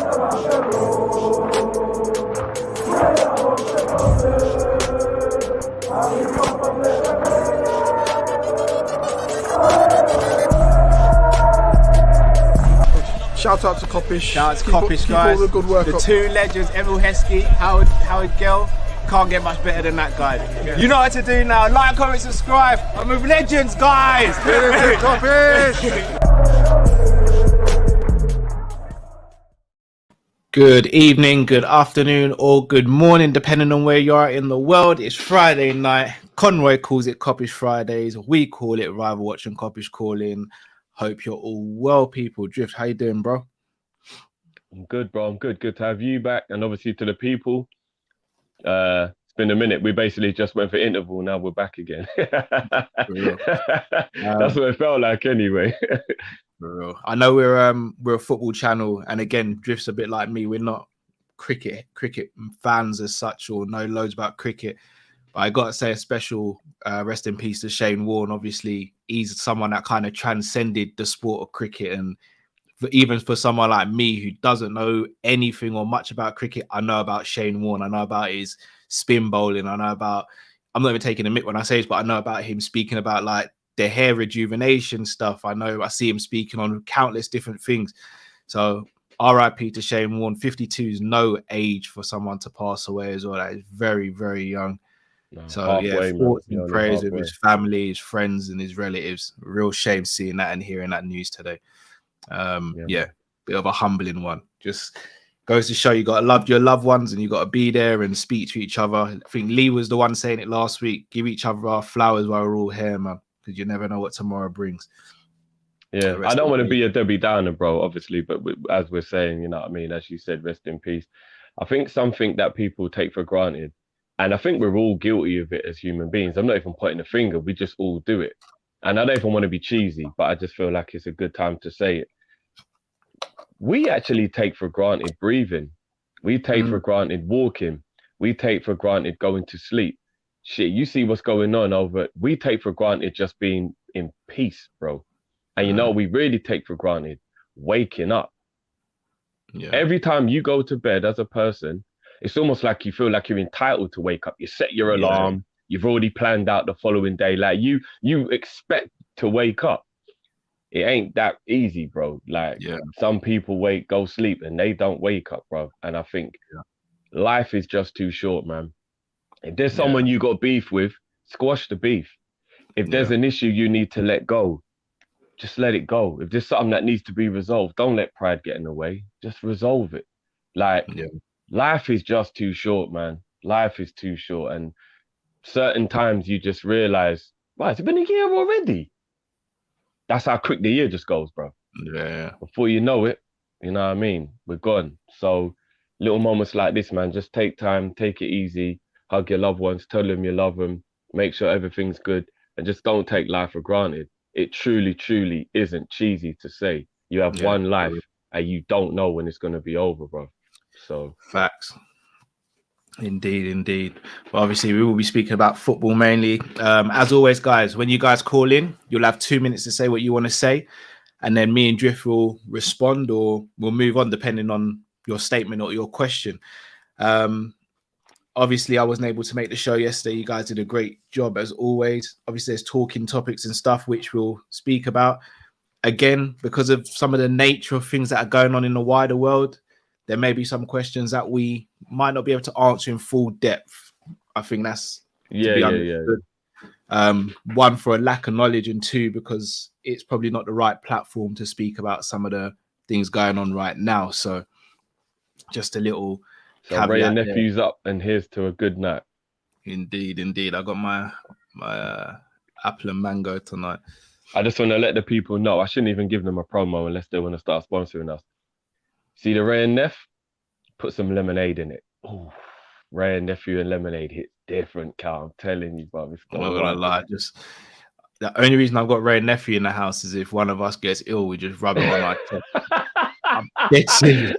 Shout out to Kopish. Shout out to Kop-Ish, guys. All the good work the up. two legends, Emil Heskey, Howard Gill. Can't get much better than that, guys. Yeah. You know what to do now. Like, comment, subscribe. I'm with legends, guys. Kopish. Good evening, good afternoon, or good morning, depending on where you are in the world. It's Friday night. Conroy calls it Kopish Fridays. We call it Rival Watch and Kopish Call-In. Hope you're all well, people. Drift, how you doing, bro? I'm good, bro. I'm good. Good to have you back. And obviously to the people, it's been a minute. We basically just went for interval. Now we're back again. That's what it felt like anyway. For real. I know we're a football channel, and again, Drift's a bit like me. We're not cricket fans as such, or know loads about cricket. But I got to say a special rest in peace to Shane Warne. Obviously, he's someone that kind of transcended the sport of cricket. And even for someone like me who doesn't know anything or much about cricket, I know about Shane Warne. I know about his spin bowling. I know about, I'm not even taking a mick when I say this, but I know about him speaking about like the hair rejuvenation stuff. I see him speaking on countless different things. So RIP to Shane Warne. 52 is no age for someone to pass away as well. That is very, very young. No, so halfway, yeah, thoughts and prayers with his family, his friends, and his relatives. Real shame seeing that and hearing that news today. Yeah, bit of a humbling one. Just goes to show you got to love your loved ones and you got to be there and speak to each other. I think Lee was the one saying it last week. Give each other our flowers while we're all here, man, because you never know what tomorrow brings. Yeah, I don't want to be a Debbie Downer, bro, obviously, but as we're saying, you know what I mean, as you said, rest in peace. I think something that people take for granted, and I think we're all guilty of it as human beings. I'm not even pointing a finger. We just all do it. And I don't even want to be cheesy, but I just feel like it's a good time to say it. We actually take for granted breathing. We take for granted walking. We take for granted going to sleep. Shit, you see what's going on over. We take for granted just being in peace, bro. And you know, we really take for granted waking up. Yeah. Every time you go to bed as a person, it's almost like you feel like you're entitled to wake up. You set your alarm. You've already planned out the following day. Like you expect to wake up. It ain't that easy, bro. Like some people go sleep and they don't wake up, bro. And I think life is just too short, man. If there's someone you got beef with, squash the beef. If there's an issue you need to let go, just let it go. If there's something that needs to be resolved, don't let pride get in the way. Just resolve it. Like life is just too short, man. Life is too short. And certain times you just realize, wow, it's been a year already. That's how quick the year just goes, bro. Yeah. Before you know it, you know what I mean? We're gone. So little moments like this, man, just take time, take it easy, hug your loved ones, tell them you love them, make sure everything's good, and just don't take life for granted. It truly, truly isn't cheesy to say. You have one life and you don't know when it's going to be over, bro. So facts. Indeed. But obviously, we will be speaking about football mainly. As always, guys, when you guys call in, you'll have 2 minutes to say what you want to say. And then me and Drift will respond or we'll move on depending on your statement or your question. Obviously, I wasn't able to make the show yesterday. You guys did a great job as always. Obviously, there's talking topics and stuff which we'll speak about. Again, because of some of the nature of things that are going on in the wider world, there may be some questions that we might not be able to answer in full depth. I think that's one, for a lack of knowledge, and two, because it's probably not the right platform to speak about some of the things going on right now. So just a little Ray and Nephew's up, and here's to a good night. Indeed. I got my apple and mango tonight. I just want to let the people know, I shouldn't even give them a promo unless they want to start sponsoring us. See the Ray and Neph? Put some lemonade in it. Ooh, Ray and Nephew and lemonade hit different, Cal. I'm telling you, bro. I'm not gonna lie. Just the only reason I've got Ray and Nephew in the house is if one of us gets ill, we just rub it on our chest. I'm dead serious.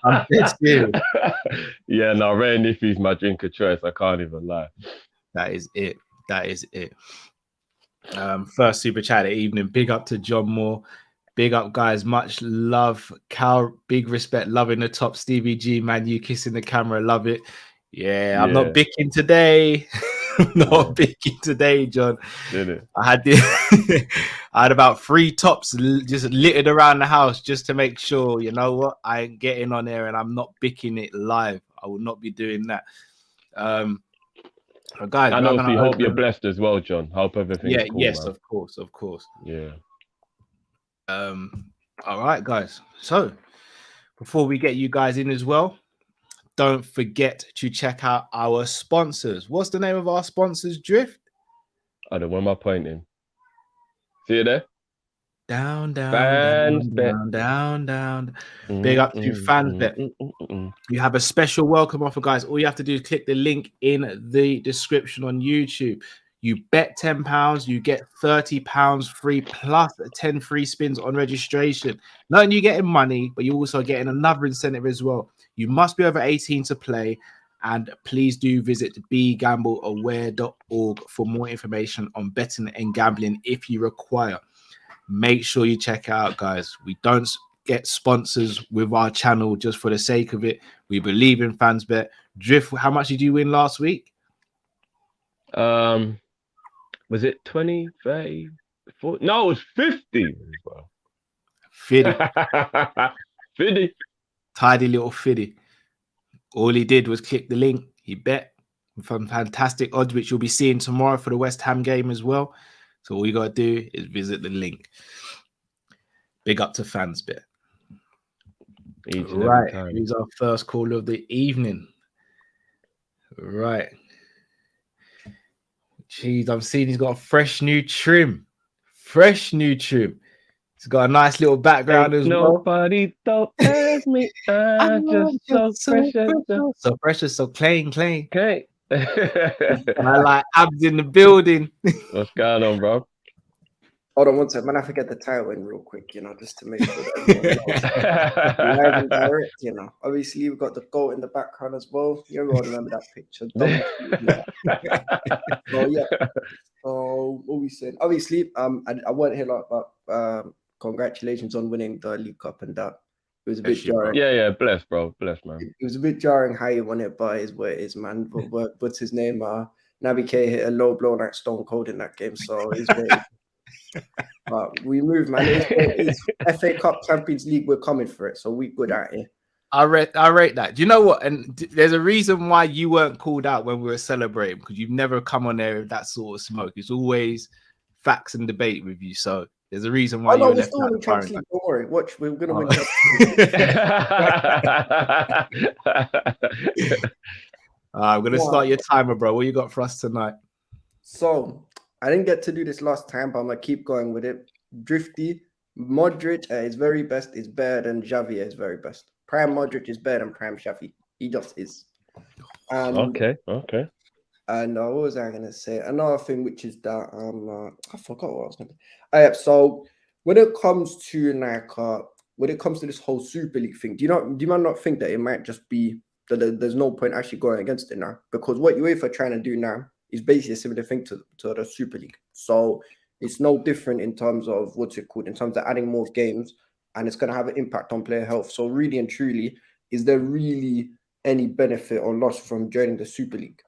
I'm dead serious. Yeah, no, Ray and Nephew's my drink of choice. I can't even lie. That is it. First super chat of the evening. Big up to John Moore. Big up, guys. Much love. Cal, big respect. Loving the top. Stevie G, man, you kissing the camera. Love it. Yeah, I'm not bicking today. Not picking today, John. Did it? I had about 3 tops just littered around the house just to make sure, you know what, I ain't getting on there and I'm not picking it live. I will not be doing that. Guys, and obviously hope you're blessed as well, John. Hope everything's cool. Yes, man. of course. Yeah. All right, guys. So before we get you guys in as well, don't forget to check out our sponsors. What's the name of our sponsors, Drift? I don't know, where am I pointing? See you there? Down. Big up to FansBet. You have a special welcome offer, guys. All you have to do is click the link in the description on YouTube. You bet £10, you get £30 free plus 10 free spins on registration. Not only are you getting money, but you're also getting another incentive as well. You must be over 18 to play, and please do visit begambleaware.org for more information on betting and gambling if you require. Make sure you check it out, guys. We don't get sponsors with our channel just for the sake of it. We believe in FansBet. Drift, how much did you win last week? Was it 20, 30, 40? No, it was 50. 50. Tidy little fiddy. All he did was click the link. He bet from fantastic odds, which you'll be seeing tomorrow for the West Ham game as well. So all you got to do is visit the link. Big up to FansBet. Right. Here's our first call of the evening. Right. Jeez, I'm seeing he's got a fresh new trim. He's got a nice little background as well. Nobody don't ask me. I'm just so precious. So precious, so clean. Okay. I like abs in the building. What's going on, bro? Hold on one second, man. I forget the title in real quick, just to make sure that everyone knows. Live and direct, Obviously, we've got the goat in the background as well. You everyone remember that picture. So, yeah. So, what we saying? Obviously, I weren't here but congratulations on winning the League Cup and that. It was a bit jarring. Yeah, bless, bro. Bless, man. It was a bit jarring how he won it, but it's what it is, man. But what's his name? Naby K hit a low blow like Stone Cold in that game, so it's what it is. But we move, man. It's FA Cup, Champions League. We're coming for it, so we good at it. I rate that. Do you know what? And there's a reason why you weren't called out when we were celebrating, because you've never come on there with that sort of smoke. It's always facts and debate with you. So there's a reason why you're left out. Don't worry. Watch, we're gonna win. I'm gonna start your timer, bro. What you got for us tonight? So I didn't get to do this last time, but I'm gonna keep going with it. Drifty, Modric at his very best is better than Xavi at his very best. Prime Modric is better than Prime Xavi. He just is. Okay. And what was I gonna say? Another thing, which is that I forgot what I was gonna. So when it comes to this whole Super League thing, do you not think that it might just be that there's no point actually going against it now? Because what UEFA are trying to do now is basically a similar thing to the Super League. So it's no different in terms of in terms of adding more games, and it's going to have an impact on player health. So really and truly, is there really any benefit or loss from joining the Super League?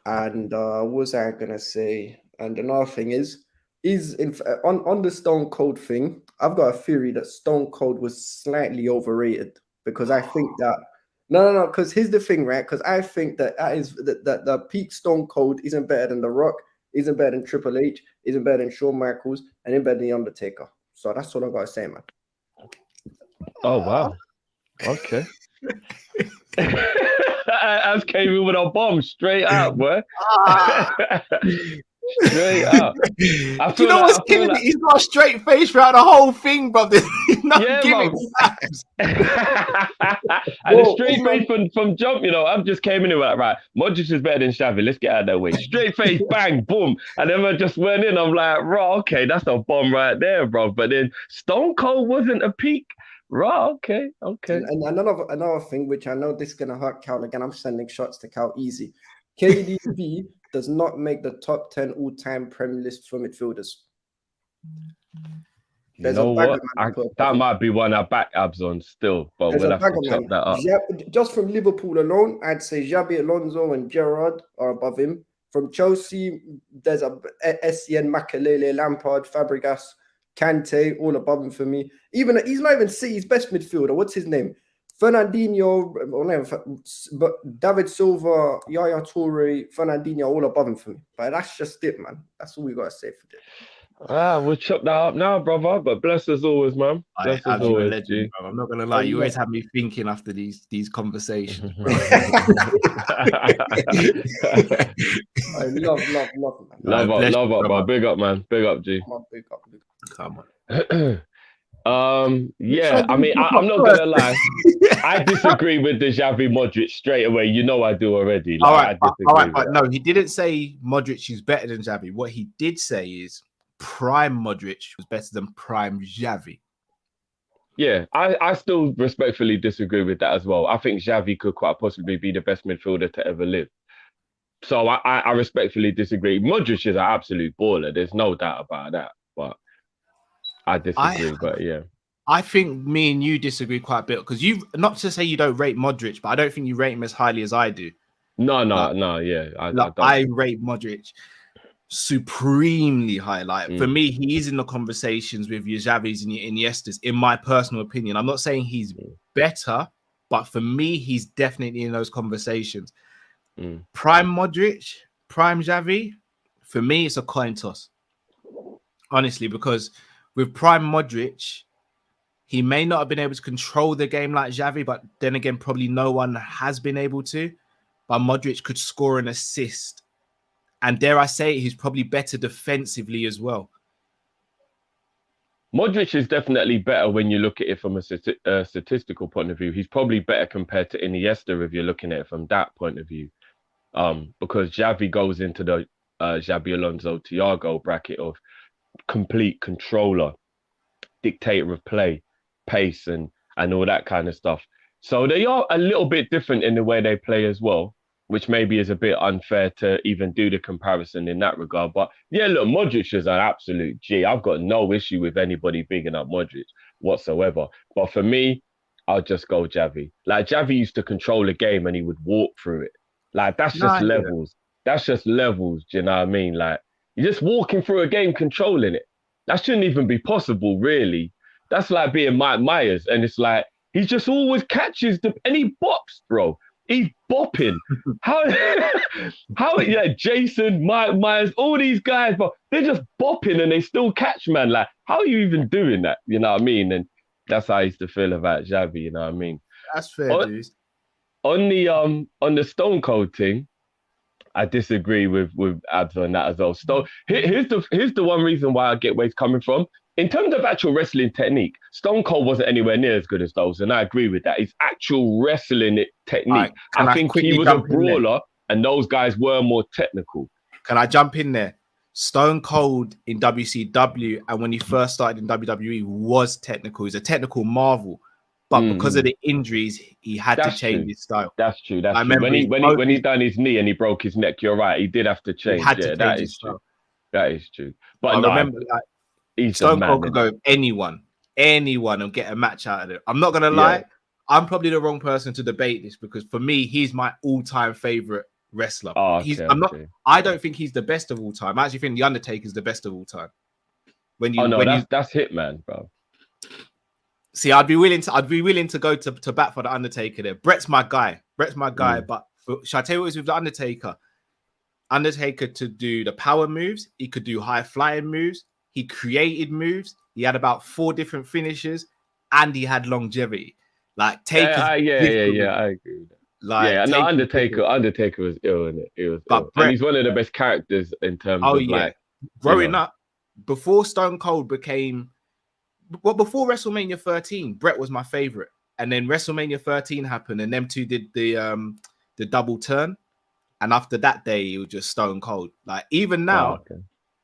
And what was I going to say? And another thing is on the Stone Cold thing, I've got a theory that Stone Cold was slightly overrated, because I think that No, because here's the thing, right? Because I think that the peak Stone Cold isn't better than The Rock, isn't better than Triple H, isn't better than Shawn Michaels, and isn't better than The Undertaker. So that's all I got to say, man. Oh, wow. Okay. I came in with a bomb straight out, boy. Straight up. Do you know what's killing me? He's got a straight face throughout the whole thing, brother. Yeah, man. And a straight face from jump, I've just came in and like, right, Modric is better than Xavi. Let's get out of that way. Straight face, bang, boom. And then I just went in. I'm like, right, okay, that's a bomb right there, bro. But then Stone Cold wasn't a peak. Right, okay. And another thing, which I know this is gonna hurt Cal again. I'm sending shots to Cal easy. KDB does not make the top 10 all-time Premier list for midfielders. You There's a know bagger what? man I put above That him. might be one I back abs on still, but There's we'll a have to bagger chop man. that up. Just from Liverpool alone, I'd say Xabi Alonso and Gerrard are above him. From Chelsea, there's a Essien, Makelele, Lampard, Fabregas, Kante, all above him for me. Even he's not even City's best midfielder. What's his name? Fernandinho, or no, but David Silva, Yaya Toure, Fernandinho, all above him for me. But that's just it, man. That's all we gotta say for this. We'll chop that up now, brother. But bless as always, man. Bless as You're a always, legend, G. bro. I'm not gonna lie. You always have me thinking after these conversations. I love, man. Love up, bro. Big up, man. Big up, G. Come on. Yeah, I mean, I'm not gonna lie. I disagree with the Xavi Modric straight away. You know I do already. Like, all right, but no, he didn't say Modric is better than Xavi. What he did say is prime Modric was better than prime Xavi. Yeah, I still respectfully disagree with that as well. I think Xavi could quite possibly be the best midfielder to ever live. So I respectfully disagree. Modric is an absolute baller. There's no doubt about that. But I disagree. But yeah. I think me and you disagree quite a bit because you, not to say you don't rate Modric, but I don't think you rate him as highly as I do. No, yeah. I rate Modric supremely high. Like for me, he is in the conversations with your Xavis and your Iniestas, in my personal opinion. I'm not saying he's better, but for me, he's definitely in those conversations. Prime Modric, prime Xavi, for me, it's a coin toss. Honestly, because with prime Modric, he may not have been able to control the game like Xavi, but then again, probably no one has been able to. But Modric could score an assist. And dare I say, he's probably better defensively as well. Modric is definitely better when you look at it from a statistical point of view. He's probably better compared to Iniesta if you're looking at it from that point of view. Because Xavi goes into the Xabi Alonso Thiago bracket of complete controller, dictator of play, pace, and all that kind of stuff. So they are a little bit different in the way they play as well, which maybe is a bit unfair to even do the comparison in that regard. But yeah, look, Modric is an absolute G. I've got no issue with anybody bigging up Modric whatsoever. But for me, I'll just go Xavi. Like, Xavi used to control a game and he would walk through it. Like, that's just levels. That's just levels, do you know what I mean? Like, you're just walking through a game controlling it. That shouldn't even be possible, really. That's like being Mike Myers. And it's like, he just always catches and he bops, bro. He's bopping. How, Jason, Mike Myers, all these guys, bro, they're just bopping and they still catch, man. Like, how are you even doing that? You know what I mean? And that's how I used to feel about Xavi, you know what I mean? That's fair, dude. On the Stone Cold thing, I disagree with Abs on that as well. So here's the one reason why I get where he's coming from. In terms of actual wrestling technique, Stone Cold wasn't anywhere near as good as those, and I agree with that. His actual wrestling technique, I think he was a brawler, and those guys were more technical. Can I jump in there? Stone Cold in WCW, and when he first started in WWE, was technical. He's a technical marvel, but because of the injuries, he had to change his style. That's true. That's true. When he done his knee and he broke his neck, you're right. He did have to change. That is true. That is true. But I remember, like, Stone Cold could go with anyone, and get a match out of it. I'm not gonna lie, I'm probably the wrong person to debate this because for me, he's my all-time favorite wrestler. I don't think he's the best of all time. I actually think The Undertaker's the best of all time. That's Hitman, bro. See, I'd be willing to go to bat for The Undertaker there. Brett's my guy, but shall I tell you what is with The Undertaker? Undertaker to do the power moves, he could do high flying moves. He created moves. He had about 4 different finishes, and he had longevity. Like Taker. I agree with that. Like, Undertaker was ill, innit? It was ill. And he's one of the best characters in terms of like growing up. Before Stone Cold before WrestleMania 13, Brett was my favorite, and then WrestleMania 13 happened, and them two did the double turn, and after that day, it was just Stone Cold. Like even now.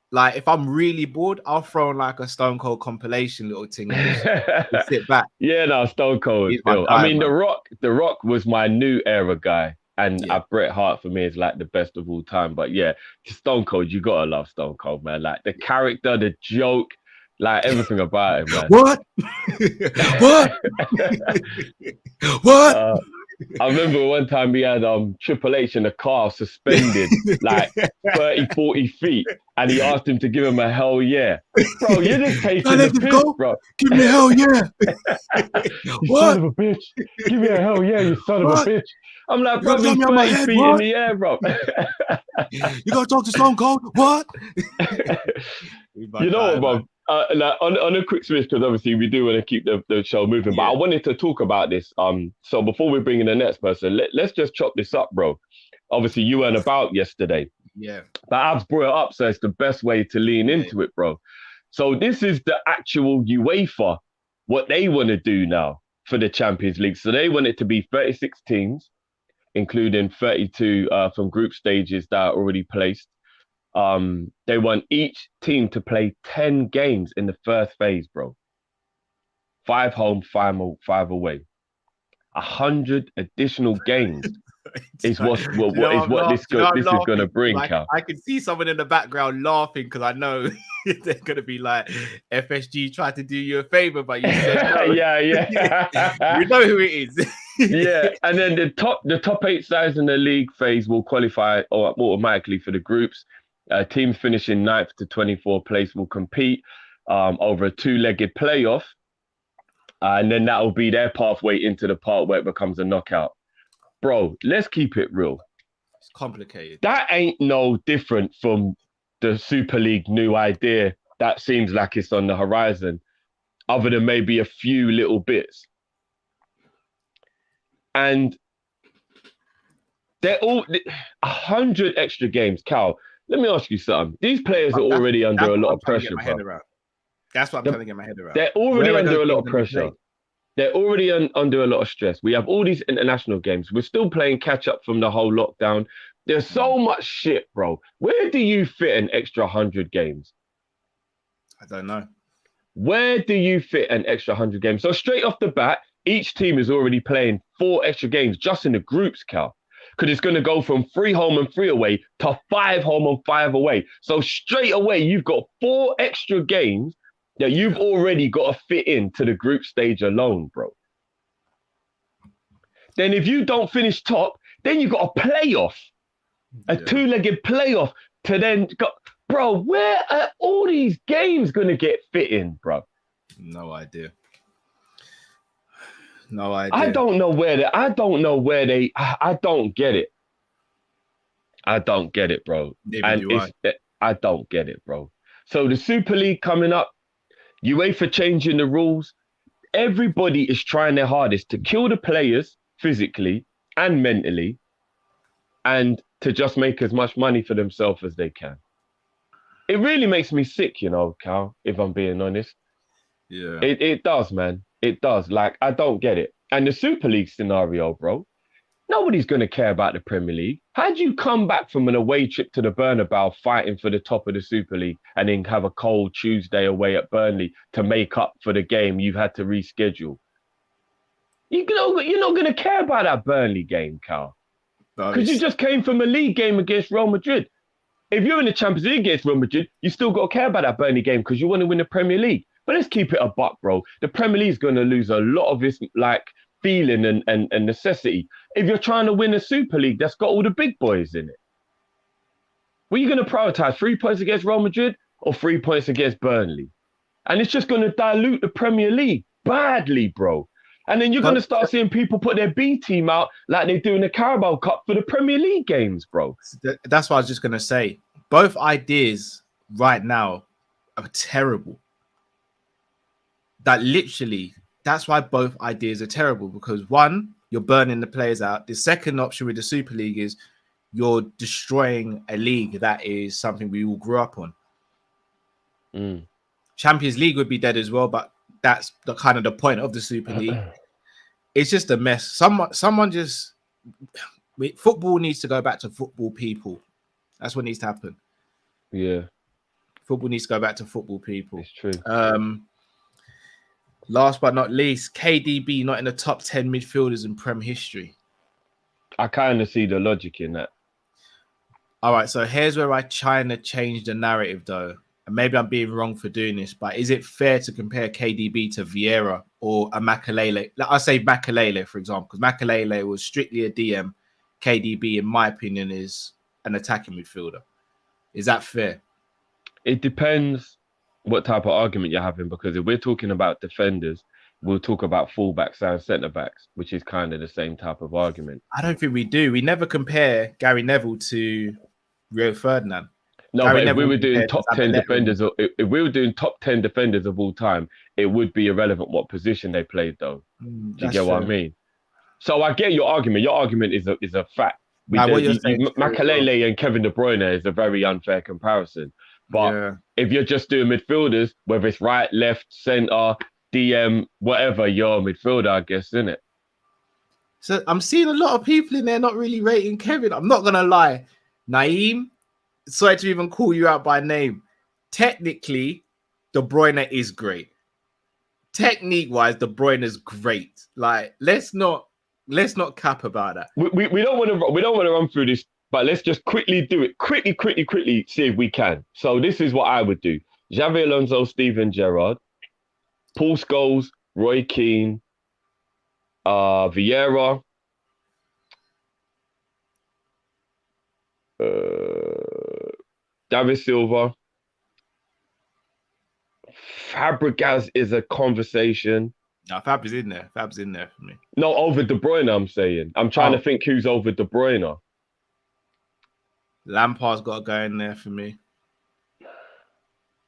Like, if I'm really bored, I'll throw on like a Stone Cold compilation little thing and just sit back. Yeah, no, Stone Cold. I mean, The Rock was my new era guy. And Bret Hart for me is like the best of all time. But yeah, Stone Cold, you gotta love Stone Cold, man. Like the character, the joke, Like everything about him, man. What? What? What? I remember one time we had Triple H in the car suspended like 30, 40 feet, and he asked him to give him a hell yeah. Bro, you're just taking the piss, bro. Give me a hell yeah. You son of a bitch. Give me a hell yeah, you son of a bitch. I'm like, bro, he's 30 feet in the air, bro. You gotta talk to Stone Cold? What? You know what, bro? Like on a quick switch, because obviously we do want to keep the show moving, but I wanted to talk about this. So before we bring in the next person, let's just chop this up, bro. Obviously, you weren't about yesterday. Yeah. But I've brought it up, so it's the best way to lean into it, bro. So this is the actual UEFA, what they want to do now for the Champions League. So they want it to be 36 teams, including 32 from group stages that are already placed. They want each team to play 10 games in the first phase, bro. 5 home, 5 away. 100 additional games is what this is going to bring, like, Cal. I can see someone in the background laughing because I know they're going to be like, FSG tried to do you a favor, but you said no. Yeah. We know who it is. Yeah, and then the top 8 sides in the league phase will qualify automatically for the groups. Teams finishing 9th to 24th place will compete over a 2-legged playoff. And then that will be their pathway into the part where it becomes a knockout. Bro, let's keep it real. It's complicated. That ain't no different from the Super League new idea that seems like it's on the horizon, other than maybe a few little bits. And they're all 100 extra games, Cal. Let me ask you something. These players are already under a lot of pressure, bro. That's what I'm trying to get my head around. They're already under a lot of pressure. They're already under a lot of stress. We have all these international games. We're still playing catch up from the whole lockdown. There's so much shit, bro. Where do you fit an extra 100 games? I don't know. Where do you fit an extra 100 games? So straight off the bat, each team is already playing 4 extra games just in the groups, Cal. Because it's going to go from 3 home and 3 away to 5 home and 5 away. So straight away, you've got 4 extra games that you've already got to fit into the group stage alone, bro. Then if you don't finish top, then you've got a playoff, a 2-legged playoff to then go. Bro, where are all these games going to get fit in, bro? No idea. No idea. I don't know where they. I don't get it. I don't get it, bro. I don't get it, bro. So the Super League coming up, UEFA changing the rules. Everybody is trying their hardest to kill the players physically and mentally, and to just make as much money for themselves as they can. It really makes me sick, you know, Cal, if I'm being honest. Yeah. It does, man. It does. Like, I don't get it. And the Super League scenario, bro, nobody's going to care about the Premier League. How'd you come back from an away trip to the Bernabeu fighting for the top of the Super League and then have a cold Tuesday away at Burnley to make up for the game you've had to reschedule? You're not going to care about that Burnley game, Cal. Because you just came from a league game against Real Madrid. If you're in the Champions League against Real Madrid, you still got to care about that Burnley game because you want to win the Premier League. But let's keep it a buck, bro. The Premier League is going to lose a lot of its feeling and necessity if you're trying to win a Super League that's got all the big boys in it. Were you going to prioritize 3 points against Real Madrid or 3 points against Burnley? And it's just going to dilute the Premier League badly, bro. And then you're going to start seeing people put their B team out like they do in the Carabao Cup for the Premier League games, bro. That's what I was just going to say. Both ideas right now are terrible. That's why both ideas are terrible, because one, you're burning the players out. The second option with the Super League is you're destroying a league that is something we all grew up on. Champions League would be dead as well, but that's the kind of the point of the Super League. It's just a mess. Football needs to go back to football people. That's what needs to happen. Yeah. Football needs to go back to football people. It's true. Last but not least, KDB not in the top 10 midfielders in Prem history. I kind of see the logic in that. All right, so here's where I try to change the narrative, though. and maybe I'm being wrong for doing this, but is it fair to compare KDB to Vieira or a Makelele? Like I say Makelele, for example, because Makelele was strictly a DM. KDB, in my opinion, is an attacking midfielder. Is that fair? It depends what type of argument you're having, because if we're talking about defenders, we'll talk about fullbacks and centre-backs, which is kind of the same type of argument. I don't think we do. We never compare Gary Neville to Rio Ferdinand. No, Gary but if Neville we were doing top 10 Zabaleta. defenders, or if we were doing top 10 defenders of all time, it would be irrelevant what position they played, though. Do you get what I mean? So I get your argument. Your argument is a fact. Makelele and Kevin De Bruyne is a very unfair comparison. But if you're just doing midfielders, whether it's right, left, centre, DM, whatever, you're a midfielder, I guess, isn't it? So I'm seeing a lot of people in there not really rating Kevin. I'm not going to lie. Naeem, sorry to even call you out by name. Technically, De Bruyne is great. Technique-wise, De Bruyne is great. Like, let's not cap about that. We don't want to run through this, but let's just quickly do it. Quickly, see if we can. So this is what I would do. Xavi Alonso, Steven Gerrard, Paul Scholes, Roy Keane, Vieira, David Silva. Fabregas is a conversation. No, Fab's in there. Fab's in there for me. No, over De Bruyne, I'm saying. I'm trying to think who's over De Bruyne. Lampard's got to go in there for me.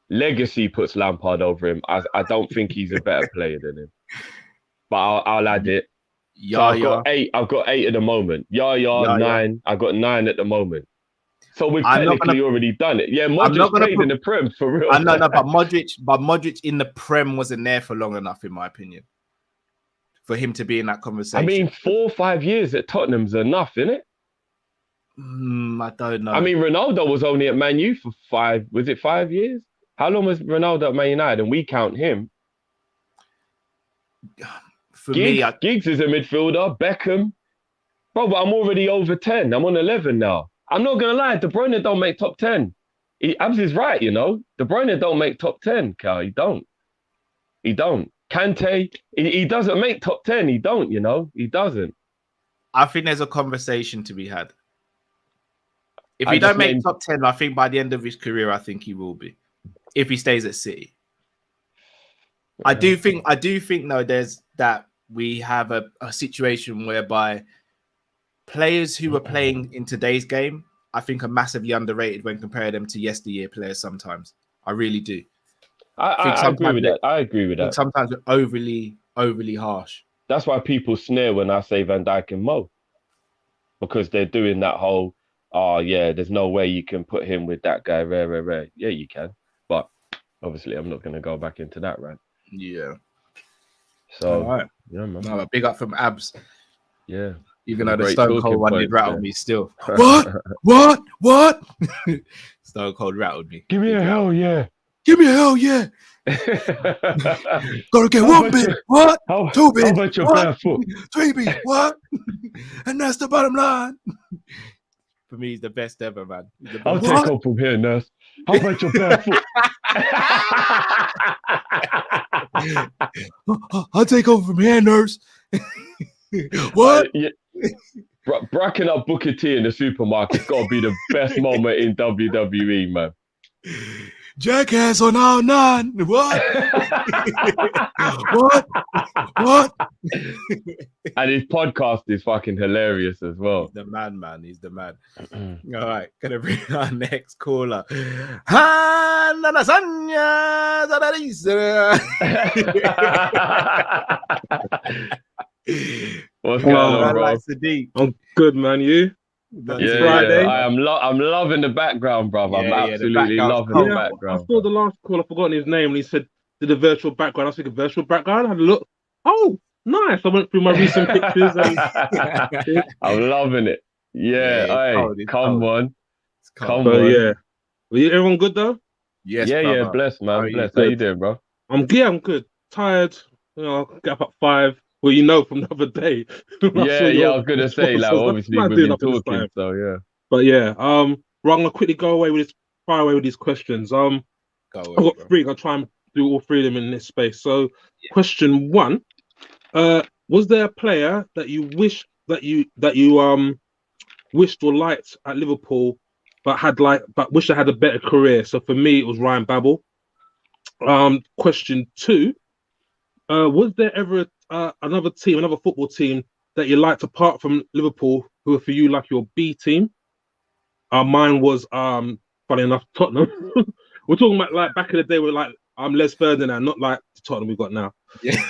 Legacy puts Lampard over him. I don't think he's a better player than him. But I'll add it. So I've got eight at the moment. Yaya, 9. I've got 9 at the moment. So we've technically already done it. Yeah, Modric played in the Prem for real. I know, but Modric in the Prem wasn't there for long enough, in my opinion, for him to be in that conversation. I mean, 4 or 5 years at Tottenham's enough, isn't it? I don't know. I mean, Ronaldo was only at Man U for 5. Was it 5 years? How long was Ronaldo at Man United? And we count him. For me, Giggs is a midfielder. Beckham. Bro, but I'm already over 10. I'm on 11 now. I'm not going to lie. De Bruyne don't make top 10. Abs is right, you know. De Bruyne don't make top 10, Carl. He don't. Kante, he doesn't make top 10. He don't, you know. He doesn't. I think there's a conversation to be had. If he don't make top 10, I think by the end of his career, I think he will be. If he stays at City. I do think though, there's that we have a situation whereby players who are playing in today's game, I think, are massively underrated when comparing them to yesteryear players sometimes. I really do. I agree with that. I agree with that. Sometimes they're overly harsh. That's why people sneer when I say Van Dijk and Mo. Because they're doing that whole, there's no way you can put him with that guy, rare. Yeah, you can. But obviously, I'm not going to go back into that, right? Yeah. So, all right. Yeah, man. No, big up from Abs. Yeah. Even though the Stone Cold one did rattle me still. What? Stone Cold rattled me. Give me a hell yeah. Give me a hell yeah. Gotta get 1 bit. What? 2 bit. How about your bare foot? 3 bit. What? And that's the bottom line. For me, he's the best ever, man. I'll take off from here, nurse. How about your bare foot? I'll take over from here, nurse. What? Bracking up Booker T in the supermarket's got to be the best moment in WWE, man. Jackass on all 9. What? What? And his podcast is fucking hilarious as well. He's the man. He's the man. All right, gonna bring our next caller. What's going on, bro? I'm good, man. You? Friday. I'm loving the background, brother. I'm absolutely loving the background. I saw the last call. I've forgotten his name, and he said did a virtual background. I was thinking virtual background. I had a look. Oh, nice. I went through my recent pictures. And... I'm loving it. Yeah. Hey, come on. Yeah. Were you everyone good though? Yes. Yeah. Blessed, man. Blessed. How you doing, bro? I'm good. Tired. You know, get up at 5. Well, you know, from the other day. I was gonna say, like, obviously we've been talking, so yeah. But yeah, I'm gonna quickly fire away with these questions. Go I've got bro. 3. I'll try and do all 3 of them in this space. So, question 1: was there a player that you wish that you wished or liked at Liverpool, but wish I had a better career? So for me, it was Ryan Babel. Question 2: was there ever another football team that you liked apart from Liverpool, who were for you like your B team? Mine was funny enough, Tottenham. We're talking about like back in the day, we're like Les Ferdinand, not like the Tottenham we got now. Yeah.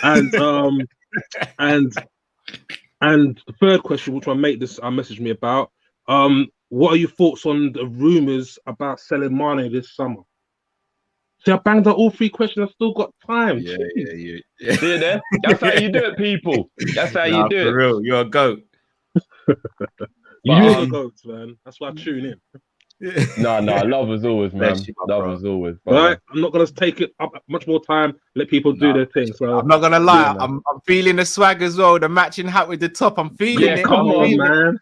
And the third question, which I messaged me about, what are your thoughts on the rumours about selling Mane this summer? See, I banged out all 3 questions. I still got time. Yeah. See it there? That's how you do it, people. That's how you do for it. real, you're a goat. You're the goats, man. That's why I tune in. No, love as always, man. Love as always, brother. Right, I'm not gonna take it up much more time. Let people do their thing. So I'm not gonna lie, I'm feeling the swag as well. The matching hat with the top, I'm feeling it. Come on, man.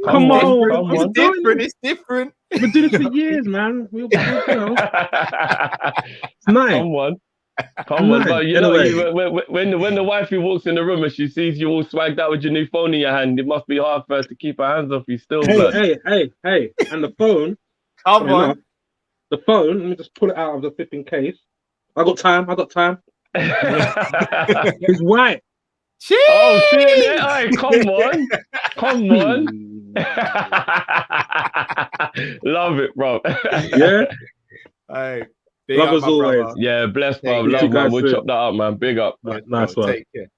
Come on. It's different. We've been doing this for years, man. It's nice. Come on. But you know, when the wifey walks in the room and she sees you all swagged out with your new phone in your hand, it must be hard for her to keep her hands off you still. Hey. And the phone. Come on. The phone, let me just pull it out of the flipping case. I got time. It's white. Jeez. Oh, shit. Hey, come on. Love it, bro. Yeah. Hey, love as always. brother. Yeah, bless, bro. Love, man. We'll chop that up, man. Big up. Nice one. Take care.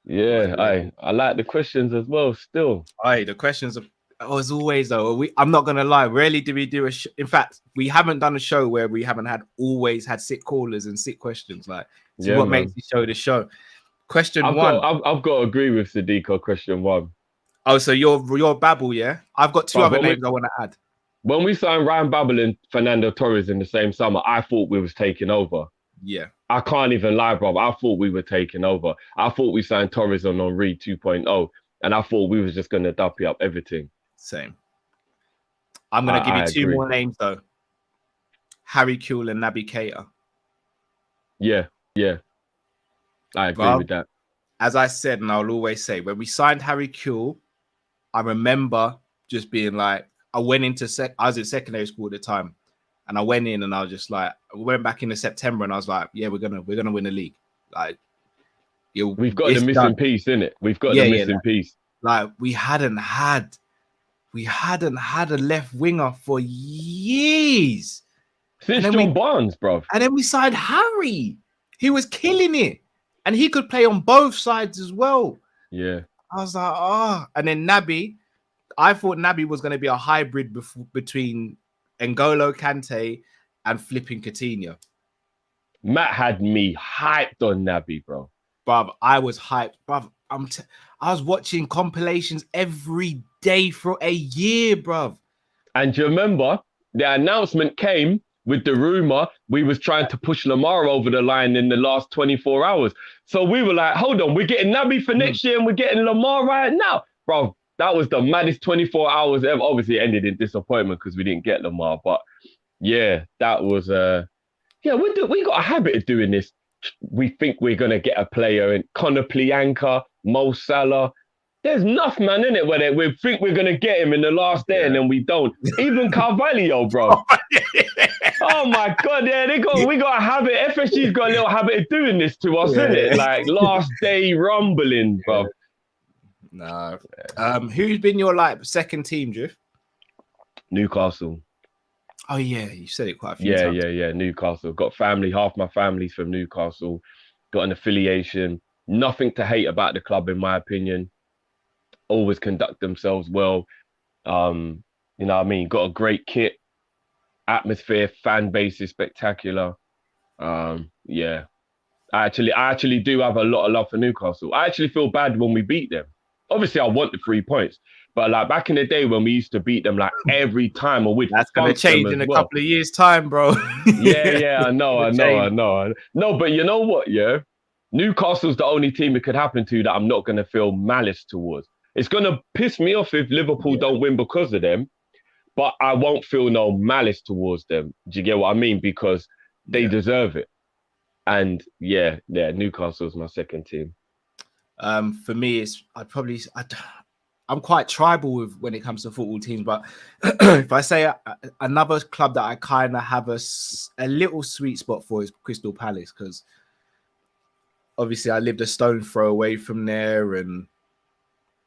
Yeah, I like the questions as well. Still, the questions are, as always though. I'm not gonna lie. Rarely do we do a show. In fact, we haven't done a show where we haven't always had sick callers and sick questions. Like, so what makes the show? Question 1. I've got to agree with Sadiq. Question 1. Oh, so you're Babel, yeah? I've got 2 other names I want to add. When we signed Ryan Babel and Fernando Torres in the same summer, I thought we was taking over. Yeah. I can't even lie, bro. I thought we were taking over. I thought we signed Torres on Henry 2.0, and I thought we was just going to duppy up everything. Same. I'm going to give you 2 more names, though. Harry Kewell and Naby Keita. Yeah. I agree with that. As I said, and I'll always say, when we signed Harry Kewell, I remember just being like, I was in secondary school at the time, and I went in and I was just like, we went back into September and I was like, yeah, we're gonna win the league. Like, we've got the missing piece, innit? We've got the missing piece. Like, we hadn't had a left winger for years. Since John Barnes, bro. And then we signed Harry. He was killing it. And he could play on both sides as well. Yeah. I was like, And then Naby, I thought Naby was going to be a hybrid between N'Golo Kante and flipping Coutinho. Matt had me hyped on Naby, bro. Bruv, I was hyped. Bruv, I was watching compilations every day for a year, bruv. And do you remember the announcement came with the rumor we was trying to push Lamar over the line in the last 24 hours. So we were like, hold on, we're getting Naby for next year and we're getting Lamar right now. Bro, that was the maddest 24 hours ever. Obviously, it ended in disappointment because we didn't get Lamar. But yeah, that was... we got a habit of doing this. We think we're going to get a player in Conor Plianka, Mo Salah. There's enough, man, in it where we think we're going to get him in the last day and then we don't. Even Carvalho, bro. Oh, my God. Yeah, we got a habit. FSG's got a little habit of doing this to us, isn't it? Like last day rumbling, bro. No. Who's been your second team, Drift? Newcastle. Oh, yeah. You said it quite a few times. Yeah. Newcastle. Got family. Half my family's from Newcastle. Got an affiliation. Nothing to hate about the club, in my opinion. Always conduct themselves well. You know what I mean? Got a great kit. Atmosphere. Fan base is spectacular. Yeah. I actually do have a lot of love for Newcastle. I actually feel bad when we beat them. Obviously, I want the 3 points. But back in the day when we used to beat them every time, or that's going to change in a couple of years' time, bro. Yeah, I know. No, but you know what? Yeah, Newcastle's the only team it could happen to that I'm not going to feel malice towards. It's going to piss me off if Liverpool don't win because of them. but I won't feel no malice towards them. Do you get what I mean? Because they deserve it. And Newcastle's my second team. For me, I'm quite tribal with when it comes to football teams, but if I say another club that I kind of have a little sweet spot for is Crystal Palace, because obviously I lived a stone throw away from there and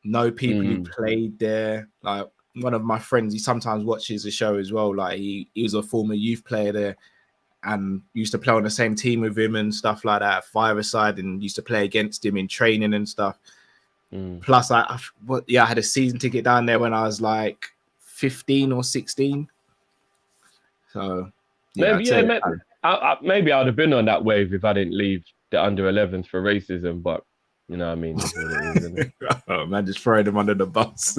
know people who played there. Like one of my friends, he sometimes watches the show as well. Like he was a former youth player there and used to play on the same team with him and stuff like that, five-a-side, and used to play against him in training and stuff. Plus, I had a season ticket down there when I was like 15 or 16. So maybe I'd have been on that wave if I didn't leave the under-11s for racism, but you know what I mean. That's what it is, isn't it? Oh man, just throwing them under the bus,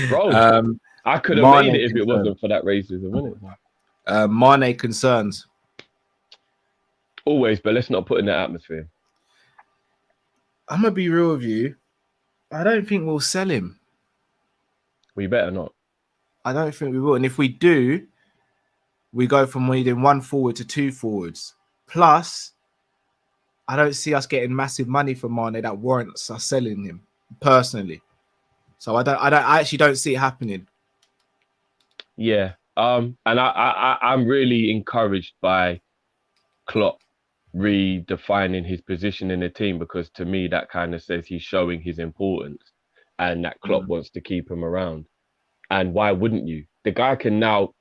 bro. I could have made it if it wasn't for that racism, wouldn't it? Mane concerns. Always, but let's not put in that atmosphere. I'm gonna be real with you. I don't think we'll sell him. We better not. I don't think we will. And if we do, we go from needing one forward to two forwards. Plus, I don't see us getting massive money for Mane that warrants us selling him personally. So I actually don't see it happening. Yeah. And I'm really encouraged by Klopp redefining his position in the team, because to me that kind of says he's showing his importance and that Klopp wants to keep him around. And why wouldn't you? The guy can now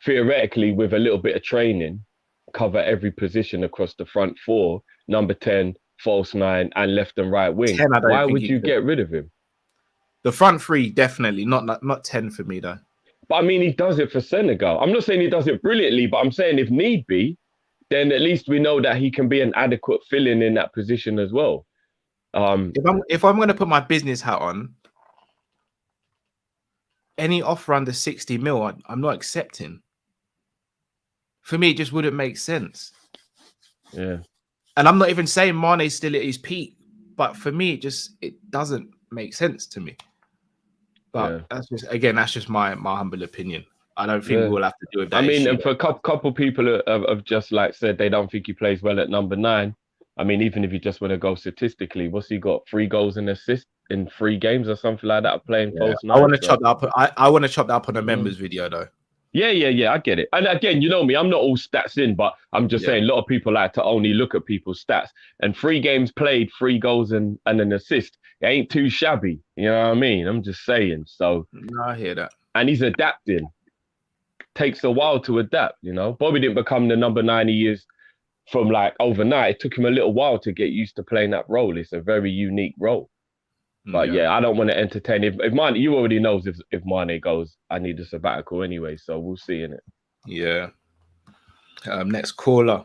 theoretically, with a little bit of training, cover every position across the front four, number 10, false 9, and left and right wing. 10, why would you get rid of him? The front three, definitely. Not 10 for me, though. But I mean, he does it for Senegal. I'm not saying he does it brilliantly, but I'm saying if need be, then at least we know that he can be an adequate fill-in in that position as well. If I'm going to put my business hat on, any offer under 60 mil, I'm not accepting. For me, it just wouldn't make sense. Yeah. And I'm not even saying Mane's still at his peak, but for me, it doesn't make sense to me. But that's just my humble opinion. I don't think we'll have to do with that. I mean, issue. and for a couple people have just like said they don't think he plays well at number 9. I mean, even if you just want to go statistically, what's he got? 3 goals and assists in 3 games or something like that, playing false 9. I want to chop that up. I want to chop that up on a members video though. Yeah, I get it. And again, you know me, I'm not all stats in, but I'm just saying a lot of people like to only look at people's stats. And 3 games played, 3 goals and an assist. It ain't too shabby. You know what I mean? I'm just saying. So no, I hear that. And he's adapting. Takes a while to adapt, you know. Bobby didn't become the number 9 he is from like overnight. It took him a little while to get used to playing that role. It's a very unique role. But I don't want to entertain. If Mane, you already knows if Mane goes, I need a sabbatical anyway. So we'll see in it. Yeah. Next caller,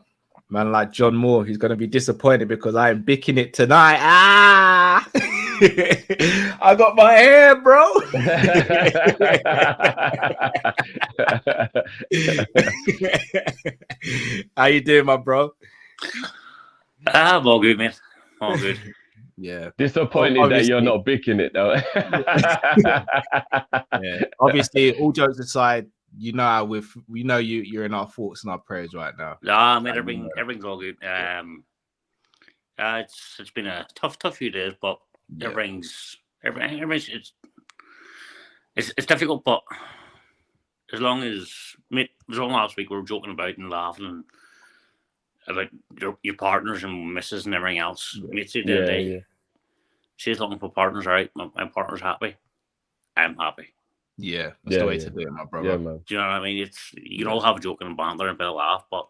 man, like John Moore, he's gonna be disappointed because I am bicking it tonight. I got my hair, bro. How you doing, my bro? I'm all good, man. All good. Yeah. Disappointed that you're not bicking it though. Yeah. Obviously, all jokes aside, you know we know you're in our thoughts and our prayers right now. Nah, man, everything's all good. It's been a tough few days, but everything's it's difficult, but as long as last week we were joking about and laughing about your partners and misses and everything else. She's looking for partners, right? My partner's happy. I'm happy. Yeah, that's the way to do it, my brother. Yeah, man. Do you know what I mean? You can all have a joke and banter and a bit of laugh, but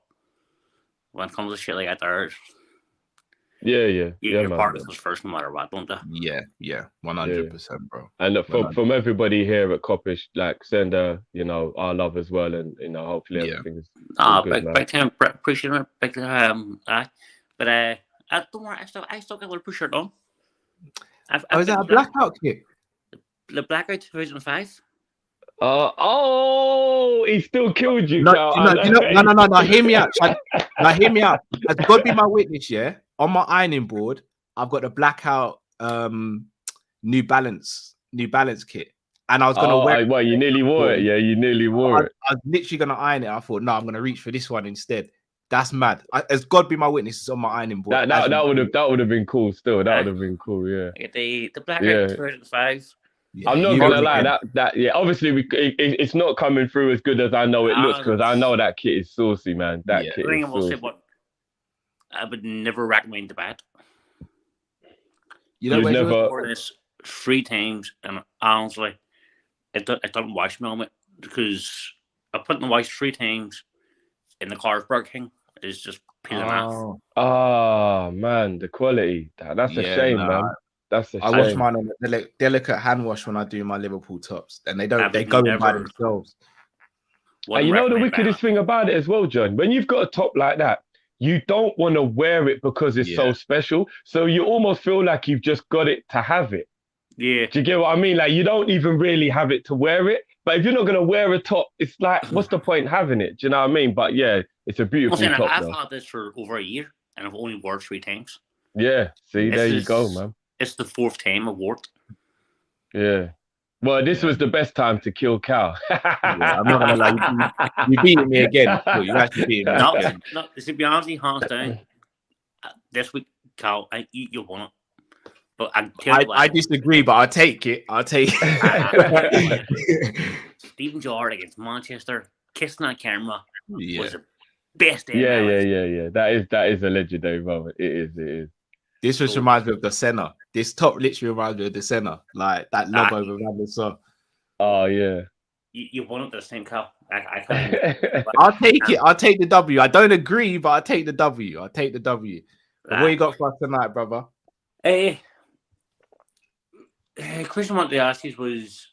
when it comes to shit like that, your partner comes first no matter what, don't they? Yeah, 100%, bro. And from everybody here at Kop-Ish, like send our love as well, and hopefully everything is good. Big time appreciate it, big time. But don't worry, I still got a little shirt on. Is that a blackout kit? The blackout 2005. He still killed you. No. Hear me out. Now hear me out. As God be my witness, yeah. On my ironing board, I've got the blackout New Balance kit. and I was gonna wear it. Well, you nearly wore it. Yeah, you nearly wore it. I was literally gonna iron it. I thought, no, I'm gonna reach for this one instead. That's mad. As God be my witness, it's on my ironing board. That would have been cool. Still, that would have been cool. Yeah. The Black Red 2005. Yeah, I'm not gonna lie. That yeah. Obviously, it's not coming through as good as I know it looks, because I know that kit is saucy, man. That kit is saucy. But I would never recommend the bat. You know, I've never worn this 3 times, and honestly, it doesn't wash me on it, because I put in the wash 3 times in the Carlsberg thing. It's just peeling off. Oh man, the quality. That's a shame, man. That's a shame. I wash mine on the delicate hand wash when I do my Liverpool tops, and they go in by themselves. And you know the wickedest thing about it as well, John? When you've got a top like that, you don't want to wear it because it's so special. So you almost feel like you've just got it to have it. Yeah. Do you get what I mean? Like, you don't even really have it to wear it. But if you're not going to wear a top, it's like, what's the point having it? Do you know what I mean? But yeah, it's a beautiful top. I've had this for over a year, and I've only worn 3 times. Yeah. See, there you go, man. It's the 4th time I've worn it. Yeah. Well, this was the best time to kill Kal. I'm not gonna lie, you beating me again. You actually beating me again. No, to be honest, hands down, this week, Kal, you won it. But I disagree, but I'll take it. Stephen Gerrard against Manchester, kissing that camera was the best ever. Yeah. That is a legendary moment. It is. This just reminds me of the Senna. This top literally reminds me of the Senna, like that lob over Van der Sar. Oh yeah. You won it this time, Kal. I can't. I'll take it. I'll take the W. I don't agree, but I'll take the W. What you got for us tonight, brother? Question I wanted to ask you was,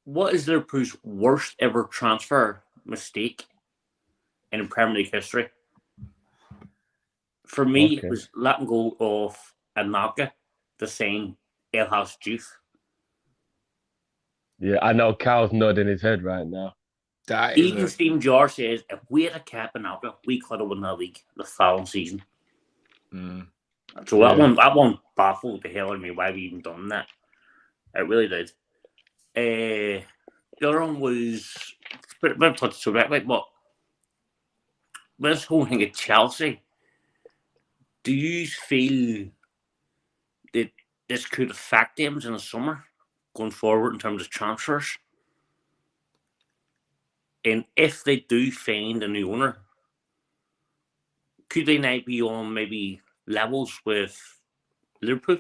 what is Liverpool's worst ever transfer mistake in Premier League history? For me, it was letting go of Anaka to sign El House Juice. Yeah, I know Cal's nodding his head right now. Even Stephen Gerrard says, if we had kept Anaka, we could have won the league the following season. So that one baffled the hell out of me why we even done that. It really did. The other one was a bit touched so that, but this whole thing at Chelsea, do you feel that this could affect them in the summer going forward in terms of transfers? And if they do find a new owner, could they now be on maybe levels with Liverpool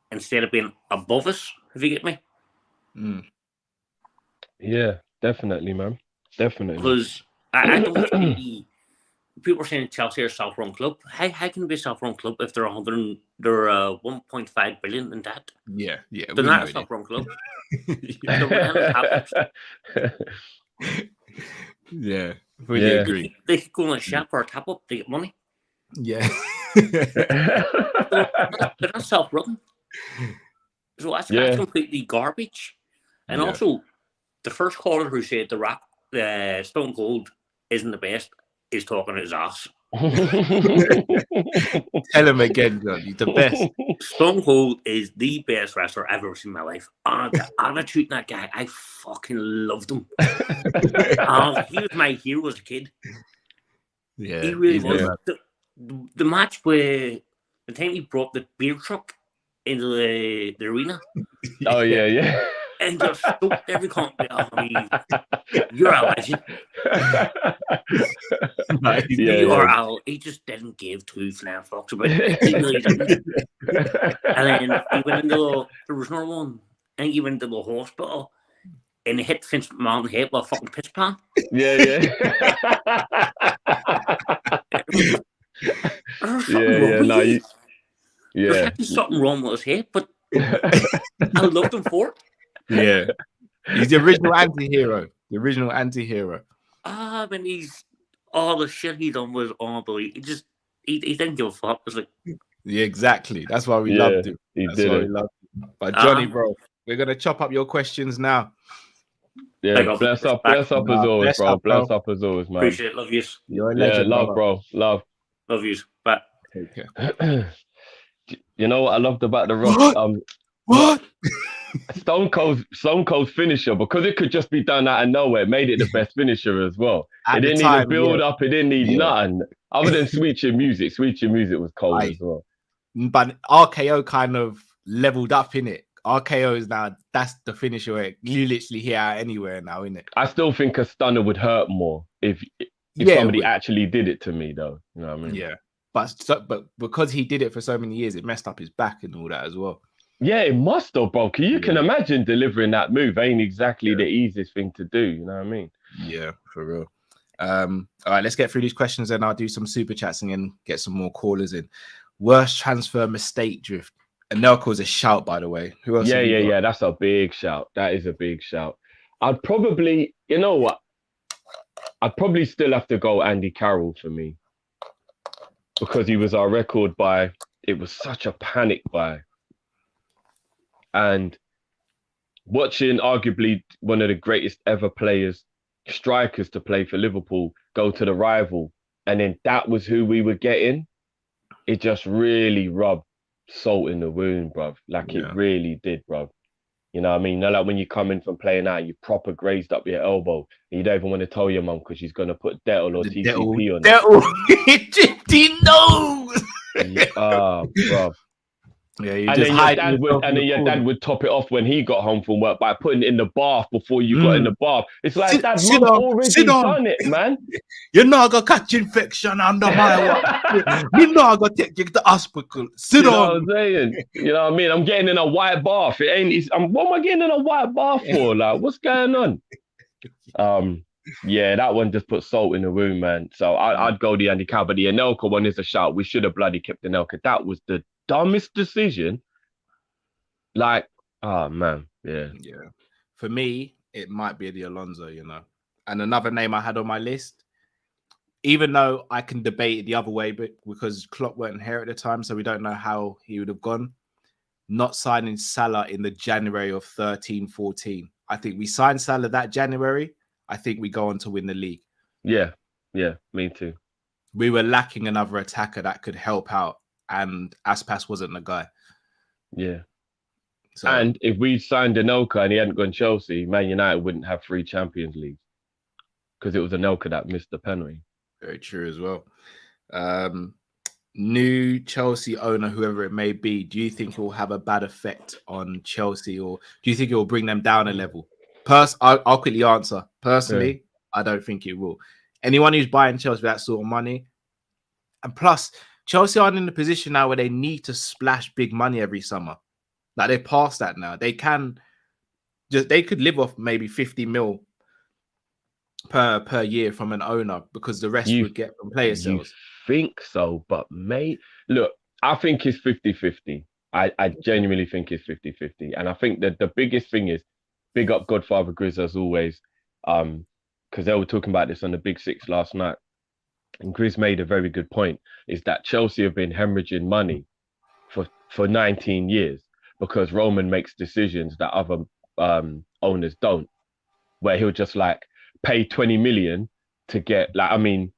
instead of being above us, if you get me? Yeah, definitely, man. Definitely. Because I don't see people are saying Chelsea are a self-run club. How can it be a self-run club if they're 1.5 billion in debt? Yeah. They're not a self-run club. Yeah, really agree. They could go on a shop or a tap up to get money. Yeah. They're not self-run. So that's completely garbage. And also, the first caller who said the Stone Cold isn't the best is talking his ass. Tell him again, John. He's the best. Stone Cold is the best wrestler I've ever seen in my life. The attitude in that guy, I fucking loved him. He was my hero as a kid. Yeah, he really was. The match where the time he brought the beer truck into the arena. Oh yeah. And just stoked every company. You're a legend. He just didn't give 2 flying fucks about it. He really didn't. And then he went into there was another one. I think he went into the hospital and he hit Vince McMahon in the head with a fucking piss pan. Yeah. There's something wrong with his head, but I loved him for it. Yeah, he's the original anti-hero. All the shit he done was unbelievable. He didn't give a fuck. It was like, yeah, exactly. That's why we loved him. But Johnny, bro, we're gonna chop up your questions now. Yeah, bless up as always, bro. Bless up as always, man. Appreciate it. Love yous. You're a legend, love, bro. Love yous. Bye. Take care. You know what I loved about the Rock? What? Stone Cold's finisher, because it could just be done out of nowhere, made it the best finisher as well. It didn't need a build up. It didn't need nothing other than Sweet Your Music. Sweet Your Music was cold as well. But RKO kind of leveled up in it. RKO is now, that's the finisher where you literally hear out anywhere now, isn't it? I still think a stunner would hurt more if somebody actually did it to me, though. You know what I mean? Yeah. But because he did it for so many years, it messed up his back and all that as well. Yeah, it must have, bro. You can imagine delivering that move ain't exactly the easiest thing to do. You know what I mean? Yeah, for real. All right, let's get through these questions and I'll do some super chats and then get some more callers in. Worst transfer mistake, Drift. Anelka's a shout, by the way. Who else? Yeah. That's a big shout. That is a big shout. I'd probably, you know what? I'd probably still have to go Andy Carroll for me, because he was our record buy. It was such a panic buy. And watching arguably one of the greatest ever strikers to play for Liverpool, go to the rival, and then that was who we were getting, it just really rubbed salt in the wound, bruv. Like it really did, bruv. You know what I mean? Now, like when you come in from playing out, you proper grazed up your elbow, and you don't even want to tell your mum because she's going to put Dettol or TCP on it. He knows. Bruv. Yeah, and then your dad would top it off when he got home from work by putting it in the bath before you got in the bath. It's like Mum's already done it, man. You're not gonna catch infection under my watch. You're not gonna take you to the hospital. Sit on. Know what I'm saying? You know what I mean? I'm getting in a white bath. What am I getting in a white bath for? Like, what's going on? Yeah, that one just put salt in the wound, man. So I'd go the Andy Carroll, but the Anelka one is a shout. We should have bloody kept Anelka. That was the dumbest decision. Like, oh man, yeah. For me, it might be the Alonso, you know. And another name I had on my list, even though I can debate it the other way, but because Klopp weren't here at the time, so we don't know how he would have gone. Not signing Salah in the January of 13-14. I think we signed Salah that January. I think we go on to win the league. Yeah, me too. We were lacking another attacker that could help out, and Aspas wasn't the guy. Yeah. So, and if we signed Anelka and he hadn't gone Chelsea, Man United wouldn't have 3 Champions Leagues, because it was Anelka that missed the penalty. Very true as well. New Chelsea owner, whoever it may be, do you think it will have a bad effect on Chelsea, or do you think it will bring them down a level? I'll quickly answer. Personally, I don't think it will. Anyone who's buying Chelsea with that sort of money, and plus, Chelsea aren't in the position now where they need to splash big money every summer. Like, they're past that now. They could live off maybe 50 mil per year from an owner, because the rest would get from player sales. You think so, but look, I think it's 50-50. I genuinely think it's 50-50. And I think that the biggest thing is, big up Godfather Grizz as always, because they were talking about this on the Big Six last night. And Grizz made a very good point, is that Chelsea have been hemorrhaging money for 19 years because Roman makes decisions that other owners don't, where he'll just like pay 20 million to get, like, I mean,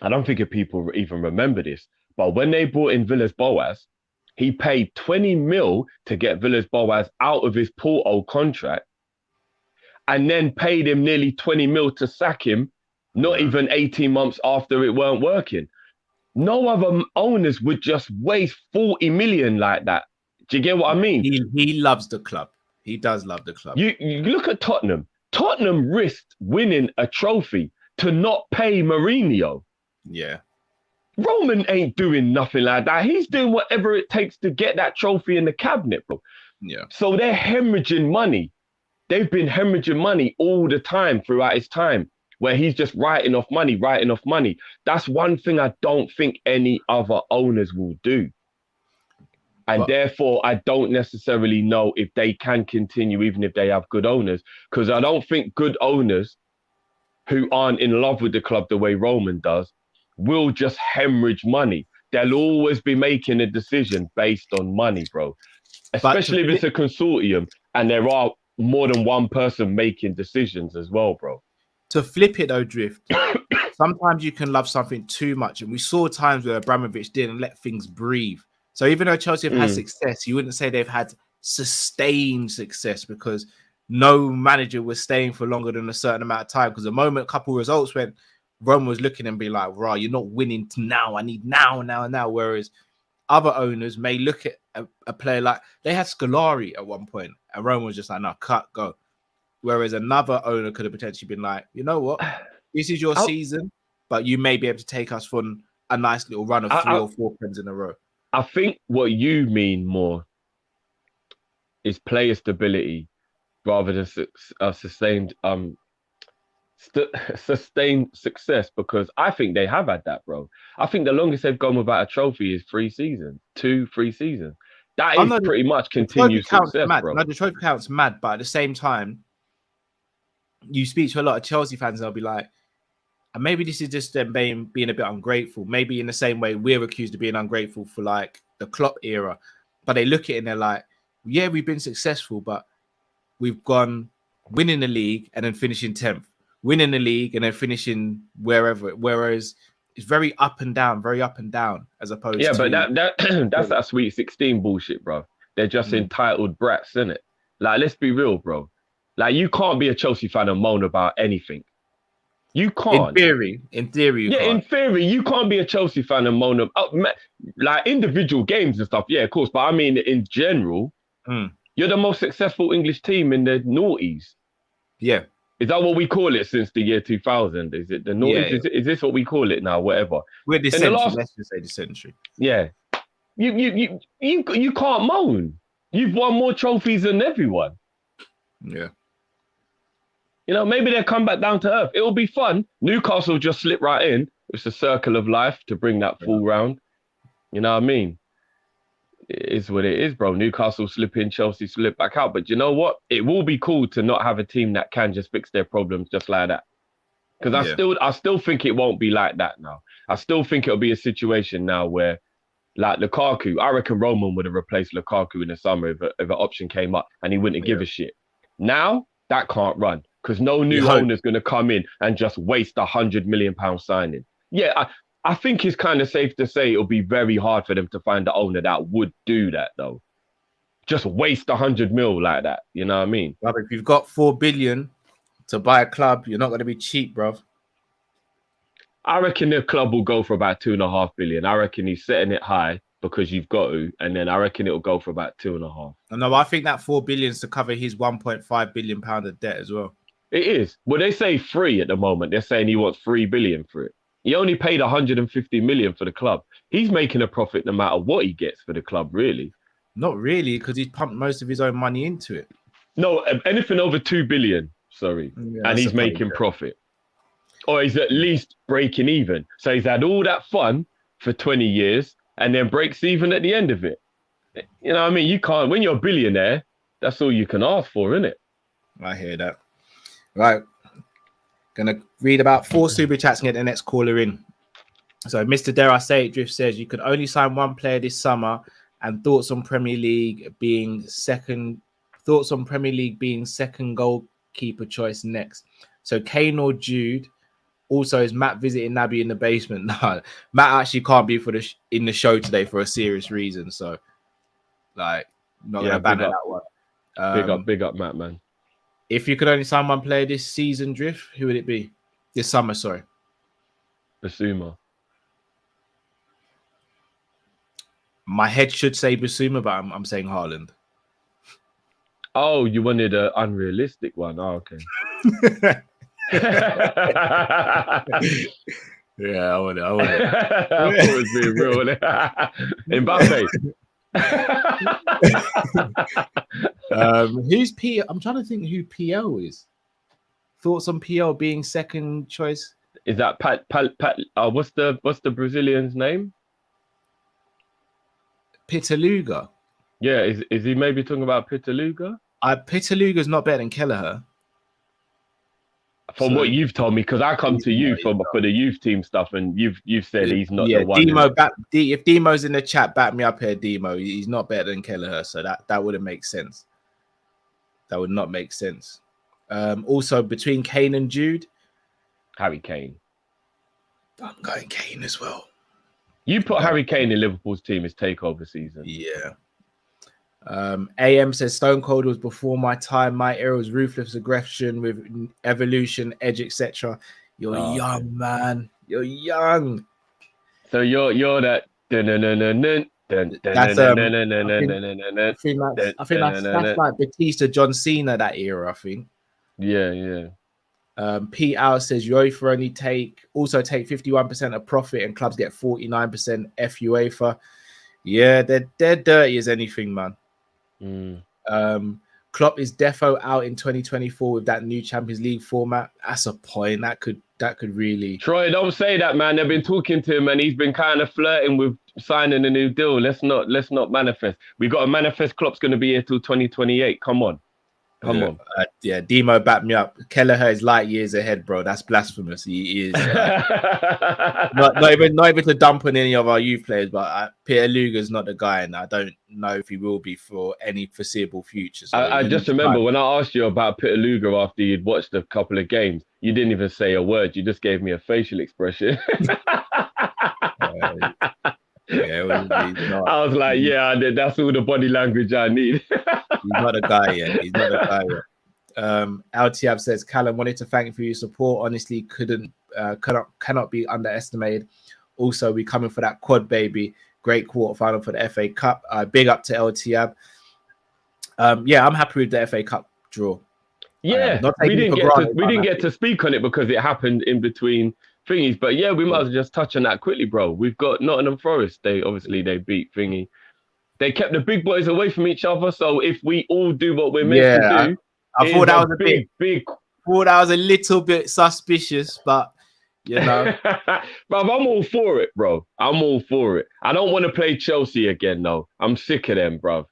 I don't think if people even remember this, but when they brought in Villas-Boas, he paid 20 mil to get Villas-Boas out of his Porto contract, and then paid him nearly 20 mil to sack him, not even 18 months after it weren't working. No other owners would just waste 40 million like that. Do you get what I mean? He loves the club. He does love the club. You look at Tottenham. Tottenham risked winning a trophy to not pay Mourinho. Yeah. Roman ain't doing nothing like that. He's doing whatever it takes to get that trophy in the cabinet, bro. Yeah. So they're hemorrhaging money. They've been hemorrhaging money all the time throughout his time, where he's just writing off money. That's one thing I don't think any other owners will do. And therefore, I don't necessarily know if they can continue, even if they have good owners, because I don't think good owners who aren't in love with the club the way Roman does will just hemorrhage money. They'll always be making a decision based on money, bro. Especially if it's a consortium and there are more than one person making decisions as well, bro. To flip it though, Drift, sometimes you can love something too much. And we saw times where Abramovich didn't let things breathe. So even though Chelsea have had success, you wouldn't say they've had sustained success because no manager was staying for longer than a certain amount of time. Because the moment a couple of results went, Rome was looking and be like, "Right, you're not winning now. I need now." Whereas other owners may look at a player like they had Scolari at one point, and Rome was just like, "No, cut, go." Whereas another owner could have potentially been like, "You know what? This is your season, but you may be able to take us for a nice little run of 3 or 4 pens in a row." I think what you mean more is player stability rather than sustained success, because I think they have had that, bro. I think the longest they've gone without a trophy is 3 seasons, 2-3 seasons. That is pretty much continued success, bro. No, the trophy count's mad, but at the same time, you speak to a lot of Chelsea fans, and they'll be like, and maybe this is just them being a bit ungrateful. Maybe in the same way we're accused of being ungrateful for like the Klopp era, but they look at it and they're like, yeah, we've been successful, but we've gone winning the league and then finishing 10th, winning the league and then finishing wherever. Whereas it's very up and down, as opposed to... but that's that Sweet 16 bullshit, bro. They're just entitled brats, isn't it? Like, let's be real, bro. Like, you can't be a Chelsea fan and moan about anything. You can't. In theory, you can't. In theory, you can't be a Chelsea fan and moan about like individual games and stuff. Yeah, of course. But I mean, in general, you're the most successful English team in the noughties. Yeah. Is that what we call it since the year 2000? Is it the noughties? Yeah. Is this what we call it now? Whatever. We're the century. Let's just say the century. Yeah. You can't moan. You've won more trophies than everyone. Yeah. You know, maybe they'll come back down to earth. It'll be fun. Newcastle just slip right in. It's a circle of life to bring that full round. You know what I mean? It is what it is, bro. Newcastle slip in, Chelsea slip back out. But you know what? It will be cool to not have a team that can just fix their problems just like that. Because I still think it won't be like that now. I still think it'll be a situation now where, like Lukaku, I reckon Roman would have replaced Lukaku in the summer if an option came up and he wouldn't give a shit. Now, that can't run. Because no new owner's going to come in and just waste £100 million signing. Yeah, I think it's kind of safe to say it'll be very hard for them to find the owner that would do that, though. Just waste 100 mil like that. You know what I mean? But if you've got 4 billion to buy a club, you're not going to be cheap, bruv. I reckon the club will go for about 2.5 billion. I reckon he's setting it high because you've got to, and then I reckon it'll go for about 2.5. No, I think that 4 billion is to cover his 1.5 billion pound of debt as well. It is. Well, they say 3 at the moment. They're saying he wants 3 billion for it. He only paid 150 million for the club. He's making a profit no matter what he gets for the club, really. Not really, because he's pumped most of his own money into it. No, anything over 2 billion, sorry. And he's making profit. Or he's at least breaking even. So he's had all that fun for 20 years and then breaks even at the end of it. You know what I mean? You can't, when you're a billionaire, that's all you can ask for, isn't it? I hear that. Right. Gonna read about 4 super chats and get the next caller in. So Mr. Dare I Say It Drift says you could only sign one player this summer, and thoughts on Premier League being second goalkeeper choice next. So Kane or Jude. Also, is Matt visiting Naby in the basement? No, Matt actually can't be in the show today for a serious reason. So, like, not gonna ban that one. Big up, Matt, man. If you could only sign one player this season, Drift, who would it be? This summer, sorry. Basuma. My head should say Basuma, but I'm saying Haaland. Oh, you wanted an unrealistic one? Oh, okay. Yeah, I want it. I thought it was being real. Mbappe. Who's P? I'm trying to think who PL is. Thoughts on PL being second choice? Is that Pat? What's the Brazilian's name? Pitaluga. Yeah, is he maybe talking about Pitaluga? Pitaluga's not better than Kelleher. From what you've told me, because I come to you for the youth team stuff, and you've said he's not the one. If Demo's in the chat, back me up here, Demo. He's not better than Kelleher, so that wouldn't make sense. That would not make sense. Also, between Kane and Jude, Harry Kane. I'm going Kane as well. You put Harry Kane in Liverpool's team as takeover season. Yeah. AM says Stone Cold was before my time. My era was ruthless aggression with Evolution, Edge, etc. You're young, man. You're young. So you're that. That's I think that's like Batista, John Cena, that era. I think. Yeah. Pete Hour says UEFA only take 51% of profit and clubs get 49%. F UEFA. Yeah, they're dirty as anything, man. Klopp is defo out in 2024 with that new Champions League format. That's a point. That could really. Troy, don't say that, man. They've been talking to him and he's been kind of flirting with signing a new deal. Let's not manifest. We got to manifest. Klopp's going to be here till 2028. Come on. Yeah, Demo backed me up. Kelleher is light years ahead, bro. That's blasphemous. He is not even to dump on any of our youth players, but Peter Luger's not the guy, and I don't know if he will be for any foreseeable future. So I just remember when I asked you about Peter Luger after you'd watched a couple of games, you didn't even say a word. You just gave me a facial expression. I was like, yeah, that's all the body language I need. He's not a guy yet. LTAB says, Callum, wanted to thank you for your support. Honestly, cannot be underestimated. Also, we coming for that quad, baby. Great quarterfinal for the FA Cup. Big up to LTAB. Yeah, I'm happy with the FA Cup draw. Yeah, we didn't get to speak on it because it happened in between thingies. But yeah, we might as well just touch on that quickly, bro. We've got Nottingham Forest. They beat thingy. They kept the big boys away from each other. So if we all do what we're meant to do, I thought that was thought that was a little bit suspicious, but you know. But I'm all for it, bro. I'm all for it. I don't want to play Chelsea again, though. I'm sick of them, bro.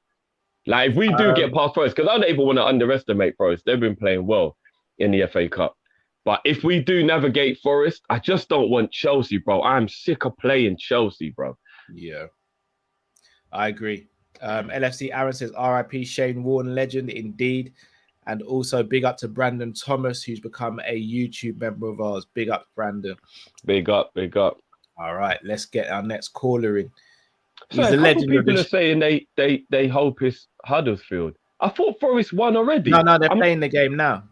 Like if we do get past Forest, because I don't even want to underestimate Forest. They've been playing well in the FA Cup. But if we do navigate Forest, I just don't want Chelsea, bro. I'm sick of playing Chelsea, bro. Yeah, I agree. LFC Aaron says, RIP Shane Warne, legend indeed. And also big up to Brandon Thomas, who's become a YouTube member of ours. Big up, Brandon. Big up. All right, let's get our next caller in. He's a legend. People are saying they hope it's Huddersfield. I thought Forest won already. No, they're playing the game now.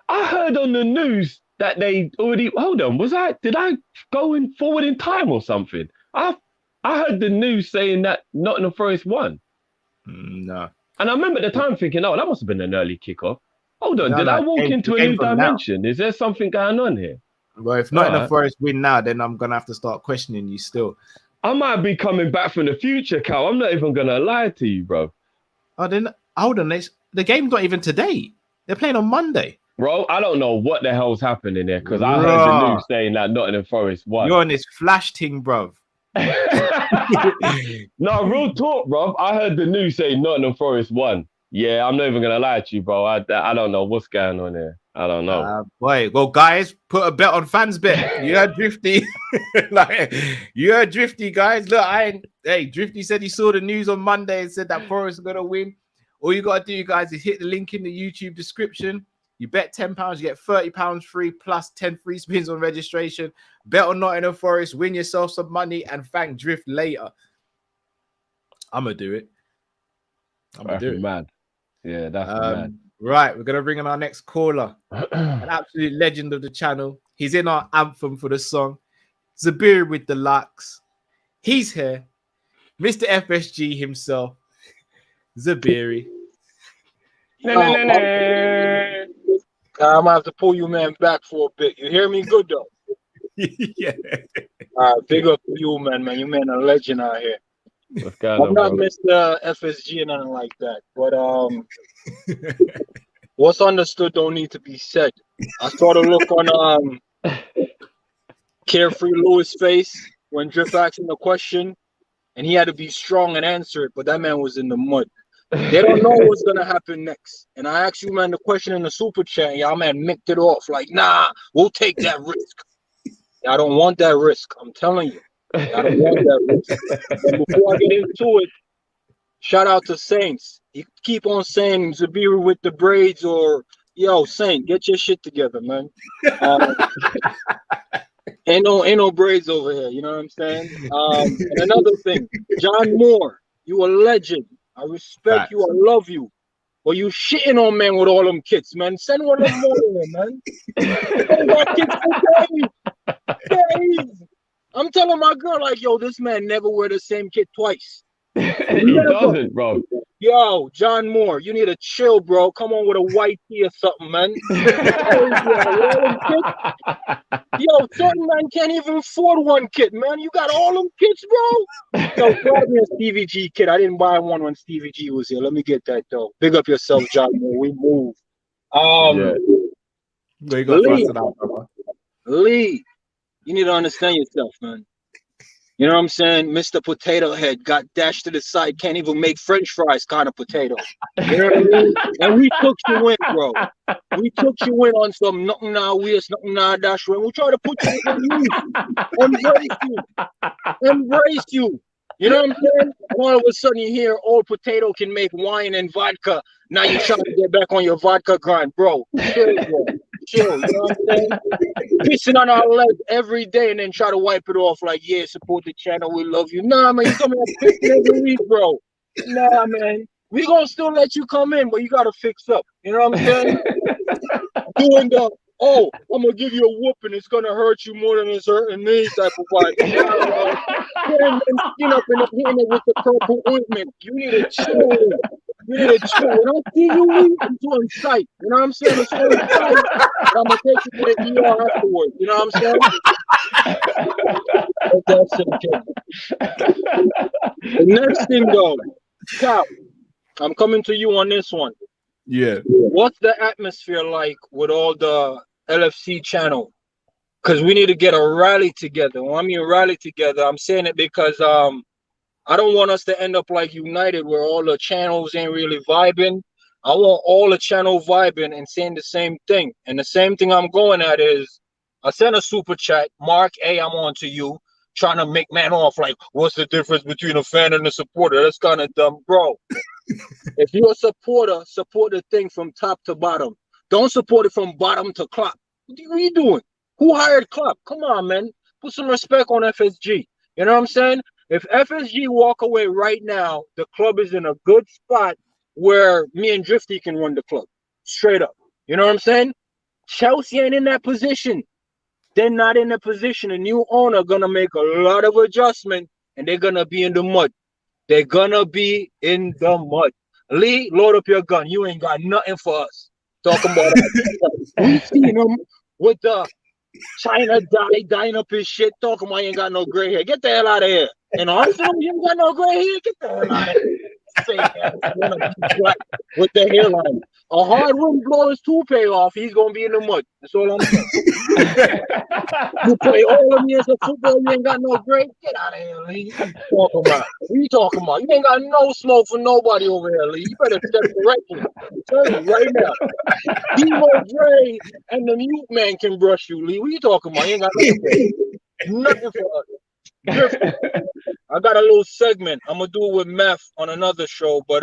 I heard on the news that they already. Hold on, did I go forward in time or something? I heard the news saying that Nottingham Forest won. No. And I remember at the time thinking, that must have been an early kickoff. Hold on, did I walk into a new dimension? Now. Is there something going on here? Well, if Nottingham Forest win now, then I'm gonna have to start questioning you still. I might be coming back from the future, Cal. I'm not even gonna lie to you, bro. Oh, then hold on. The game's not even today. They're playing on Monday. Bro, I don't know what the hell's happening there because I heard the news saying that Nottingham Forest won. You're on this flash thing, bro. No, real talk, bro. I heard the news saying Nottingham Forest won. Yeah, I'm not even gonna lie to you, bro. I don't know what's going on here. I don't know. Boy, well, guys, put a bet on Fans Bet. You heard Drifty, guys. Look, Drifty said he saw the news on Monday and said that Forest are gonna win. All you gotta do, guys, is hit the link in the YouTube description. You bet £10, you get £30 free plus 10 free spins on registration. Bet on Nottingham Forest, win yourself some money, and thank Drift later. I'm gonna do it. That's mad. Yeah, that's mad. Right, we're gonna bring in our next caller, an absolute legend of the channel. He's in our anthem for the song. Zabiri with the locks. He's here, Mr. FSG himself, Zabiri. I'm gonna have to pull you, man, back for a bit. You hear me good though? Yeah. All right, big up to you, man. You man, a legend out here. I'm not Mr. FSG and nothing like that, but what's understood don't need to be said. I saw the look on Carefree Lewis' face when Drift asked him the question, and he had to be strong and answer it, but that man was in the mud. They don't know what's gonna happen next. And I asked you, man, the question in the super chat. Y'all, man, micked it off. Like, nah, we'll take that risk. I don't want that risk. I'm telling you. I don't want that risk. And before I get into it, shout out to Saints. You keep on saying Zabiri with the braids or, yo, Saint, get your shit together, man. Ain't no braids over here. You know what I'm saying? And another thing, John Moore, you a legend. I respect you. I love you. But you shitting on men with all them kits, man. Send one of them more here, man. You got kits for days. I'm telling my girl, like, yo, this man never wear the same kit twice. He doesn't, bro. Yo, John Moore, you need to chill, bro. Come on with a white tee or something, man. Yo, certain man can't even afford one kit, man. You got all them kits, bro. So grab me a Stevie G kit. I didn't buy one when Stevie G was here. Let me get that though. Big up yourself, John Moore. We move. Lee, you need to understand yourself, man. You know what I'm saying? Mr. Potato Head got dashed to the side, can't even make French fries kind of potato. You know what I mean? And we took you in, bro. We took you in on some nothing now, nothing now, dash. We try to put you in. Embrace you. Embrace you. You know what I'm saying? All of a sudden you hear old potato can make wine and vodka. Now you're trying to get back on your vodka grind, bro. Chill, bro. Chill, you know what I'm saying? Pissing on our legs every day and then try to wipe it off like, yeah, support the channel, we love you. Nah, man, you coming up pissing every week, bro. Nah, man. We gonna still let you come in, but you gotta fix up. You know what I'm saying? Doing the, oh, I'm gonna give you a whooping, it's gonna hurt you more than it's hurting me type of vibe. Skin up in the hand with the purple ointment. You need to chill. You need to chill. When I see you, I'm doing sight. You know what I'm saying? It's on sight. I'm gonna take you to the ER afterwards. You know what I'm saying? The next thing, though, Cal, I'm coming to you on this one. Yeah. What's the atmosphere like with all the LFC channel? Because we need to get a rally together. When I mean rally together, I'm saying it because I don't want us to end up like United where all the channels ain't really vibing. I want all the channel vibing and saying the same thing. And the same thing I'm going at is I sent a super chat. Mark, hey, I'm on to you. Trying to make man off like, what's the difference between a fan and a supporter? That's kind of dumb, bro. If you're a supporter, support the thing from top to bottom. Don't support it from bottom to Klopp. What are you doing? Who hired Klopp? Come on, man. Put some respect on FSG. You know what I'm saying? If FSG walk away right now, the club is in a good spot where me and Drifty can run the club. Straight up. You know what I'm saying? Chelsea ain't in that position. They're not in a position. A new owner gonna make a lot of adjustment and they're gonna be in the mud. They're gonna be in the mud. Lee, load up your gun. You ain't got nothing for us. Talking about that. We seen him with the China dying up his shit. Talking about you ain't got no gray hair. Get the hell out of here. And Arsenal, you ain't got no gray hair. Get the hell out of here. With the hairline. A hard wind blow his toupee off. He's gonna be in the mud. That's all I'm saying. You play all of me as a football. You ain't got no gray. Get out of here, Lee. What you talking about? You ain't got no smoke for nobody over here, Lee. You better step correctly. I'm telling you right now. Demo Dre and the mute man can brush you, Lee. What you talking about? You ain't got nothing for us. I got a little segment. I'm gonna do it with Meth on another show, but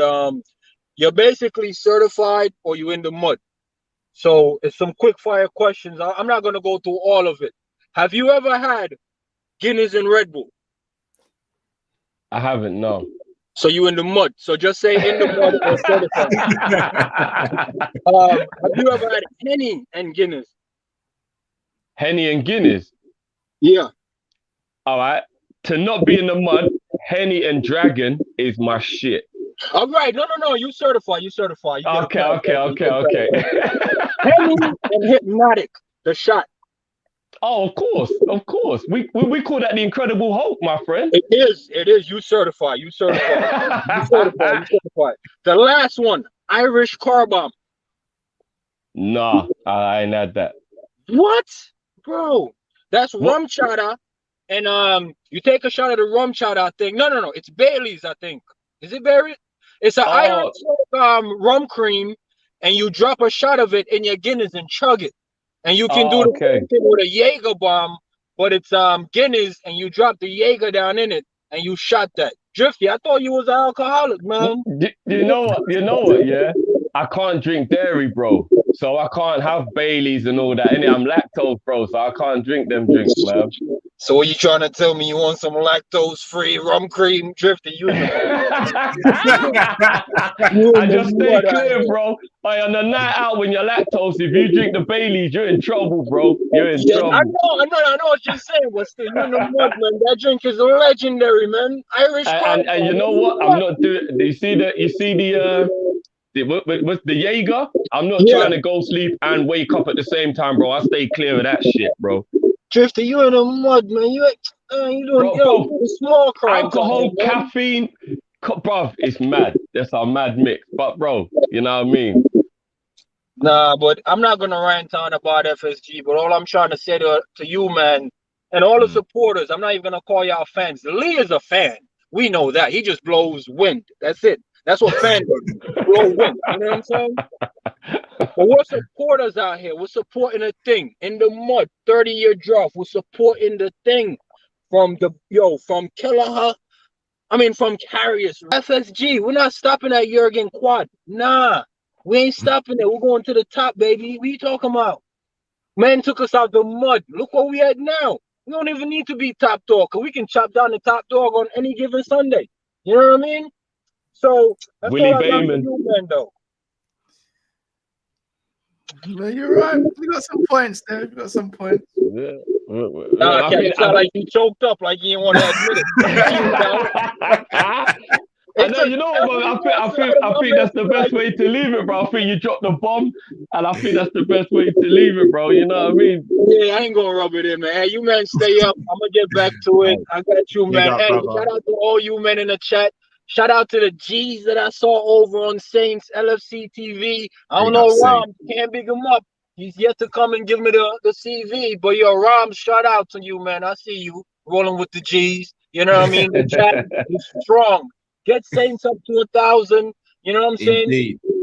you're basically certified or you in the mud. So it's some quick fire questions. I'm not gonna go through all of it. Have you ever had Guinness and Red Bull? I haven't, no. So you in the mud. So just say in the mud or certified. Have you ever had Henny and Guinness? Henny and Guinness? Yeah. All right. To not be in the mud, Henny and Dragon is my shit. All right. No. You certify. You Okay. Henny and Hypnotic, the shot. Oh, of course. We call that the Incredible Hulk, my friend. It is. You certify. You certify. The last one, Irish Car Bomb. Nah, I ain't had that. What? Bro, that's rum chata. And you take a shot of the rum chata, I think. No. It's Bailey's, I think. Is it Bailey's? It's an Irish rum cream, and you drop a shot of it in your Guinness and chug it. And you can do the same thing with a Jaeger bomb, but it's Guinness, and you drop the Jaeger down in it, and you shot that. Drifty, I thought you was an alcoholic, man. You know what? Yeah, I can't drink dairy, bro. So I can't have Baileys and all that. And I'm lactose, bro, so I can't drink them drinks, man. So what you trying to tell me? You want some lactose-free rum cream? Drifter, you in the I just stay clear, bro. On a night out when you're lactose, if you drink the Baileys, you're in trouble, bro. You're in trouble. I know what you're saying, but still, you're in the mud, man. That drink is legendary, man. Irish and you know what? I'm not doing. You see the Jaeger? I'm not trying to go sleep and wake up at the same time, bro. I stay clear of that shit, bro. Drifter, you in the mud, man. You doing small crime. Alcohol, caffeine, bro, it's mad. That's a mad mix. But bro, you know what I mean? Nah, but I'm not gonna rant on about FSG. But all I'm trying to say to you, man, and all the supporters, I'm not even gonna call y'all fans. Lee is a fan. We know that. He just blows wind. That's it. That's what fans do. Blow wind. You know what I'm saying? But we're supporters out here. We're supporting a thing in the mud. 30-year drought. We're supporting the thing from Kelleher. From Carriers. FSG. We're not stopping at Jurgen Quad. Nah, we ain't stopping there. We're going to the top, baby. What are you talking about? Man took us out the mud. Look where we at now. We don't even need to be top dog, because we can chop down the top dog on any given Sunday. You know what I mean? So that's Willie all I got for Bayman. you, man, though. No, you're right. We got some points there. We got some points. Yeah. Nah, it sound like you choked up, like you didn't want to admit it. I know, you know what, I think that's the best way to leave it, bro. I think you dropped the bomb, and I think that's the best way to leave it, bro. You know what I mean? Yeah, I ain't gonna rub it in, man. Hey, you man, stay up. I'm gonna get back to it. I got you, man. Hey, shout out to all you men in the chat. Shout out to the G's that I saw over on Saints LFC TV. I don't know Rom, can't big him up. He's yet to come and give me the CV. But yo, Rom, shout out to you, man. I see you rolling with the G's. You know what I mean? The chat is strong. Get Saints up to 1,000. You know what I'm saying?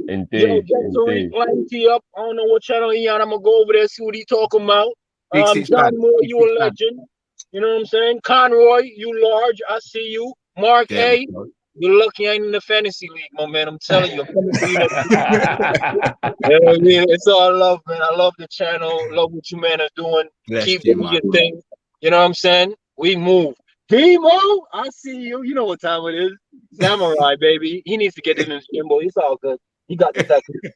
Indeed. Yo, get Tariq Lamptey up. I don't know what channel he on. I'm gonna go over there, see what he talking about. John Moore, you a legend. You know what I'm saying? Conroy, you large. I see you. Mark A. You're lucky I ain't in the fantasy league, my man. I'm telling you. I'm coming to you. It's all love, man. I love the channel. Love what you man are doing. Keep doing your thing. You know what I'm saying? We move. Timo, I see you. You know what time it is. Samurai, baby. He needs to get in his gym, boy. It's all good. He got the technique.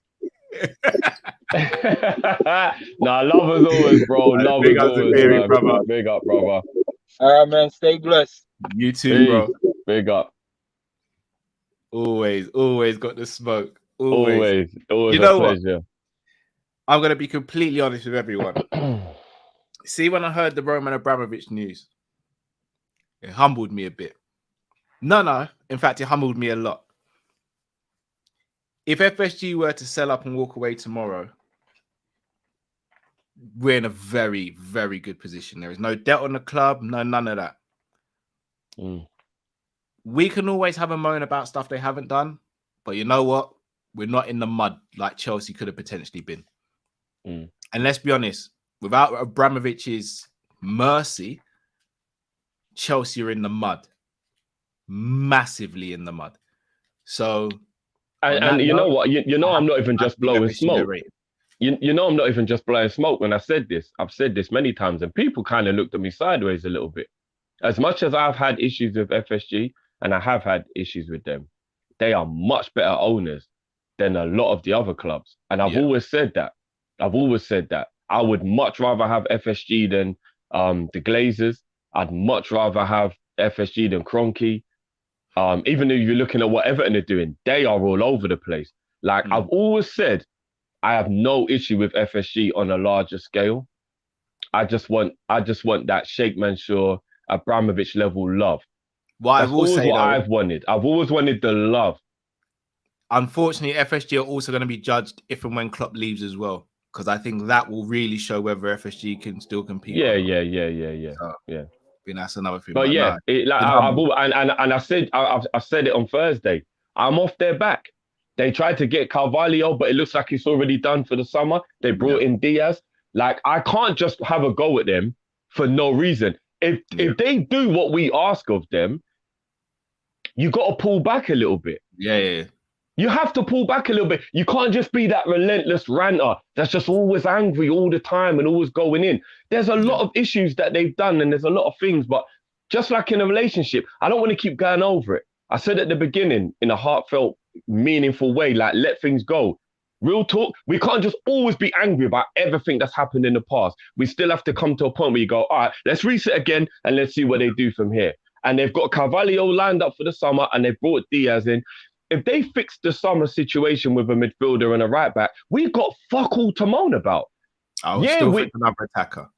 Nah, love as always, bro. Love as always, man. Brother. Big up, brother. All right, man. Stay blessed. You too, bro. Big up. Always got the smoke. Always you know what? I'm going to be completely honest with everyone. See, when I heard the Roman Abramovich news, it humbled me a bit. No. In fact, it humbled me a lot. If FSG were to sell up and walk away tomorrow, we're in a very, very good position. There is no debt on the club, none of that. We can always have a moan about stuff they haven't done, but you know what? We're not in the mud like Chelsea could have potentially been. And let's be honest, without Abramovich's mercy, Chelsea are in the mud, massively in the mud. So, and you know what? You know, I'm not even just blowing smoke. You know, I'm not even just blowing smoke. When I said this, I've said this many times, and people kind of looked at me sideways a little bit. As much as I've had issues with FSG, and I have had issues with them, they are much better owners than a lot of the other clubs. And I've always said that. I would much rather have FSG than the Glazers. I'd much rather have FSG than Kroenke. Even though you're looking at what Everton are doing, they are all over the place. Like I've always said, I have no issue with FSG on a larger scale. I just want that Sheikh Mansour, Abramovich level love. I've always wanted the love. Unfortunately, FSG are also going to be judged if and when Klopp leaves as well, because I think that will really show whether FSG can still compete. Yeah. That's another thing. But yeah, I said it on Thursday. I'm off their back. They tried to get Carvalho, but it looks like it's already done for the summer. They brought in Diaz. Like, I can't just have a go at them for no reason. If they do what we ask of them, you got to pull back a little bit. Yeah. You have to pull back a little bit. You can't just be that relentless ranter that's just always angry all the time and always going in. There's a lot of issues that they've done and there's a lot of things, but just like in a relationship, I don't want to keep going over it. I said at the beginning in a heartfelt, meaningful way, like let things go. Real talk, we can't just always be angry about everything that's happened in the past. We still have to come to a point where you go, all right, let's reset again and let's see what they do from here. And they've got Carvalho lined up for the summer and they've brought Diaz in. If they fix the summer situation with a midfielder and a right back, we've got fuck all to moan about. I'll still think another attacker.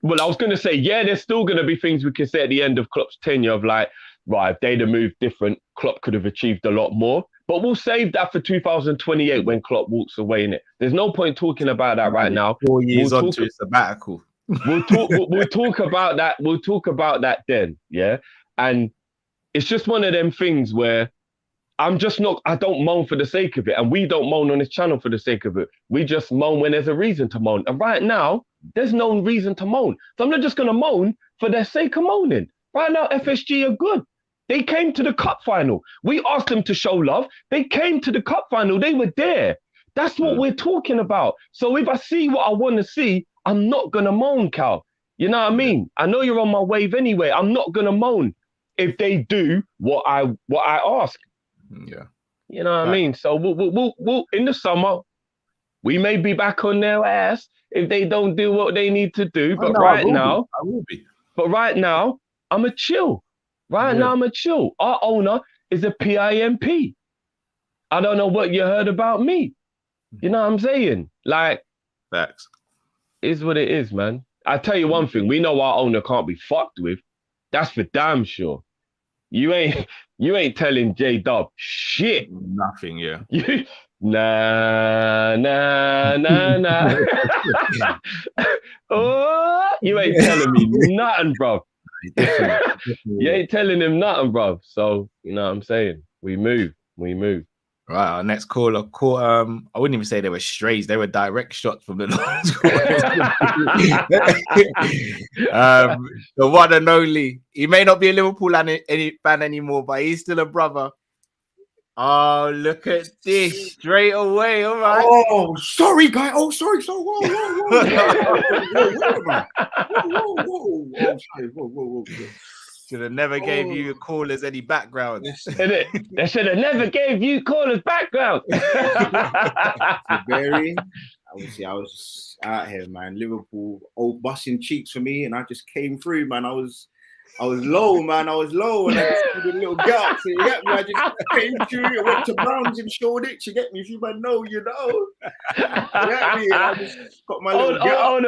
Well, I was going to say, there's still going to be things we can say at the end of Klopp's tenure of like, right, if they'd have moved different, Klopp could have achieved a lot more. But we'll save that for 2028 when Klopp walks away in it. There's no point talking about that right now. 4 years on to sabbatical. We'll talk about that. We'll talk about that then. Yeah. And it's just one of them things where I don't moan for the sake of it. And we don't moan on this channel for the sake of it. We just moan when there's a reason to moan. And right now, there's no reason to moan. So I'm not just going to moan for their sake of moaning. Right now, FSG are good. They came to the cup final. We asked them to show love. They came to the cup final. They were there. That's what we're talking about. So if I see what I want to see, I'm not going to moan, Cal. You know what I mean? I know you're on my wave anyway. I'm not going to moan if they do what I ask. Yeah. You know what I mean? So we'll in the summer, we may be back on their ass if they don't do what they need to do. But I will be. But right now, I'm a chill. Now, I'm a chill. Our owner is a PIMP. I don't know what you heard about me. You know what I'm saying? Like, facts. Is what it is, man. I tell you one thing, we know our owner can't be fucked with. That's for damn sure. You ain't telling J-Dub shit. Nothing, yeah. Nah. Oh, you ain't telling me nothing, bro. You ain't telling him nothing, bro. So, you know what I'm saying? We move. Right, our next caller caught, I wouldn't even say they were strays, they were direct shots from the the one and only. He may not be a Liverpool fan anymore, but he's still a brother. Oh, look at this straight away. All right. Oh, sorry, guy. Oh, sorry. So, whoa. Whoa. Should have never gave you callers any background. They should have never gave you callers background. Barry, I was just out here, man. Liverpool, old busting cheeks for me, and I just came through, man. I was low, man. I was low, and I just did a little gap. So you get me? I just came through. I went to Browns in Shoreditch. You get me? If you might know, you know. You get me? I just got my little gap. Oh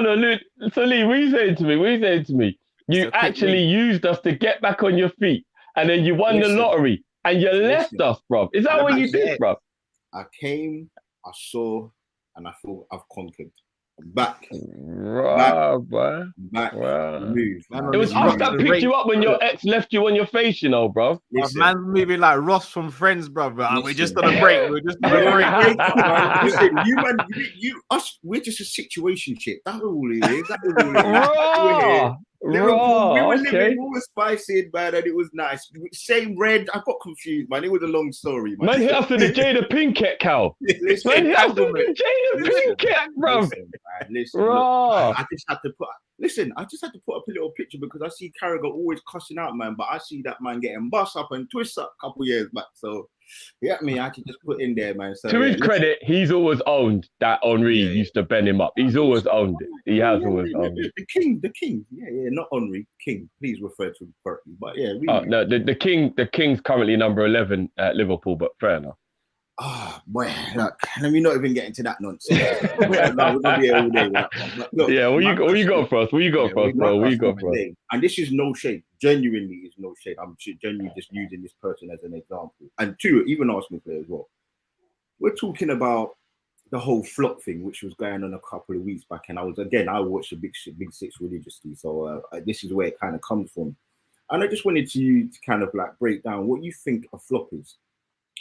no, Luke. So Lee, what are you saying to me? You actually used us to get back on your feet, and then you won the lottery, and you left us, bro. Is that what you did, bro? I came, I saw, and I thought I've conquered. Back, move. It was us that picked you up when your ex left you on your face, you know, bro. Man's moving like Ross from Friends, bro. We're just on a break. Listen, we're just a situationship. That's all it is. Liverpool, we were living, we were spicy, man, and it was nice. Same red. I got confused, man. It was a long story, man. Man hit after the Jada Pinkett, Cal. Man hit after the Jada Pinkett, bro. Listen, look, I just had to put up a little picture because I see Carragher always cussing out, man. But I see that man getting bust up and twist up a couple years back. So, yeah, I can just put in there, man. So, to his credit, he's always owned that Henry used to bend him up. He's always owned it. He has always owned it. The king. Yeah, not Henry. King. Please refer to him correctly. But yeah, no, the king's currently number 11 at Liverpool, but fair enough. Oh boy, look, let me not even get into that nonsense. We're gonna be here all day with that one. But look, what you got for us? What you got for us, bro? What you got for us? And this is no shade. Genuinely is no shade. I'm genuinely just using this person as an example. And two, even Arsenal player as well. We're talking about the whole flop thing, which was going on a couple of weeks back. And I watched the Big Six religiously. So this is where it kind of comes from. And I just wanted to kind of like break down what you think a flop is.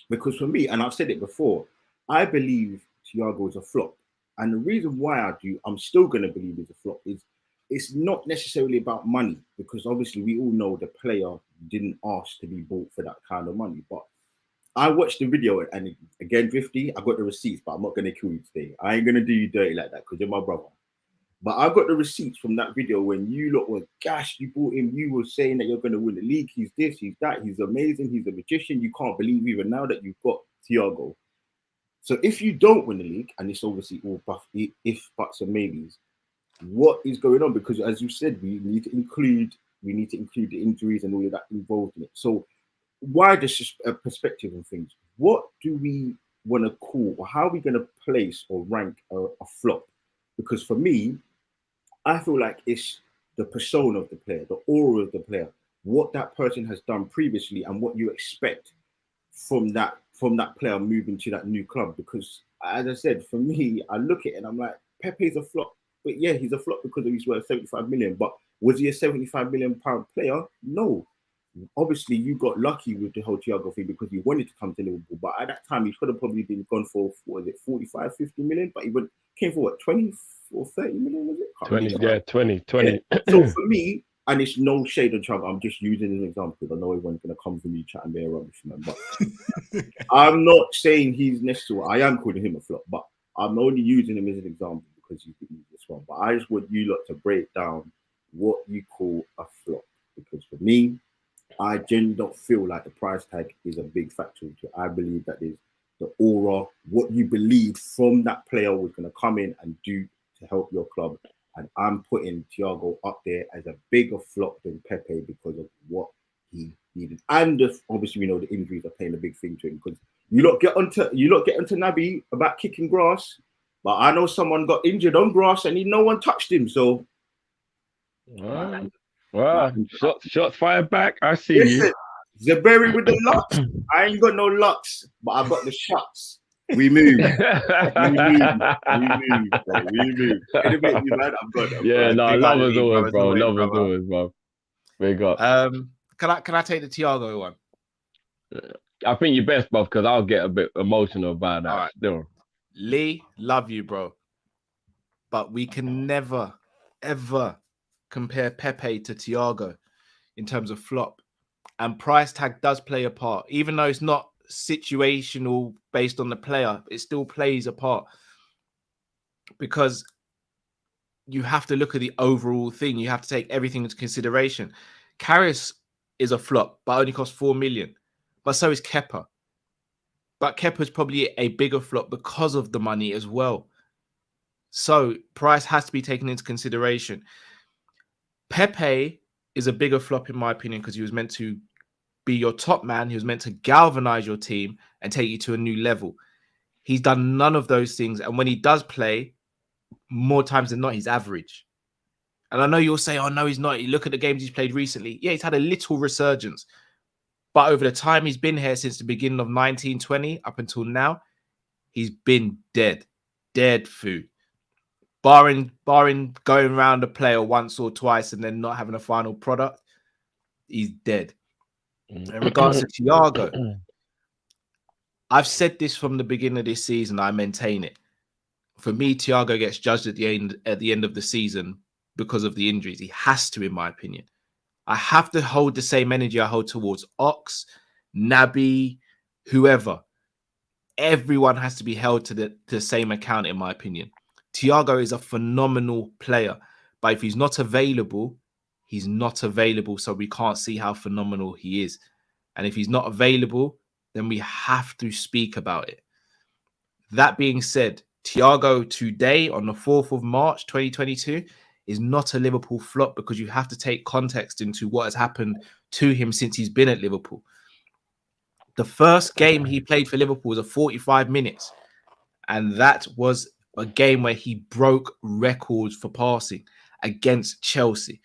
Because for me, and I've said it before, I believe Thiago is a flop. And the reason why I'm still going to believe he's a flop is it's not necessarily about money, because obviously we all know the player didn't ask to be bought for that kind of money. But I watched the video, and again, Drifty, I got the receipts, but I'm not gonna kill you today. I ain't gonna do you dirty like that because you're my brother. But I got the receipts from that video when you lot were gash, you bought him, you were saying that you're gonna win the league. He's this, he's that, he's amazing, he's a magician. You can't believe even now that you've got Thiago. So if you don't win the league, and it's obviously all if, buts, and maybes, what is going on? Because as you said, we need to include the injuries and all of that involved in it. So wider perspective on things, what do we want to call, or how are we going to place or rank a flop? Because for me, I feel like it's the persona of the player, the aura of the player, what that person has done previously, and what you expect from that player moving to that new club. Because as I said, for me, I look at it and I'm like, Pepe's a flop. But yeah, he's a flop because he's worth 75 million. But was he a 75 million pound player? No. Obviously, you got lucky with the whole Thiago thing because he wanted to come to Liverpool. But at that time, he could have probably been gone for, what was it, 45, 50 million? But he came for what, 20 or 30 million, was it? 20, yeah, 20. Yeah. So for me, and it's no shade on Thiago, I'm just using an example because I know everyone's going to come from you chatting their rubbish, man. But I'm not saying he's necessarily, I am calling him a flop, but I'm only using him as an example because he's the easiest one. But I just want you lot to break down what you call a flop. Because for me, I genuinely don't feel like the price tag is a big factor into it. I believe that is the aura, what you believe from that player was going to come in and do to help your club. And I'm putting Thiago up there as a bigger flop than Pepe because of what he needed. And obviously, we know the injuries are playing a big thing to him because you lot get onto Naby about kicking grass, but I know someone got injured on grass and no one touched him. So, well, shots fired back. I see you. Zaberi with the locks. I ain't got no locks, but I got the shots. We move. We move. Yeah, no, love as always, bro. Love as always, bro. We got. Can I take the Thiago one? I think you best, bro, because I'll get a bit emotional about that. All right. Still. Lee, love you, bro. But we can never, ever compare Pepe to Thiago in terms of flop. And price tag does play a part, even though it's not situational based on the player, it still plays a part because you have to look at the overall thing. You have to take everything into consideration. Karius is a flop, but only costs 4 million. But so is Kepa. But Kepa's probably a bigger flop because of the money as well. So price has to be taken into consideration. Pepe is a bigger flop in my opinion because he was meant to be your top man. He was meant to galvanize your team and take you to a new level. He's done none of those things. And when he does play, more times than not, he's average. And I know you'll say, oh, no, he's not. You look at the games he's played recently. Yeah, he's had a little resurgence. But over the time he's been here since the beginning of 1920 up until now, he's been dead food. Barring going around a player once or twice and then not having a final product, he's dead. In regards to Thiago, I've said this from the beginning of this season. I maintain it. For me, Thiago gets judged at the end of the season because of the injuries. He has to, in my opinion. I have to hold the same energy I hold towards Ox, Naby, whoever. Everyone has to be held to the same account, in my opinion. Thiago is a phenomenal player, but if he's not available, he's not available, so we can't see how phenomenal he is. And if he's not available, then we have to speak about it. That being said, Thiago today, on the 4th of March, 2022, is not a Liverpool flop because you have to take context into what has happened to him since he's been at Liverpool. The first game he played for Liverpool was a 45 minutes, and that was a game where he broke records for passing against Chelsea.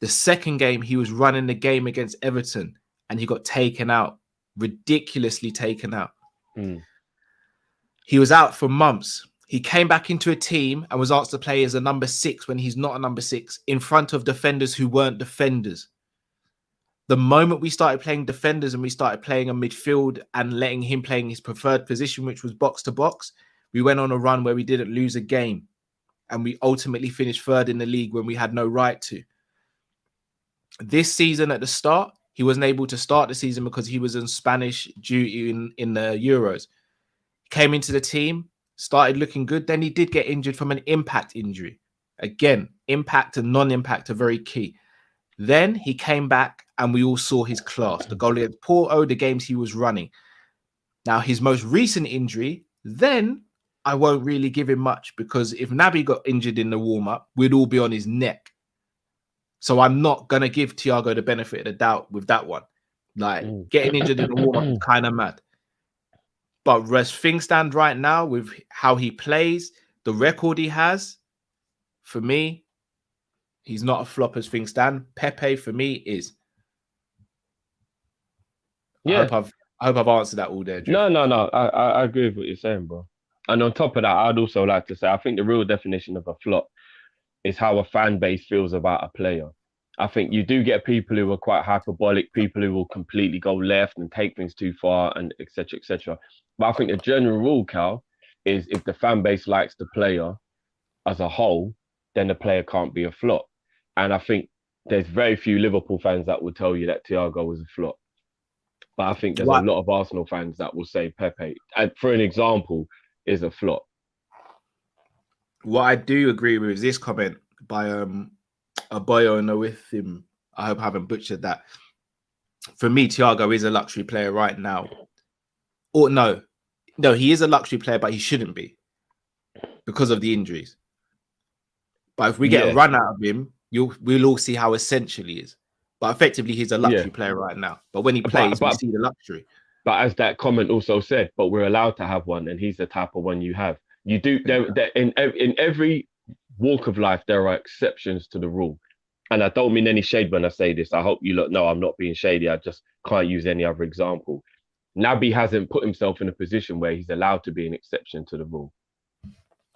The second game, he was running the game against Everton and he got taken out, ridiculously taken out. He was out for months. He came back into a team and was asked to play as a number 6 when he's not a number 6 in front of defenders who weren't defenders. The moment we started playing defenders and we started playing a midfield and letting him playing his preferred position, which was box to box, we went on a run where we didn't lose a game. And we ultimately finished 3rd in the league when we had no right to. This season at the start, he wasn't able to start the season because he was on Spanish duty in the Euros. Came into the team, started looking good. Then he did get injured from an impact injury. Again, impact and non-impact are very key. Then he came back and we all saw his class. The goal against Porto, the games he was running. Now, his most recent injury, then I won't really give him much because if Naby got injured in the warm-up, we'd all be on his neck. So I'm not going to give Thiago the benefit of the doubt with that one. Like, getting injured in the warm-up is kind of mad. But as things stand right now with how he plays, the record he has, for me, he's not a flop as things stand. Pepe, for me, is. Yeah. I hope I've answered that all there, Drew. No. I agree with what you're saying, bro. And on top of that, I'd also like to say, I think the real definition of a flop is how a fan base feels about a player. I think you do get people who are quite hyperbolic, people who will completely go left and take things too far, and etc. etc. But I think the general rule, Cal, is if the fan base likes the player as a whole, then the player can't be a flop. And I think there's very few Liverpool fans that will tell you that Thiago was a flop. But I think there's a lot of Arsenal fans that will say Pepe, and for an example, is a flop. What I do agree with is this comment by Aboyo and with him. I hope I haven't butchered that. For me, Thiago is a luxury player right now. Or no, he is a luxury player, but he shouldn't be because of the injuries. But if we get a run out of him, we'll all see how essential he is. But effectively, he's a luxury player right now. But when he plays, we see the luxury. But as that comment also said, but we're allowed to have one, and he's the type of one you have. You do in every walk of life, there are exceptions to the rule. And I don't mean any shade when I say this. I hope you lot know I'm not being shady. I just can't use any other example. Naby hasn't put himself in a position where he's allowed to be an exception to the rule.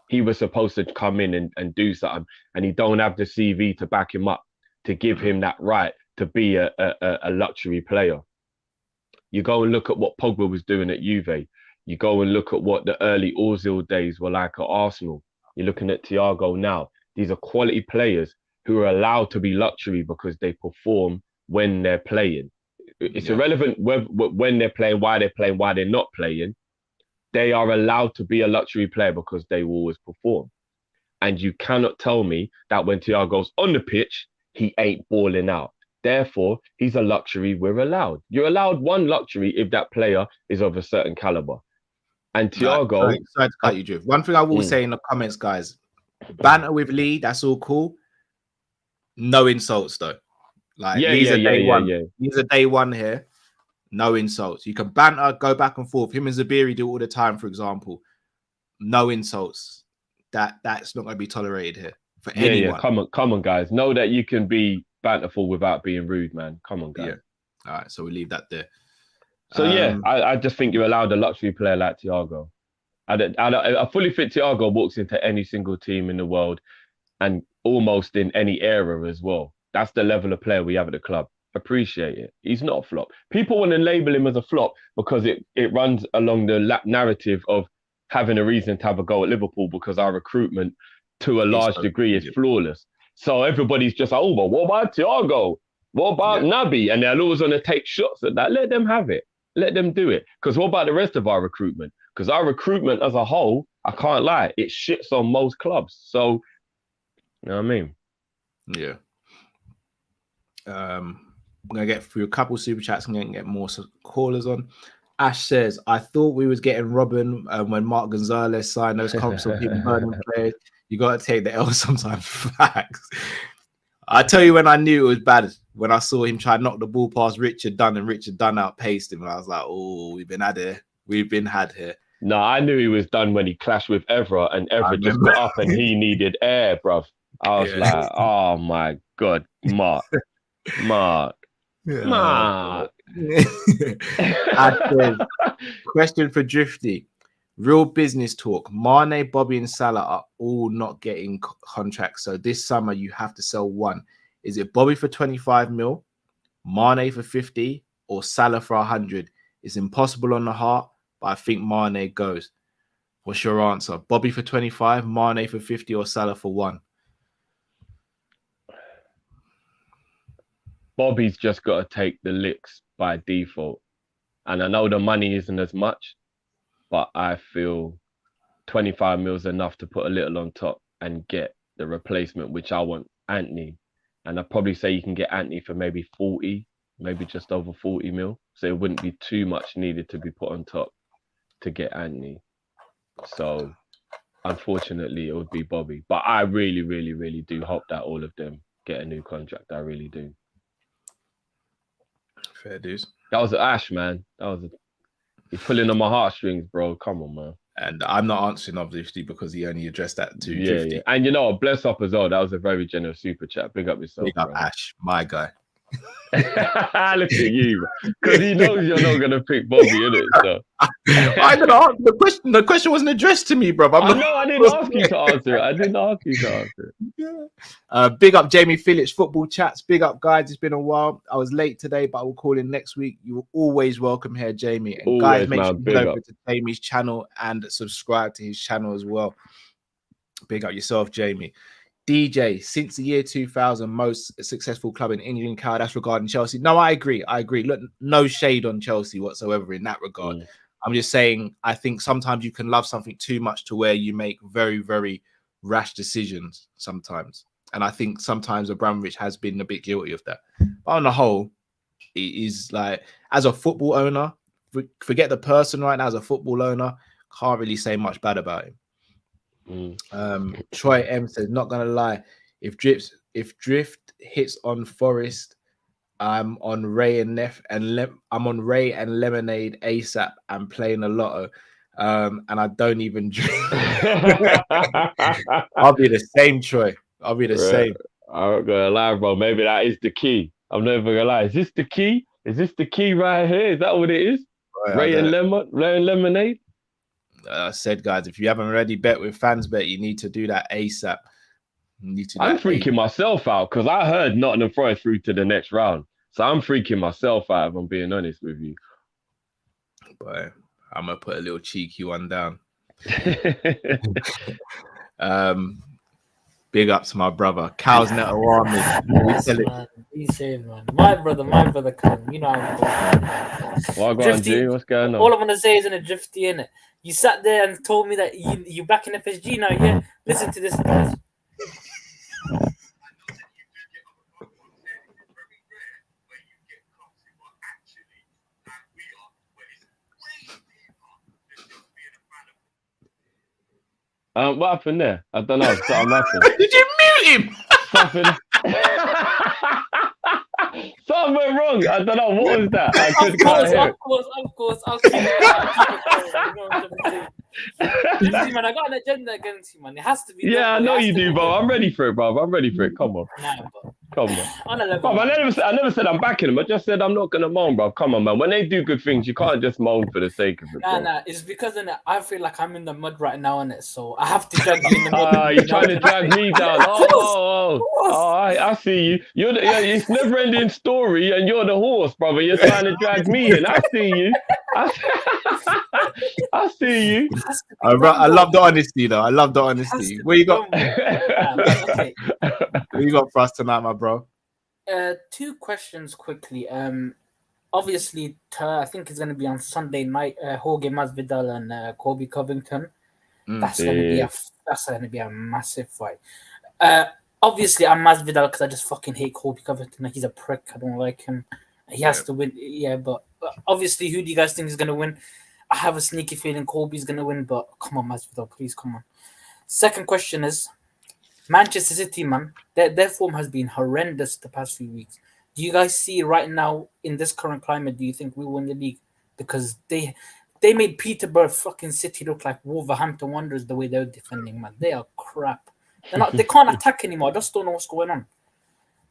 He was supposed to come in and do something, and he don't have the CV to back him up, to give him that right to be a luxury player. You go and look at what Pogba was doing at Juve. You go and look at what the early Ozil days were like at Arsenal. You're looking at Thiago now. These are quality players who are allowed to be luxury because they perform when they're playing. It's irrelevant when they're playing, why they're not playing. They are allowed to be a luxury player because they will always perform. And you cannot tell me that when Thiago's on the pitch, he ain't balling out. Therefore, he's a luxury we're allowed. You're allowed one luxury if that player is of a certain caliber. And Thiago... Sorry to cut you, Drew. One thing I will say in the comments, guys, banter with Lee, that's all cool. No insults, though. Like, Lee's a day one. He's a day one here. No insults. You can banter, go back and forth. Him and Zabiri do it all the time, for example. No insults. That's not going to be tolerated here for anyone. Yeah, come on, guys. Know that you can be banterful without being rude, man. Come on, guys. Yeah. All right, so we leave that there. So I just think you're allowed a luxury player like Thiago. A fully fit Thiago walks into any single team in the world and almost in any era as well. That's the level of player we have at the club. Appreciate it. He's not a flop. People want to label him as a flop because it runs along the narrative of having a reason to have a go at Liverpool because our recruitment to a large degree is flawless. So everybody's just like, oh, but what about Thiago? What about Naby? And they're always going to take shots at that. Let them have it. Let them do it. Because what about the rest of our recruitment? Because our recruitment as a whole, I can't lie, it shits on most clubs. So, you know what I mean? Yeah. I'm going to get through a couple super chats. I'm going to get more callers on. Ash says, I thought we was getting Robin when Mark Gonzalez signed those comments on people burning players. You got to take the L sometimes. Facts. I tell you when I knew it was bad, when I saw him try to knock the ball past Richard Dunn and Richard Dunn outpaced him. And I was like, oh, we've been had here. No, I knew he was done when he clashed with Evra and Evra just got up and he needed air, bruv. I was like, oh my God, Mark. Question for Drifty. Real business talk. Mane, Bobby, and Salah are all not getting contracts. So this summer you have to sell one. Is it Bobby for 25 mil, Mane for 50, or Salah for 100? It's impossible on the heart, but I think Mane goes. What's your answer? Bobby for 25, Mane for 50, or Salah for 1? Bobby's just got to take the licks by default. And I know the money isn't as much, but I feel 25 mils enough to put a little on top and get the replacement, which I want, Anthony. And I'd probably say you can get Anthony for maybe 40, maybe just over 40 mil. So it wouldn't be too much needed to be put on top to get Anthony. So unfortunately, it would be Bobby. But I really, really, really do hope that all of them get a new contract. I really do. Fair dues. That was Ash, man. He's pulling on my heartstrings, bro. Come on, man. And I'm not answering, obviously, because he only addressed that to Drifty. Yeah. And you know, bless up as well. That was a very generous super chat. Big up yourself. Big up, bro. Ash, my guy. Look at you, because he knows you're not gonna pick Bobby, innit? So I didn't answer the question. The question wasn't addressed to me, bro. I didn't ask you to answer it. Yeah. Big up Jamie Phillips, football chats. Big up, guys. It's been a while. I was late today, but I will call in next week. You are always welcome here, Jamie. And always, guys, make sure you go over to Jamie's channel and subscribe to his channel as well. Big up yourself, Jamie. DJ, since the year 2000, most successful club in England. Kyle, that's regarding Chelsea. No, I agree. Look, no shade on Chelsea whatsoever in that regard. I'm just saying, I think sometimes you can love something too much to where you make very, very rash decisions sometimes. And I think sometimes Abramovich has been a bit guilty of that. But on the whole, it is like, as a football owner, forget the person right now, as a football owner, can't really say much bad about him. Troy M says, not gonna lie, if Drift hits on Forest, I'm on Ray and Lemonade ASAP and playing a lotto, and I don't even drink. I'll be the same, Troy. I'll be the same. I'm not gonna lie, bro. Maybe that is the key. I'm never gonna lie. Is this the key? Is this the key right here? Is that what it is? Ray and Lemonade. I said, guys, if you haven't already bet with FansBet, you need to do that ASAP. I'm freaking myself out because I heard Nottingham Forest through to the next round. So I'm freaking myself out, if I'm being honest with you. But I'm going to put a little cheeky one down. Big up to my brother. Cal's Netawami. He's saying, man. My brother, Cal. You know how I'm going. G? What's going on? All I'm going to say is in a Drifty, innit? You sat there and told me that you're back in FSG now, yeah? Listen to this, guys. What happened there? I don't know. Something happened. Did you mute him? Something went wrong. I don't know. What was that? I couldn't quite hear. Of course. I'll keep it. Man, I got an agenda against you, man. It has to be. Yeah, I know you do, bro. I'm ready for it, bro. I'm ready for it. Come on. Come on. I never said I'm backing him. I just said I'm not gonna moan, bro. Come on, man. When they do good things, you can't just moan for the sake of it. Nah. It's because I feel like I'm in the mud right now, innit? So I have to drag you in the mud. You're trying to drag me down. I see you. It's never-ending story, and you're the horse, brother. You're trying to drag me in. I see you. I see you. I love the honesty, though. I love the honesty. What you got? Okay. What you got for us tonight, my bro? 2 questions quickly. Obviously, I think it's going to be on Sunday night. Jorge Masvidal and Colby Covington. That's going to be a massive fight. Obviously, I'm Masvidal because I just fucking hate Colby Covington. He's a prick. I don't like him. He has to win. Yeah, but obviously, who do you guys think is going to win? I have a sneaky feeling Colby's going to win, but come on, Masvidal, please, come on. Second question is, Manchester City, man, their form has been horrendous the past few weeks. Do you guys see right now, in this current climate, do you think we win the league? Because they made Peterborough fucking City look like Wolverhampton Wanderers the way they're defending, man. They are crap. They can't attack anymore. I just don't know what's going on.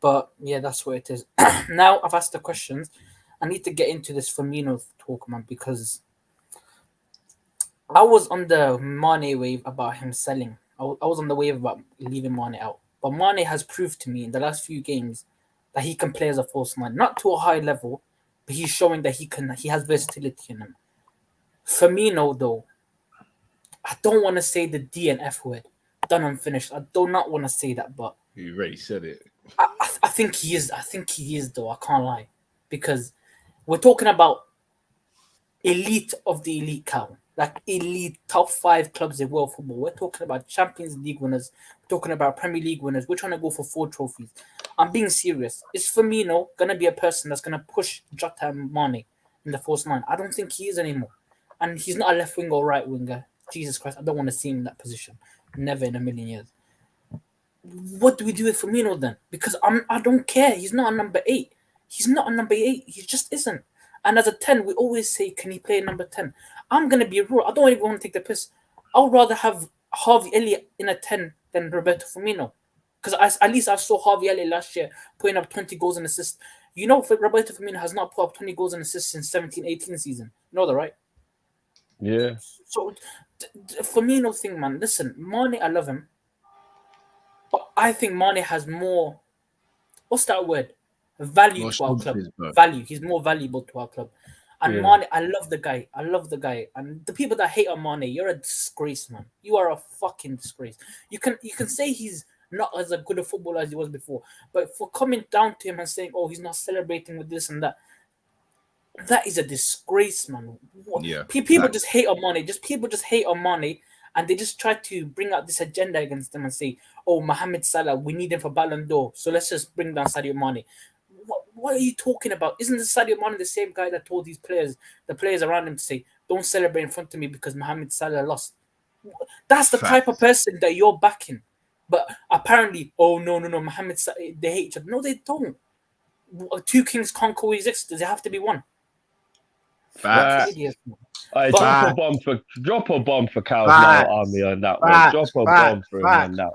But, yeah, that's what it is. Now, I've asked the questions. I need to get into this Firmino talk, man, because I was on the Mane wave about him selling. I was on the wave about leaving Mane out. But Mane has proved to me in the last few games that he can play as a false nine. Not to a high level, but he's showing that he has versatility in him. Firmino, though, I don't want to say the D and F word. Done and finished. I do not want to say that, but you already said it. I think he is. I think he is, though. I can't lie, because we're talking about elite of the elite, Cal. Like elite top 5 clubs in world football. We're talking about Champions League winners. We're talking about Premier League winners. We're trying to go for 4 trophies. I'm being serious. Is Firmino gonna be a person that's gonna push Jota and Mane in the false line? I don't think he is anymore. And he's not a left winger or right winger. Jesus Christ, I don't want to see him in that position. Never in a million years. What do we do with Firmino then? Because I don't care. He's not a number 8. He's not a number 8. He just isn't. And as a 10, we always say, can he play number 10? I'm going to be real. I don't even want to take the piss. I would rather have Harvey Elliott in a 10 than Roberto Firmino. Because at least I saw Harvey Elliott last year putting up 20 goals and assists. You know, Roberto Firmino has not put up 20 goals and assists since 17-18 season. You know that, right? Yeah. So, Firmino thing, man. Listen, Mane, I love him. But I think Mane has more, what's that word? Value to our club. Value. He's more valuable to our club. And Mane, I love the guy. I love the guy. And the people that hate on Mane, you're a disgrace, man. You are a fucking disgrace. You can say he's not as a good a footballer as he was before, but for coming down to him and saying, "Oh, he's not celebrating with this and that," that is a disgrace, man. Yeah. People just hate on Mane. People just hate on Mane, and they just try to bring out this agenda against them and say, "Oh, Mohamed Salah, we need him for Ballon d'Or, so let's just bring down Sadio Mane." What are you talking about? Isn't the Sadio Mane the same guy that told the players around him to say, "Don't celebrate in front of me because Mohamed Salah lost"? That's the type of person that you're backing. But apparently, oh no, Mohamed Salah, they hate each other. No, they don't. 2 kings can't coexist. Does it have to be one? Facts. Drop a bomb for Cal's army on that one. Drop a bomb for him on that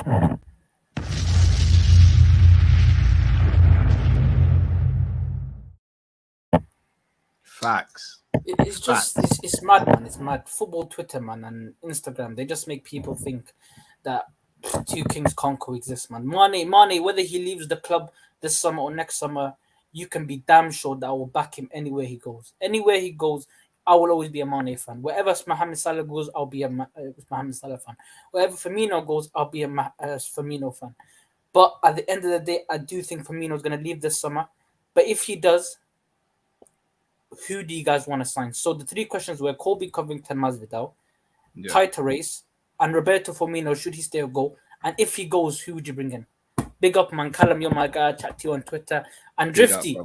one. Facts. It's just it's mad, man. It's mad. Football Twitter, man, and Instagram, they just make people think that 2 kings can't coexist, man. Mane, whether he leaves the club this summer or next summer, you can be damn sure that I will back him anywhere he goes. Anywhere he goes, I will always be a Mane fan. Wherever Mohamed Salah goes, I'll be a Mohamed Salah fan. Wherever Firmino goes, I'll be a Firmino fan. But at the end of the day, I do think Firmino is going to leave this summer. But if he does, who do you guys want to sign? So the 3 questions were Colby Covington, Masvidal, title race, and Roberto Firmino, should he stay or go? And if he goes, who would you bring in? Big up, man. Callum, you're my guy. Chat to you on Twitter. And Drifty,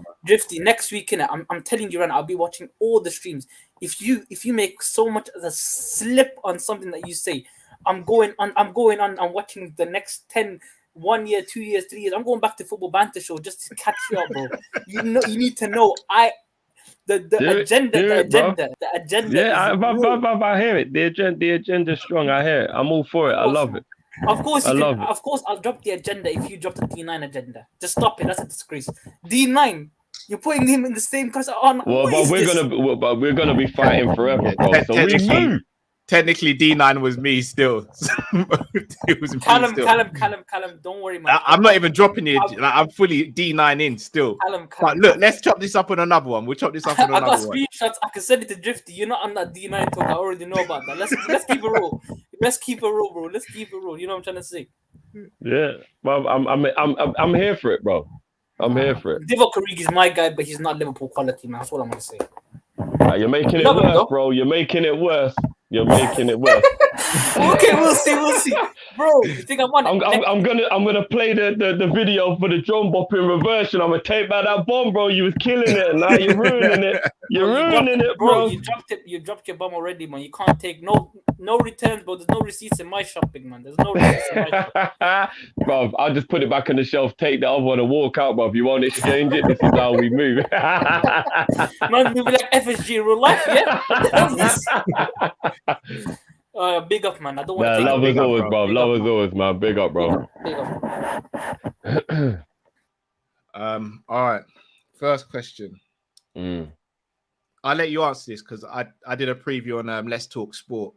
next week, innit, I'm telling you, I'll be watching all the streams. If you make so much as a slip on something that you say, I'm going on and watching the next 10, 1 year, 2 years, 3 years. I'm going back to Football Banter Show just to catch you up, bro. You need to know. The agenda. Yeah, I hear it. The agenda's strong. I hear it. I'm all for it. I love it. Of course, I'll drop the agenda if you drop the D9 agenda. Just stop it. That's a disgrace. D9, you're putting him in the same class. But we're gonna be fighting forever, bro. So we move. Technically, D9 was me still. It was Callum, don't worry, man. I'm not even dropping it. I'm fully D9 in still. But look, let's chop this up on another one. We'll chop this up on another one. I got screenshots. I can send it to Drifty. You're not on that D9 talk. I already know about that. Let's keep it real. Let's keep it real, bro. Let's keep it real. You know what I'm trying to say? Yeah, well, I'm here for it, bro. I'm here for it. Divock Origi's my guy, but he's not Liverpool quality, man. That's what I'm gonna say. You're making it worse, bro. You're making it worse. Okay, we'll see. Bro, you think I want it? I'm gonna play the video for the drum bop in reverse, and I'm gonna tape out that bomb, bro. You was killing it, and now you're ruining it. You're ruining it, bro. You dropped your bomb already, man. You can't take no returns, bro. There's no receipts in my shopping, man. There's no receipts in my shopping. Bro, I'll just put it back on the shelf, take the other one and walk out, bro. If you won't exchange it, this is how we move. Man, we'll be like FSG in real life, yeah? Big up, man. I don't want to love as always, bro. Love as always, man. Big up, bro. Big up. All right. First question. I'll let you answer this because I did a preview on Let's Talk Sport.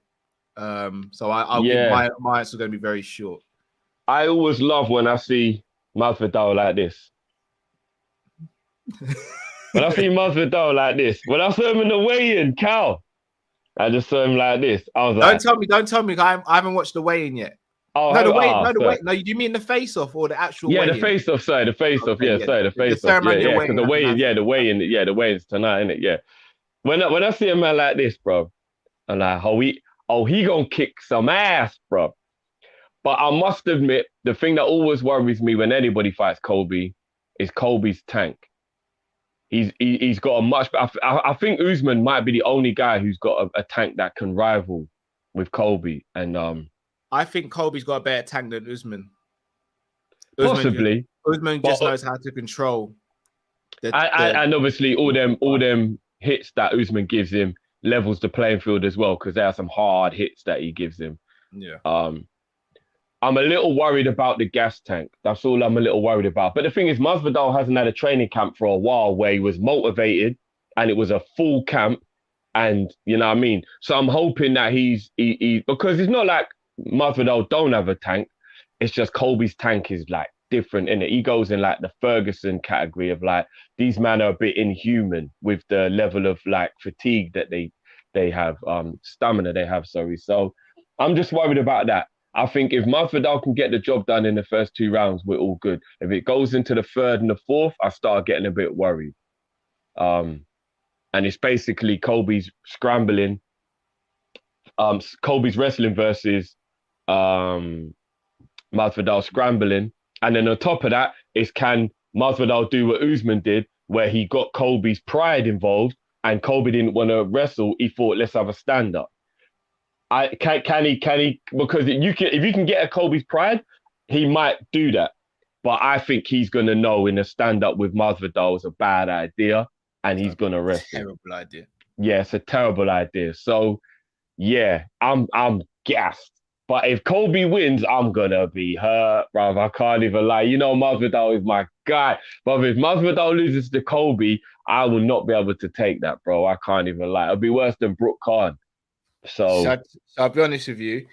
So I'll give my answer going to be very short. I always love when I see Masvidal like this. When I see Masvidal like this. When I saw him in the weigh-in, Cal, I just saw him like this. I was Don't tell me. I haven't watched the weigh-in yet. Oh, no, the way, oh, no, the sorry. way. No, you mean the face-off or the actual? Yeah, weigh-in? the face-off. Sorry, the face-off. Okay, Yeah, yeah. sorry, the The face-off. ceremony Yeah, you're because the weighing, weigh-in, that's yeah, the weigh-in, yeah, the weigh-in's tonight, innit? Yeah. When I see a man like this, bro, I'm like, he gonna kick some ass, bro. But I must admit, the thing that always worries me when anybody fights Colby is Colby's tank. He's got a much. I think Usman might be the only guy who's got a tank that can rival with Colby. And I think Colby's got a better tank than Usman. Possibly. Usman just knows how to control. And obviously all them hits that Usman gives him levels the playing field as well, because there are some hard hits that he gives him. Yeah. I'm a little worried about the gas tank. That's all I'm a little worried about. But the thing is, Masvidal hasn't had a training camp for a while where he was motivated and it was a full camp. And you know what I mean? So I'm hoping that he because it's not like Masvidal don't have a tank. It's just Colby's tank is like different, innit? He goes in like the Ferguson category of like, these men are a bit inhuman with the level of like fatigue that they have, stamina they have, sorry. So I'm just worried about that. I think if Masvidal can get the job done in the first 2 rounds, we're all good. If it goes into the 3rd and the 4th, I start getting a bit worried. And it's basically Colby's scrambling, Colby's wrestling versus Masvidal scrambling. And then on top of that is, can Masvidal do what Usman did, where he got Colby's pride involved and Colby didn't want to wrestle. He thought, let's have a stand-up. Can he? Because if you can get a Colby's pride, he might do that. But I think he's going to know in a stand-up with Masvidal is a bad idea, and he's going to wrestle. Terrible idea. Yeah, it's a terrible idea. So, yeah, I'm gassed. But if Colby wins, I'm going to be hurt, bruv. I can't even lie. You know, Masvidal is my guy. But if Masvidal loses to Colby, I will not be able to take that, bro. I can't even lie. It'll be worse than Brooke Khan. So I'll be honest with you.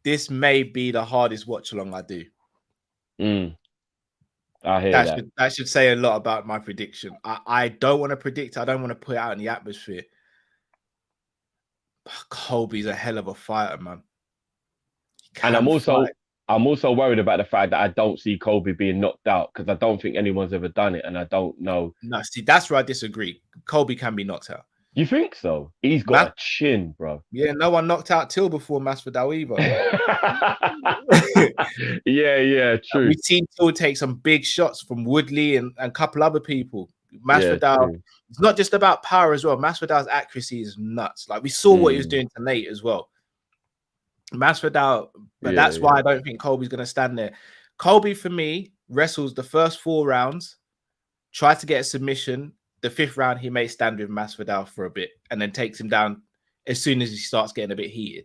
This may be the hardest watch along I do. I hear that. That should say a lot about my prediction. I don't want to predict. I don't want to put it out in the atmosphere. But Colby's a hell of a fighter, man. And I'm also worried about the fact that I don't see Colby being knocked out, because I don't think anyone's ever done it, and I don't know. No, see, that's where I disagree. Colby can be knocked out. You think so? He's got a chin, bro. Yeah, no one knocked out Till before Masvidal either. yeah, true. We've seen Till take some big shots from Woodley and a couple other people. Masvidal, it's not just about power as well. Masvidal's accuracy is nuts. Like, we saw what he was doing to Nate as well. Masvidal, but that's why I don't think Colby's going to stand there. Colby, for me, wrestles the first 4 rounds, tries to get a submission. The 5th round, he may stand with Masvidal for a bit and then takes him down as soon as he starts getting a bit heated.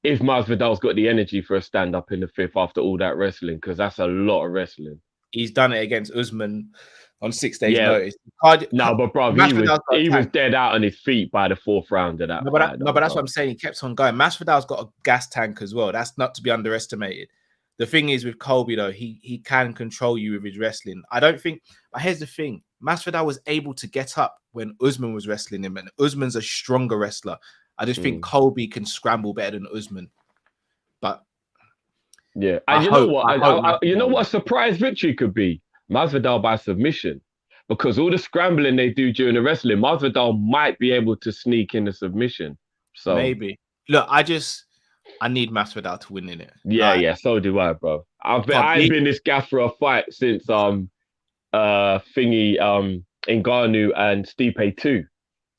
If Masvidal's got the energy for a stand-up in the 5th after all that wrestling, because that's a lot of wrestling. He's done it against Usman on 6 days' notice. No, but bro, he was dead out on his feet by the 4th round of that. But that's what I'm saying. He kept on going. Masvidal's got a gas tank as well. That's not to be underestimated. The thing is with Colby, though, he can control you with his wrestling. I don't think, but here's the thing. Masvidal was able to get up when Usman was wrestling him, and Usman's a stronger wrestler. I just think Colby can scramble better than Usman. But yeah, and you know what a surprise victory could be? Masvidal by submission, because all the scrambling they do during the wrestling, Masvidal might be able to sneak in the submission. So maybe. Look, I need Masvidal to win in it. Yeah, so do I, bro. I've been this gaff for a fight since Ngannou and Stipe 2.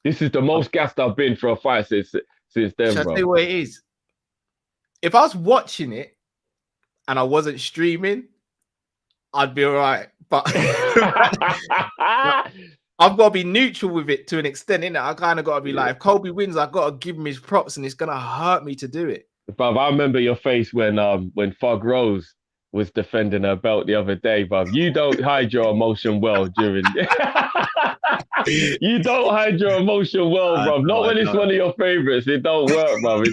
This is the most gassed I've been for a fight since then, bro. Shall I tell you what it is? If I was watching it and I wasn't streaming, I'd be all right. But I've got to be neutral with it to an extent, innit? I kind of got to be like, if Colby wins, I've got to give him his props, and it's going to hurt me to do it. Bruv, I remember your face when Fug Rose was defending her belt the other day, bruv. You don't hide your emotion well during... You don't hide your emotion well, bruv. Not when it's one of your favorites. It don't work, bruv.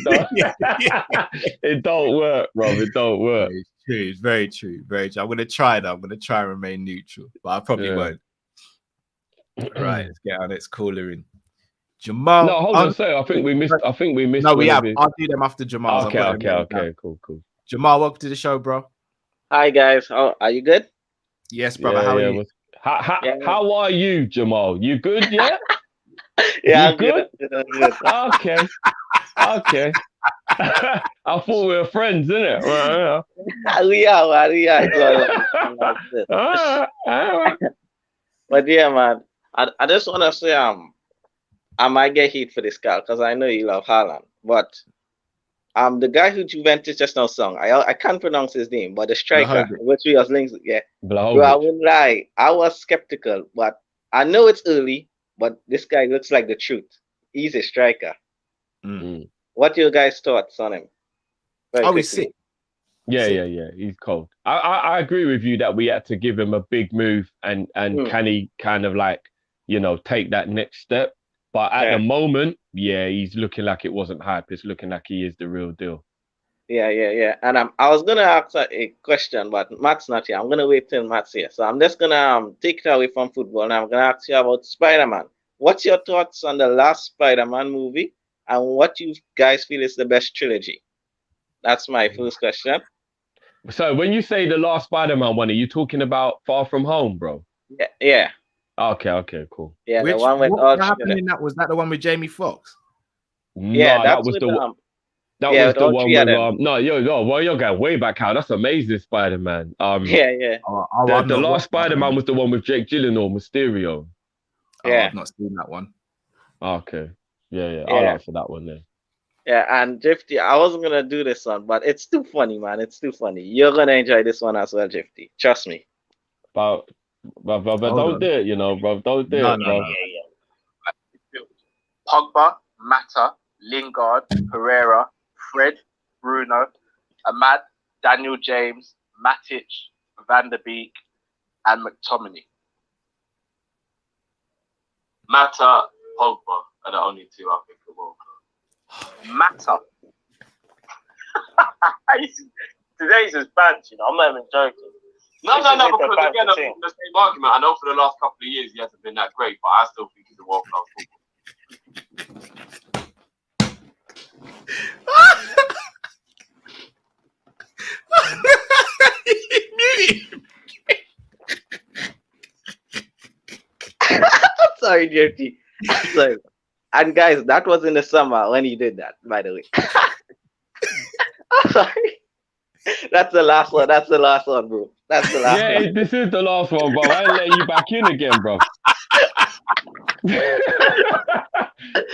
It don't work, bruv. It don't work. It's true. It's very true. Very true. I'm going to try that. I'm going to try and remain neutral, but I probably won't. Right, let's get our next caller in. Jamal. No, hold on. So I think we missed. No, we have. I'll do them after Jamal. Okay, cool. Jamal, welcome to the show, bro. Hi guys, are you good? Yes, brother. How are you? How are you, Jamal? You good? Yeah. Yeah, you I'm good. I'm good. Okay. Okay. I thought we were friends, innit? We are, man. We are. But yeah, man. I just want to say I might get heat for this guy because I know you love Haaland, but the guy who Juventus just now sung, I can't pronounce his name, but the striker, which we was linked, yeah. Bro, I wouldn't lie, I was skeptical, but I know it's early, but this guy looks like the truth. He's a striker. What your guys' thoughts on him? He's sick. Yeah. He's cold. I agree with you that we had to give him a big move and can he kind of like, take that next step? But at the moment, he's looking like it wasn't hype. It's looking like he is the real deal. Yeah. And I was gonna ask a question, but Matt's not here. I'm gonna wait till Matt's here. So I'm just gonna take it away from football, and I'm gonna ask you about Spider-Man. What's your thoughts on the last Spider-Man movie, and what you guys feel is the best trilogy? That's my first question. So when you say the last Spider-Man one, are you talking about Far From Home, bro? Yeah. Okay, cool. Yeah, the one with what happened in that? Was that the one with Jamie Foxx? Yeah, that was the one. That was the one with well, you're going way back out. That's Amazing Spider-Man. Yeah. The last Spider-Man was the one with Jake Gyllenhaal, Mysterio. Yeah, I've not seen that one. Okay. Yeah. I'll answer that one then. Yeah, and Drifty, I wasn't gonna do this one, but it's too funny, man. It's too funny. You're gonna enjoy this one as well, Drifty. Trust me. But don't do it, bro. Don't do it, bro. Yeah. Pogba, Mata, Lingard, Pereira, Fred, Bruno, Ahmad, Daniel James, Matic, Van der Beek, and McTominay. Mata, Pogba are the only two I think are world class. Mata. Today's is bad, I'm not even joking. No, because again, I think the same argument. I know for the last couple of years he hasn't been that great, but I still think he's a world class footballer. Sorry, Jerty. Sorry. And guys, that was in the summer when he did that, by the way. Sorry. That's the last one. That's the last one, bro. That's the last one. Yeah, this is the last one, bro. I ain't letting you back in again, bro.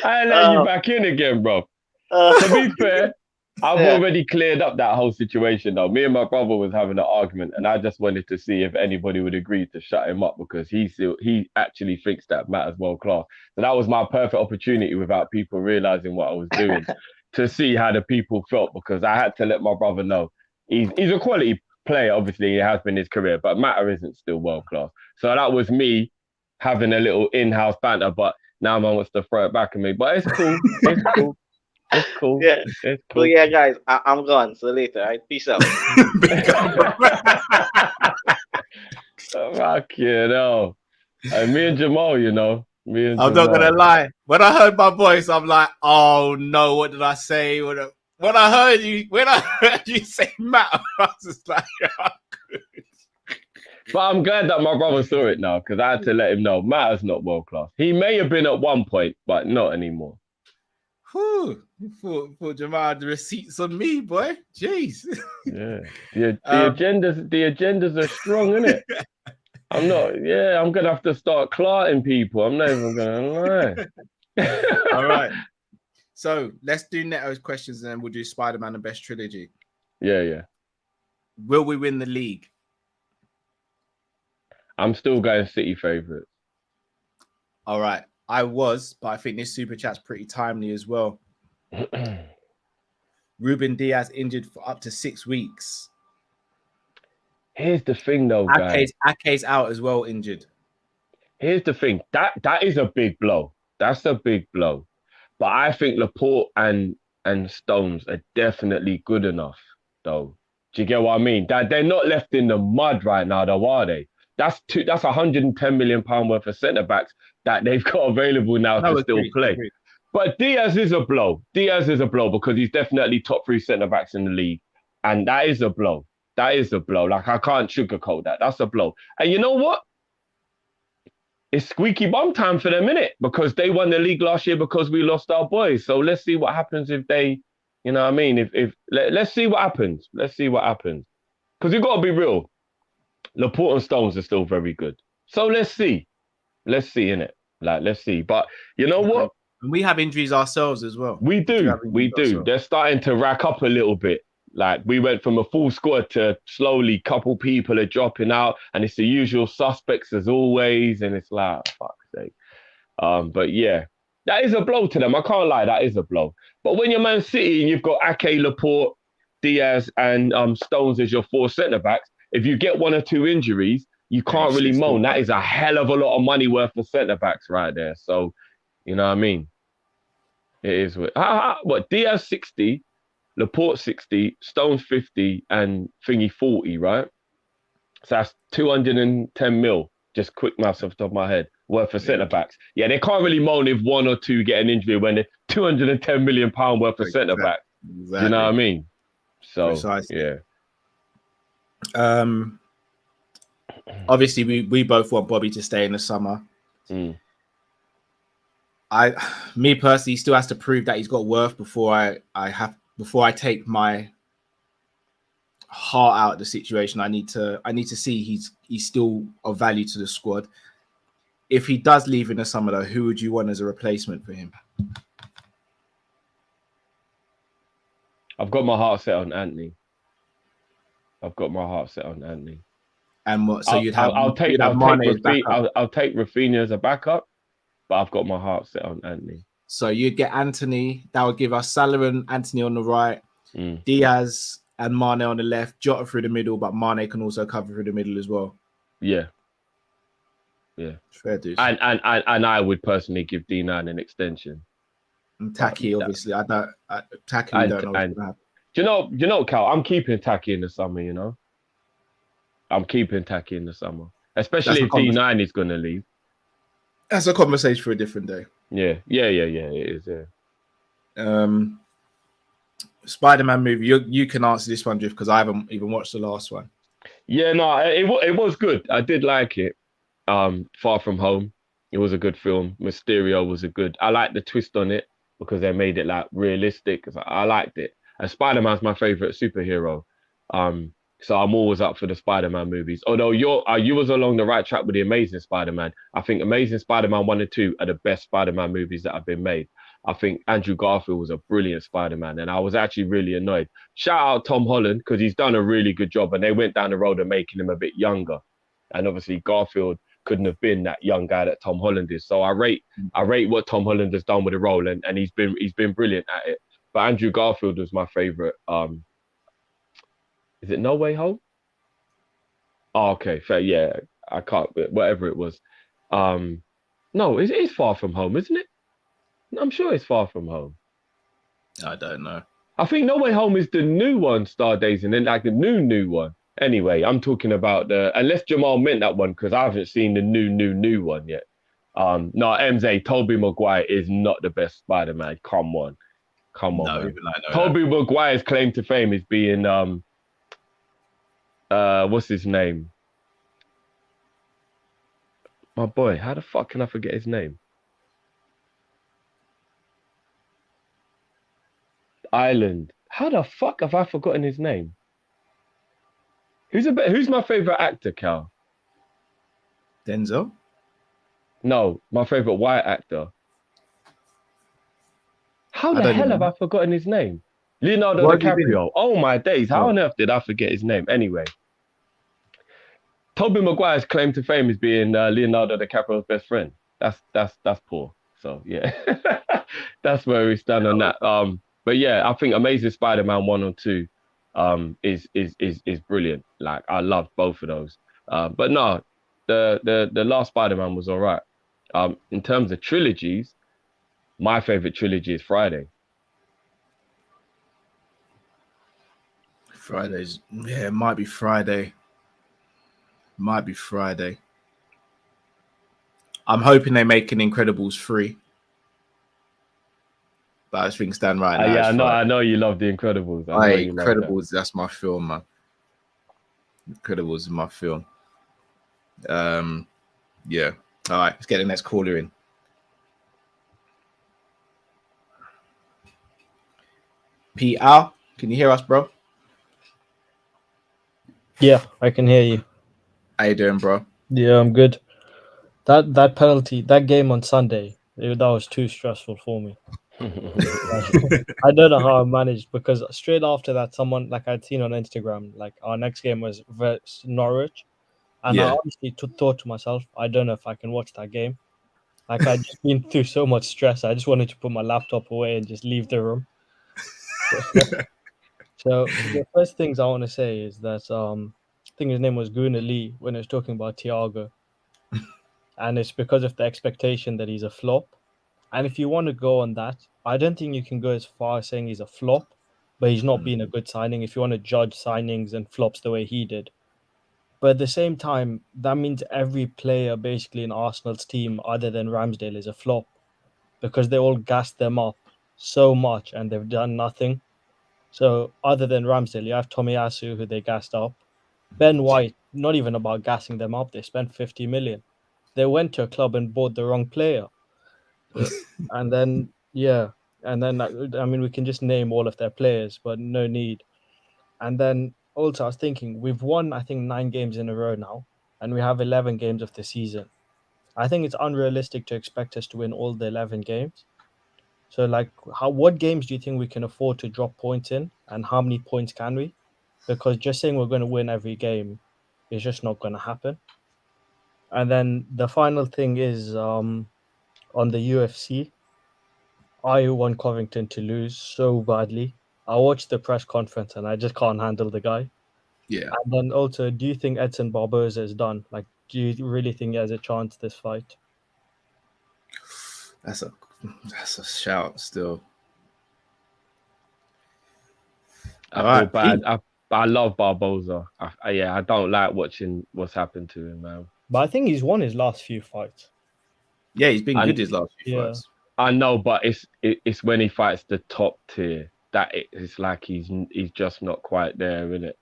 I ain't letting you back in again, bro. To be fair, I've already cleared up that whole situation, though. Me and my brother was having an argument, and I just wanted to see if anybody would agree to shut him up because he actually thinks that Matt is world class. So that was my perfect opportunity without people realizing what I was doing to see how the people felt because I had to let my brother know. He's a quality player, obviously, he has been his career, but Matter isn't still world class. So that was me having a little in-house banter, but now man wants to throw it back at me. But it's cool. It's cool. It's cool. Yeah. It's cool. So yeah, guys, I'm gone. So later, all right? Peace out. Fuck you know. Me and Jamal, I'm not gonna lie. When I heard my voice, I'm like, oh no, what did I say? When I heard you say Matt, I was just like, oh, good. But I'm glad that my brother saw it now because I had to let him know Matter's not world class. He may have been at one point, but not anymore. Whew. For Jamal had the receipts on me, boy. Jeez. Yeah. The agendas are strong, innit? I'm gonna have to start clarting people. I'm not even gonna lie. All right. So let's do Neto's questions and then we'll do Spider-Man and Best Trilogy. Yeah. Will we win the league? I'm still going City favourites. All right. I was, but I think this super chat's pretty timely as well. Ruben Diaz injured for up to 6 weeks. Here's the thing, though, guys. Ake's out as well, injured. Here's the thing. That is a big blow. That's a big blow. But I think Laporte and Stones are definitely good enough, though. Do you get what I mean? That they're not left in the mud right now, though, are they? That's 110 million pound worth of centre backs that they've got available now to still play. But Diaz is a blow. Diaz is a blow because he's definitely top 3 centre backs in the league. And that is a blow. That is a blow. Like, I can't sugarcoat that. That's a blow. And you know what? It's squeaky bum time for them, innit? Because they won the league last year because we lost our boys. So let's see what happens if they, you know what I mean? Let's see what happens. Let's see what happens. Because you've got to be real. Laporte and Stones are still very good. So let's see. Let's see, innit? Like, let's see. But you know what? And we have injuries ourselves as well. We do. They're starting to rack up a little bit. Like, we went from a full squad to slowly couple people are dropping out, and it's the usual suspects as always. And it's like, fuck's sake. But yeah, that is a blow to them. I can't lie, that is a blow. But when you're Man City and you've got Ake, Laporte, Diaz, and Stones as your 4 centre backs, if you get 1 or 2 injuries, you can't really moan. That is a hell of a lot of money worth for centre backs right there. So, you know what I mean? It is what Diaz 60, Laporte 60, Stones 50, and Thingy 40, right? So that's 210 mil. Just quick maths off the top of my head, worth of centre backs. Yeah, they can't really moan if 1 or 2 get an injury when they're 210 million pound worth of centre back. Exactly. You know what I mean? So precisely. Yeah. Obviously, we both want Bobby to stay in the summer. Me personally, still has to prove that he's got worth before I take my heart out of the situation. I need to see he's still of value to the squad. If he does leave in the summer, though, who would you want as a replacement for him? I've got my heart set on Anthony. And what? So I'll take Rafinha as a backup, but I've got my heart set on Anthony. So you'd get Anthony. That would give us Salah and Anthony on the right, Diaz and Mane on the left, Jota through the middle, but Mane can also cover through the middle as well. Yeah. Fair dude. And I would personally give D9 an extension. And Taki, obviously, I don't. Taki, we don't know what's gonna happen. You know, Cal, I'm keeping Taki in the summer. You know, I'm keeping Taki in the summer, especially if D9 is gonna leave. That's a conversation for a different day. Yeah. It is. Yeah. Spider-Man movie. You can answer this one, Drift, because I haven't even watched the last one. Yeah, no, it was good. I did like it. Far From Home, it was a good film. Mysterio was I liked the twist on it because they made it like realistic. I liked it. And Spider-Man's my favorite superhero. So I'm always up for the Spider-Man movies. Although you was along the right track with the Amazing Spider-Man. I think Amazing Spider-Man 1 and 2 are the best Spider-Man movies that have been made. I think Andrew Garfield was a brilliant Spider-Man, and I was actually really annoyed. Shout out Tom Holland, because he's done a really good job, and they went down the road of making him a bit younger. And obviously Garfield couldn't have been that young guy that Tom Holland is. So I rate what Tom Holland has done with the role, and he's been brilliant at it. But Andrew Garfield was my favorite. Is it No Way Home? Oh, okay, fair. Yeah, I can't. Whatever it was. No, it is Far From Home, isn't it? I'm sure it's Far From Home. I don't know. I think No Way Home is the new one, Star Days, and then like the new one. Anyway, I'm talking about unless Jamal meant that one, because I haven't seen the new one yet. No, MZ, Tobey Maguire is not the best Spider-Man. Come on, man. Tobey Maguire's claim to fame is being what's his name? My boy, how the fuck can I forget his name? Island. How the fuck have I forgotten his name? Who's my favorite actor, Cal? Denzel? No, my favorite white actor. How the hell have I forgotten his name? Leonardo DiCaprio. Oh my days! How on earth did I forget his name? Anyway, Tobey Maguire's claim to fame is being Leonardo DiCaprio's best friend. That's poor. So yeah, that's where we stand on that. But yeah, I think Amazing Spider-Man 1 or 2 is brilliant. Like, I love both of those. But no, the last Spider-Man was all right. In terms of trilogies, my favorite trilogy is Friday. Fridays, yeah, it might be Friday. I'm hoping they make an Incredibles 3. But as things stand right now, yeah, I know you love The Incredibles. I know you love that. Incredibles, that's my film, man. Incredibles is my film. Yeah. All right, let's get the next caller in. Al, can you hear us, bro? Yeah, I can hear you. How you doing, bro? Yeah, I'm good. That penalty, that game on Sunday, that was too stressful for me. I don't know how I managed, because straight after that, someone like I'd seen on Instagram, like our next game was versus Norwich, and I honestly thought to myself, I don't know if I can watch that game. Like I'd just been through so much stress, I just wanted to put my laptop away and just leave the room. So the first things I want to say is that I think his name was Guna Lee when he was talking about Thiago, and it's because of the expectation that he's a flop. And if you want to go on that, I don't think you can go as far as saying he's a flop, but he's not been a good signing if you want to judge signings and flops the way he did. But at the same time, that means every player basically in Arsenal's team other than Ramsdale is a flop, because they all gassed them up so much and they've done nothing. So other than Ramsdale, you have Tomiyasu, who they gassed up. Ben White, not even about gassing them up. They spent 50 million. They went to a club and bought the wrong player. And then, I mean, we can just name all of their players, but no need. And then also I was thinking, we've won, I think, 9 games in a row now, and we have 11 games of the season. I think it's unrealistic to expect us to win all the 11 games. So, like, what games do you think we can afford to drop points in, and how many points can we? Because just saying we're going to win every game is just not going to happen. And then the final thing is on the UFC, I want Covington to lose so badly. I watched the press conference and I just can't handle the guy. Yeah. And then also, do you think Edson Barboza is done? Like, do you really think he has a chance this fight? That's a shout still. I feel bad. I love Barboza. I don't like watching what's happened to him, man. But I think he's won his last few fights. Yeah, he's been good his last few fights. I know, but it's when he fights the top tier that it's like he's just not quite there, isn't it?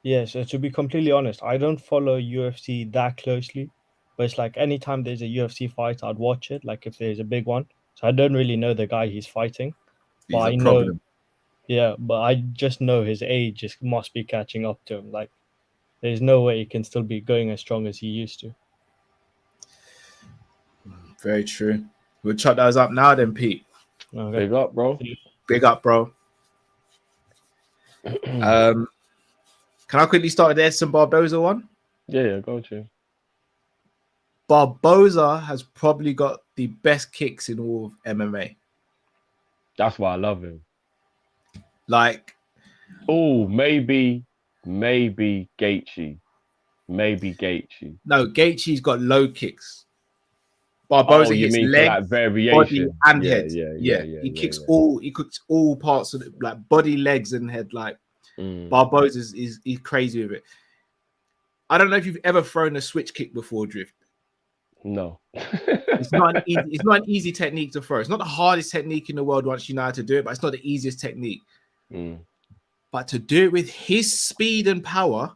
Yeah, so to be completely honest, I don't follow UFC that closely, but it's like anytime there's a UFC fight, I'd watch it, like if there's a big one. So I don't really know the guy he's fighting. But I know, but I just know his age must be catching up to him. Like, there's no way he can still be going as strong as he used to. Very true. We'll chop those up now then, Pete. Okay. Big up, bro. Big up, bro. Can I quickly start with the Edson Barboza one? Yeah, go to. Barboza has probably got the best kicks in all of MMA. That's why I love him. Like, maybe Gaethje. Maybe Gaethje. No, Gaethje's got low kicks. Barboza hits leg, body, and head. Yeah. He kicks all parts of it, like body, legs, and head. Like Barboza is crazy with it. I don't know if you've ever thrown a switch kick before, Drift. No. It's not an easy technique to throw. It's not the hardest technique in the world once you know how to do it, but it's not the easiest technique. But to do it with his speed and power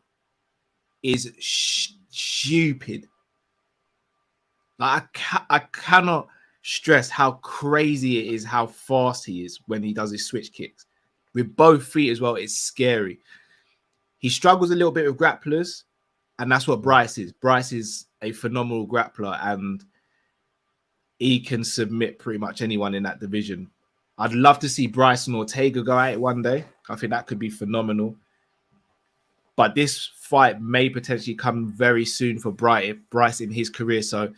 is stupid. Like, I cannot stress how crazy it is, how fast he is when he does his switch kicks. With both feet as well, it's scary. He struggles a little bit with grapplers, and that's what Bryce is. Bryce is a phenomenal grappler, and he can submit pretty much anyone in that division. I'd love to see Bryce and Ortega go at it one day. I think that could be phenomenal. But this fight may potentially come very soon for Bryce in his career, so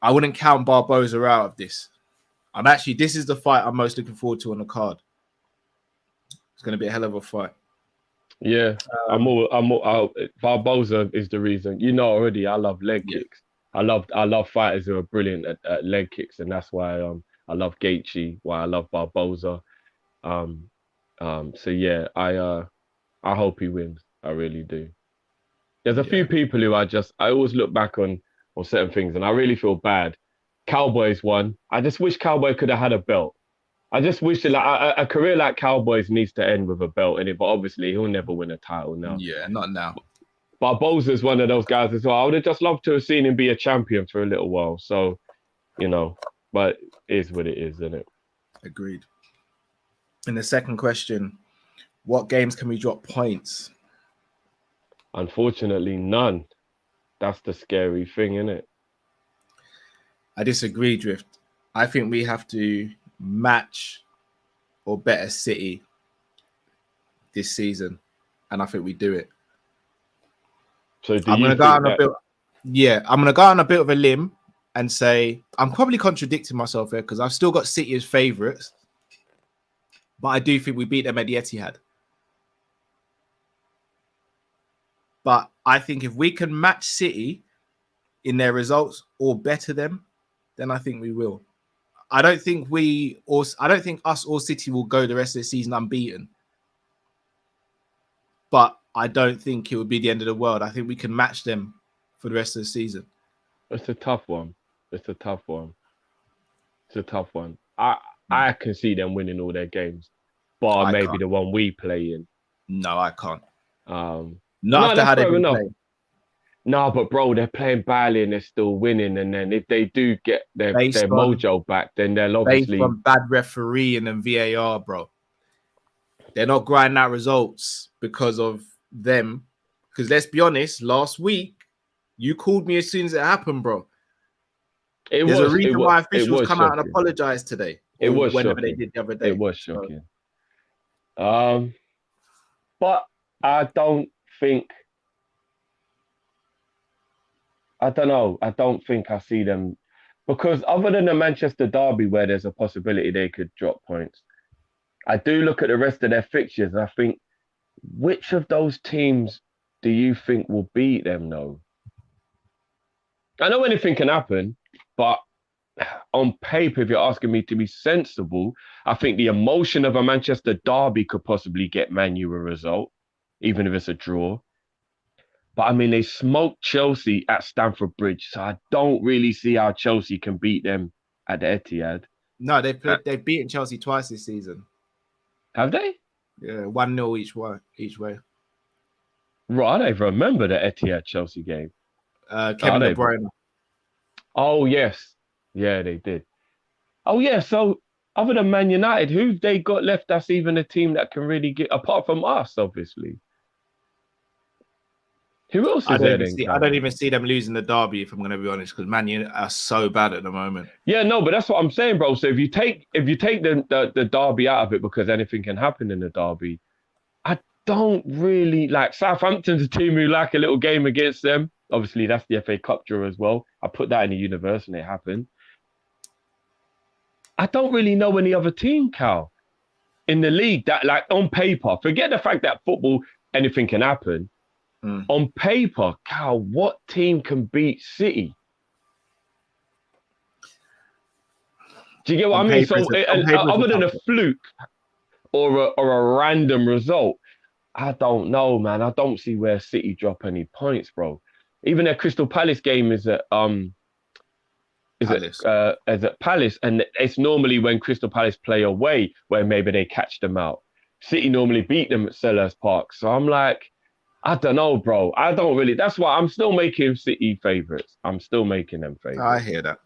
I wouldn't count Barboza out of this. This is the fight I'm most looking forward to on the card. It's going to be a hell of a fight. Yeah, Barboza is the reason. You know already, I love leg kicks. I love fighters who are brilliant at leg kicks, and that's why I love Gaethje, why I love Barboza. So yeah, I hope he wins. I really do. There's a few people who I always look back on certain things, and I really feel bad. Cowboys won. I just wish Cowboy could have had a belt. I just wish like a career like Cowboys needs to end with a belt in it, but obviously he'll never win a title now. Yeah, not now. But Bowser's one of those guys as well. I would have just loved to have seen him be a champion for a little while. So, but it is what it is, isn't it? Agreed. And the second question, what games can we drop points? Unfortunately, none. That's the scary thing, isn't it? I disagree, Drift. I think we have to match or better City this season, and I think we do it. So I'm going to go on a bit. Yeah, I'm going to go on a bit of a limb and say I'm probably contradicting myself here because I've still got City as favourites, but I do think we beat them at the Etihad. But I think if we can match City in their results or better them, then I think we will. I don't think us or City will go the rest of the season unbeaten. But I don't think it would be the end of the world. I think we can match them for the rest of the season. It's a tough one. I can see them winning all their games, bar maybe the one we play in. No, I can't. Not after how they've been playing. No, but bro, they're playing badly and they're still winning. And then if they do get their mojo back, then they'll obviously... Based on bad refereeing and VAR, bro. They're not grinding out results because of them. Because let's be honest, last week, you called me as soon as it happened, bro. There's a reason why officials come out and apologize today. It was whenever shocking. they did the other day. It was shocking. But I don't think... I don't know. I don't think I see them because other than the Manchester derby where there's a possibility they could drop points, I do look at the rest of their fixtures and I think, which of those teams do you think will beat them though? I know anything can happen, but on paper, if you're asking me to be sensible, I think the emotion of a Manchester derby could possibly get Man U a result, even if it's a draw. But I mean, they smoked Chelsea at Stamford Bridge, so I don't really see how Chelsea can beat them at the Etihad. No, they've beaten Chelsea twice this season. Have they? Yeah, 1-0 each way. Right, I don't even remember the Etihad Chelsea game. Kevin De Bruyne. Oh yes, yeah, they did. Oh yeah, so other than Man United, who've they got left? That's even a team that can really get apart from us, obviously. Who else is there? I don't even see them losing the derby, if I'm going to be honest, because Man United are so bad at the moment. Yeah, no, but that's what I'm saying, bro. So if you take the derby out of it, because anything can happen in the derby, I don't really like Southampton's a team who like a little game against them. Obviously, that's the FA Cup draw as well. I put that in the universe and it happened. I don't really know any other team, Cal, in the league that, like, on paper, forget the fact that football, anything can happen. On paper, Cal, what team can beat City? Do you get what I mean? So, other than a fluke or a random result, I don't know, man. I don't see where City drop any points, bro. Even their Crystal Palace game is at Palace, and it's normally when Crystal Palace play away where maybe they catch them out. City normally beat them at Selhurst Park, so I'm like, I don't know, bro. I don't really. That's why I'm still making City favourites. I'm still making them favourites. I hear that.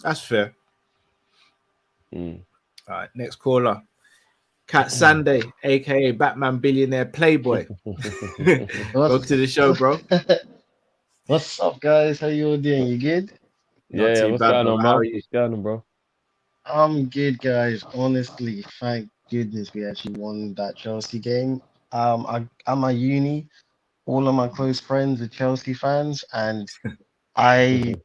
That's fair. All right, next caller. Cat Sunday, aka Batman Billionaire Playboy. Welcome to the show, bro. What's up, guys? How you all doing? You good? Yeah, what's going on, bro? What's going on, bro? I'm good, guys. Honestly, thank goodness we actually won that Chelsea game. I'm at uni. All of my close friends are Chelsea fans, and I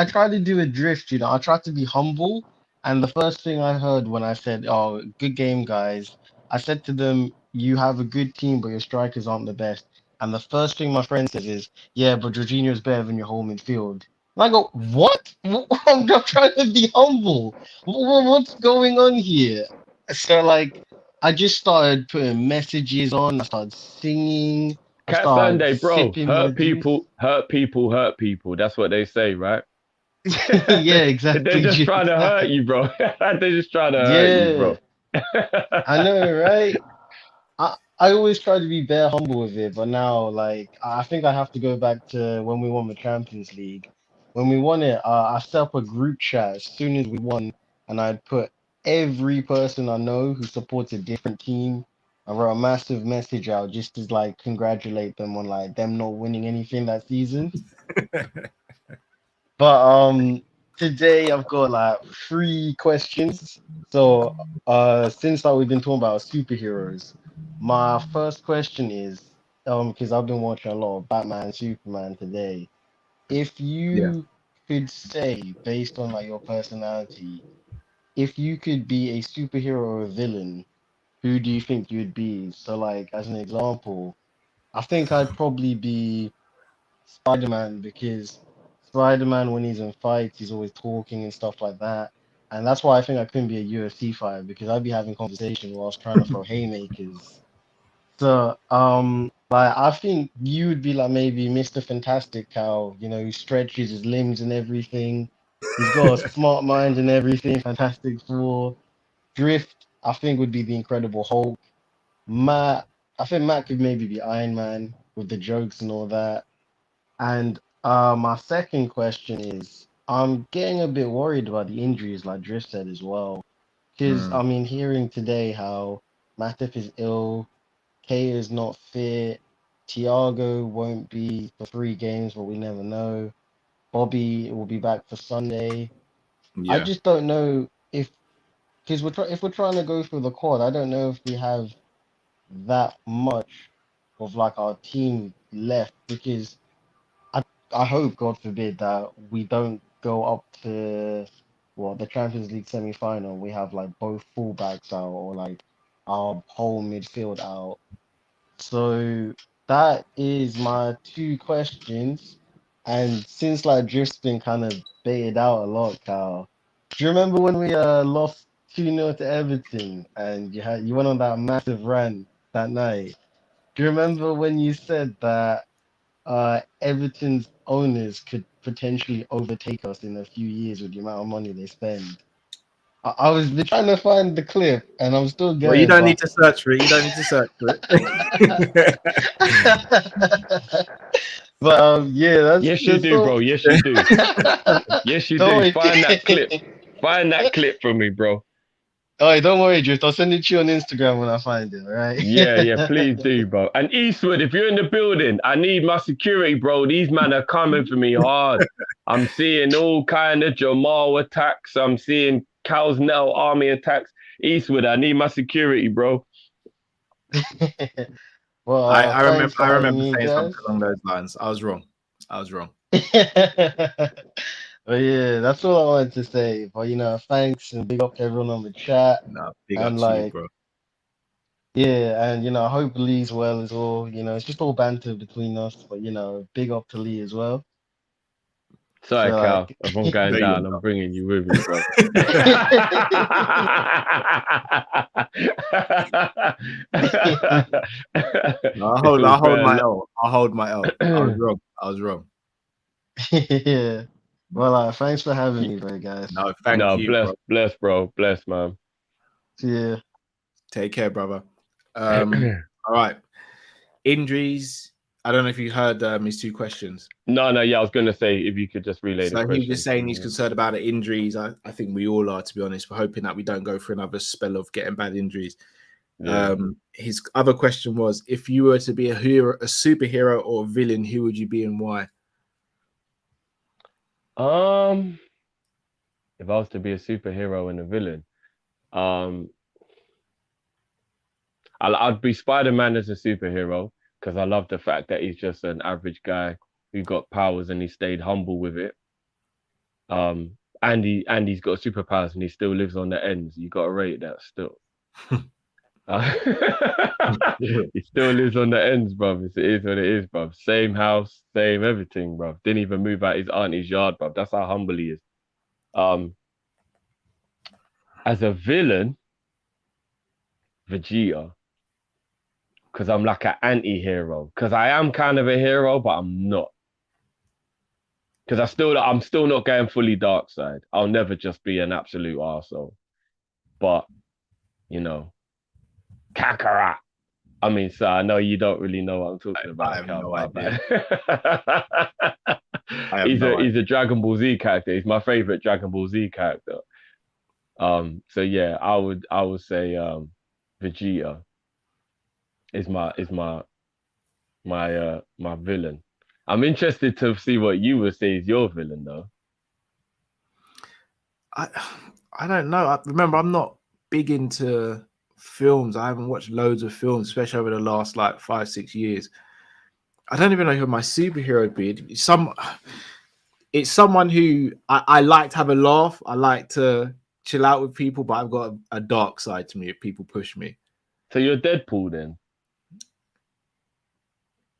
try to do a drift. You know, I try to be humble. And the first thing I heard when I said, "Oh, good game, guys," I said to them, "You have a good team, but your strikers aren't the best." And the first thing my friend says is, "Yeah, but Jorginho's better than your whole midfield." And I go, "What? I'm not trying to be humble. What's going on here?" So like, I just started putting messages on. I started singing. Cat Sunday, bro. Hurt people, hurt people, hurt people. That's what they say, right? Yeah, exactly. They're just trying to hurt you, bro. They're just trying to hurt you, bro. I know, right? I always try to be bare humble with it, but now, like, I think I have to go back to when we won the Champions League. When we won it, I set up a group chat as soon as we won, and I'd put every person I know who supports a different team. I wrote a massive message out just to like congratulate them on like them not winning anything that season. But today I've got like 3 questions. So since like we've been talking about superheroes, my first question is because I've been watching a lot of Batman, Superman today. If Yeah. you could say, based on like your personality, if you could be a superhero or a villain, who do you think you'd be? So like as an example, I think I'd probably be Spider-Man because Spider-Man, when he's in fights, he's always talking and stuff like that. And that's why I think I couldn't be a UFC fighter because I'd be having conversation whilst trying to throw haymakers. So, like I think you would be like maybe Mr. Fantastic Cow, he stretches his limbs and everything. He's got a smart mind and everything. Fantastic Four. Drift, I think would be the Incredible Hulk. Matt, I think Matt could maybe be Iron Man with the jokes and all that. And my second question is, I'm getting a bit worried about the injuries, like Drift said as well. Because, I mean, hearing today how Matip is ill, K is not fit, Thiago won't be for 3 games, but we never know. Bobby will be back for Sunday. I Yeah. just don't know because if we're trying to go through the quad, I don't know if we have that much of like our team left because I hope, God forbid, that we don't go up to the Champions League semi-final. We have like both fullbacks out or like our whole midfield out. So that is my 2 questions. And since like Drift's been kind of baited out a lot, Cal, do you remember when we lost 2-0 to Everton and you went on that massive rant that night? Do you remember when you said that Everton's owners could potentially overtake us in a few years with the amount of money they spend? I was been trying to find the clip and I'm still Well, you going, don't but need to search for it. You don't need to search for it. but yeah, Yes, you that's do, so. bro. Yes, you do. Yes, you Don't do. worry. Find that clip. Find that clip for me, bro. All right, don't worry, Drift. I'll send it to you on Instagram when I find it. All Yeah, right. please do, bro. And Eastwood, if you're in the building, I need my security, bro. These men are coming for me hard. I'm seeing all kind of Jamal attacks. I'm seeing Cal's Nell army attacks. Eastwood, I need my security, bro. Well, I thanks remember for I having remember me, saying something guys. along those lines. I was wrong. I was wrong. But yeah, that's all I wanted to say. But thanks and big up to everyone on the chat. No, big up And to you, like, bro. yeah, and I hope Lee's well as well. It's just all banter between us, but big up to Lee as well. Sorry, So Cal. like, If I'm going There you down, I'm go. bringing you with me, bro. No, It's all I'll hold fair. my L. I'll hold my L. I was wrong. I was wrong. yeah. Well, thanks for having me, bro, guys. No, thank No, you, bro. bless, bro. Bless, man. Yeah. Take care, brother. All right. Injuries. I don't know if you heard his 2 questions. No, yeah, I was going to say if you could just relay the So question. he was just saying he's concerned about the injuries. I think we all are, to be honest. We're hoping that we don't go through another spell of getting bad injuries. Yeah. His other question was, if you were to be a superhero or a villain, who would you be and why? If I was to be a superhero and a villain, I'd be Spider-Man as a superhero because I love the fact that he's just an average guy who got powers and he stayed humble with it. And he's got superpowers and he still lives on the ends. You got to rate that still. He still lives on the ends, bruv. It is what it is, bruv. Same house, same everything, bruv. Didn't even move out his auntie's yard, bruv. That's how humble he is. As a villain, Vegeta. Because I'm like an anti-hero. Because I am kind of a hero, but I'm not. Because I'm still not going fully dark side. I'll never just be an absolute arsehole. But, you know, Kakarot. I mean, sir, I know you don't really know what I'm talking about. I have no idea. He's a Dragon Ball Z character. He's my favorite Dragon Ball Z character. So yeah, I would say Vegeta is my villain. I'm interested to see what you would say is your villain, though. I don't know. Remember, I'm not big into films. I haven't watched loads of films, especially over the last like 5-6 years. I don't even know who my superhero would be. It's someone who I like to have a laugh. I like to chill out with people, but I've got a dark side to me if people push me. So you're Deadpool then?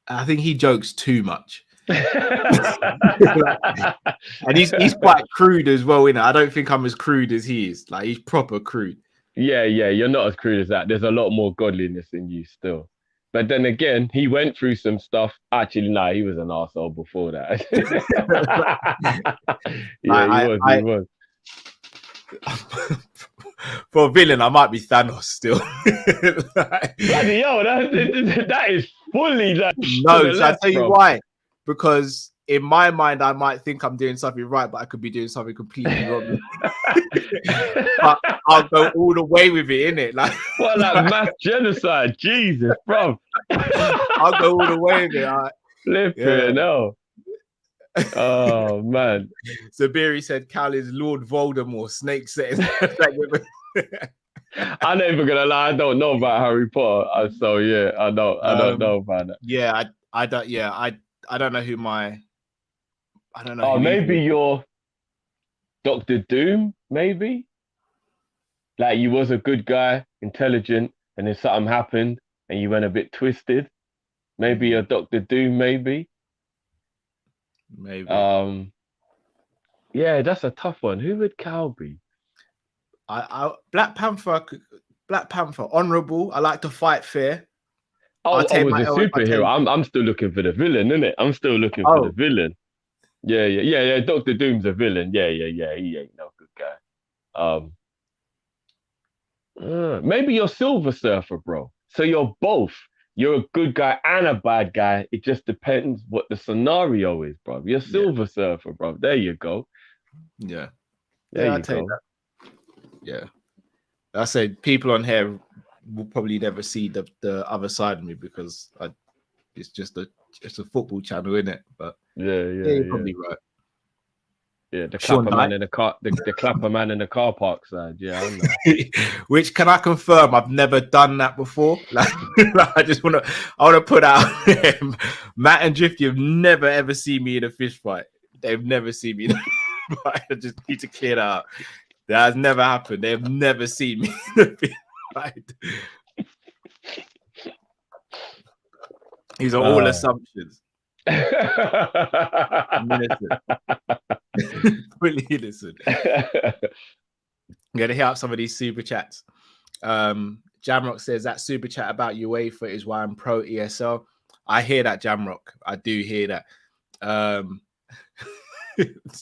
I think he jokes too much. And he's quite crude as well, innit? I don't think I'm as crude as he is. Like, he's proper crude. Yeah, you're not as crude as that. There's a lot more godliness in you still. But then again, he went through some stuff. Actually, no, he was an arsehole before that. He was. For a villain, I might be Thanos still. Bloody hell, that is fully that. No, so I'll tell you why. Because in my mind, I might think I'm doing something right, but I could be doing something completely wrong. But I'll go all the way with it, innit? Like, what, like mass genocide? Jesus, bro. I'll go all the way with it. Flipping hell. Oh man. Zabiri said Kall is Lord Voldemort. Snake said. I'm not even gonna lie, I don't know about Harry Potter. So yeah, I don't know about that. Yeah, I don't. Yeah, I don't know who my. I don't know. Oh, maybe you're Dr. Doom. Maybe. Like, you was a good guy, intelligent, and then something happened, and you went a bit twisted. Maybe you're Dr. Doom. Maybe. Yeah, that's a tough one. Who would Kall be? Black Panther, honorable. I like to fight fair. As a superhero. I'm still looking for the villain, innit? I'm still looking for the villain. Yeah. Dr. Doom's a villain. Yeah. He ain't no good guy. Maybe you're Silver Surfer, bro. So you're both. You're a good guy and a bad guy. It just depends what the scenario is, bro. You're Silver Surfer, bro. There you go. Yeah. There you go. That. Yeah. I said people on here will probably never see the other side of me because it's just a football channel, isn't it? But you're probably right. Yeah, the clapper man in the car, the clapper man in the car park side. Yeah, I know. Which can I confirm? I've never done that before. Like I want to put out Matt and Drifty have never ever seen me in a fish fight. They've never seen me. I just need to clear that out. That has never happened. They've never seen me in a fish fight. These are all assumptions. Fully innocent. I'm gonna hit up some of these super chats. Jamrock says that super chat about UEFA is why I'm pro ESL. I hear that, Jamrock. I do hear that.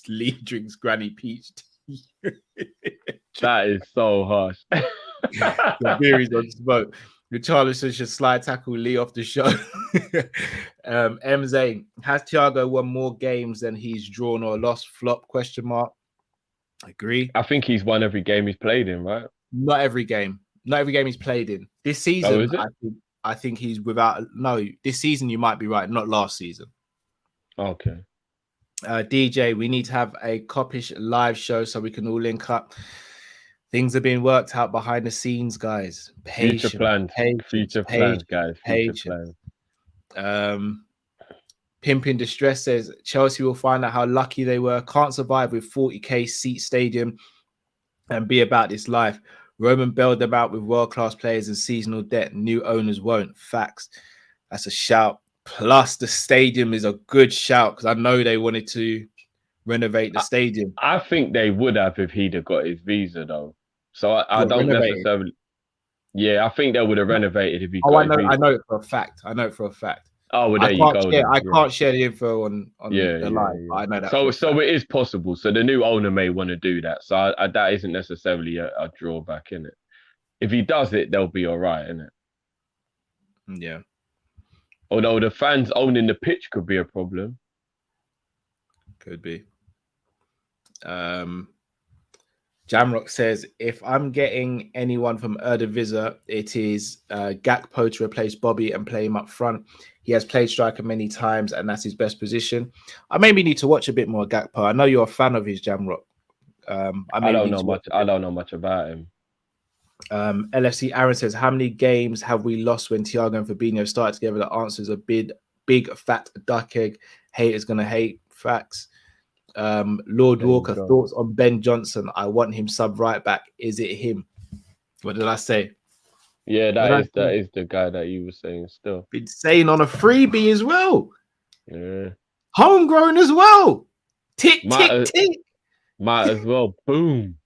Lee drinks Granny Peach tea. That is so harsh. The beer is on smoke. Richarlison should slide tackle Lee off the show. MZ, has Thiago won more games than he's drawn or lost? Flop? ? Agree. I think he's won every game he's played in, right? Not every game. Not every game he's played in. This season, I think he's without. No, this season you might be right. Not last season. Okay. DJ, we need to have a Kop-Ish live show so we can all link up. Things are being worked out behind the scenes, guys. Future plans, guys. Future plans. Pimp in Distress says Chelsea will find out how lucky they were. Can't survive with 40k seat stadium and be about this life. Roman bailed them out with world-class players and seasonal debt. New owners won't. Facts. That's a shout. Plus, the stadium is a good shout because I know they wanted to renovate the stadium. I think they would have if he'd have got his visa, though. So I don't necessarily. Yeah, I think they would have renovated if he got his visa. I know it for a fact. Oh, well, there you go. I can't share the info on the live. But I know that. So it is possible. So the new owner may want to do that. So that isn't necessarily a drawback, in it. If he does it, they'll be all right, innit? Yeah. Although the fans owning the pitch could be a problem. Could be. Jamrock says, if I'm getting anyone from Eredivisie, it is Gakpo to replace Bobby and play him up front. He has played striker many times, and that's his best position. I maybe need to watch a bit more Gakpo. I know you're a fan of his, Jamrock. I don't know much. I don't know much about him. LFC Aaron says, how many games have we lost when Thiago and Fabinho started together? The answer is a big fat duck egg. Haters gonna hate. Facts. Lord Walker, thoughts on Ben Johnson? I want him sub right back. Is it him? What did I say? Yeah, that is the guy that you were saying still. Been saying on a freebie as well. Yeah. Homegrown as well. Tick. Might as well. Boom.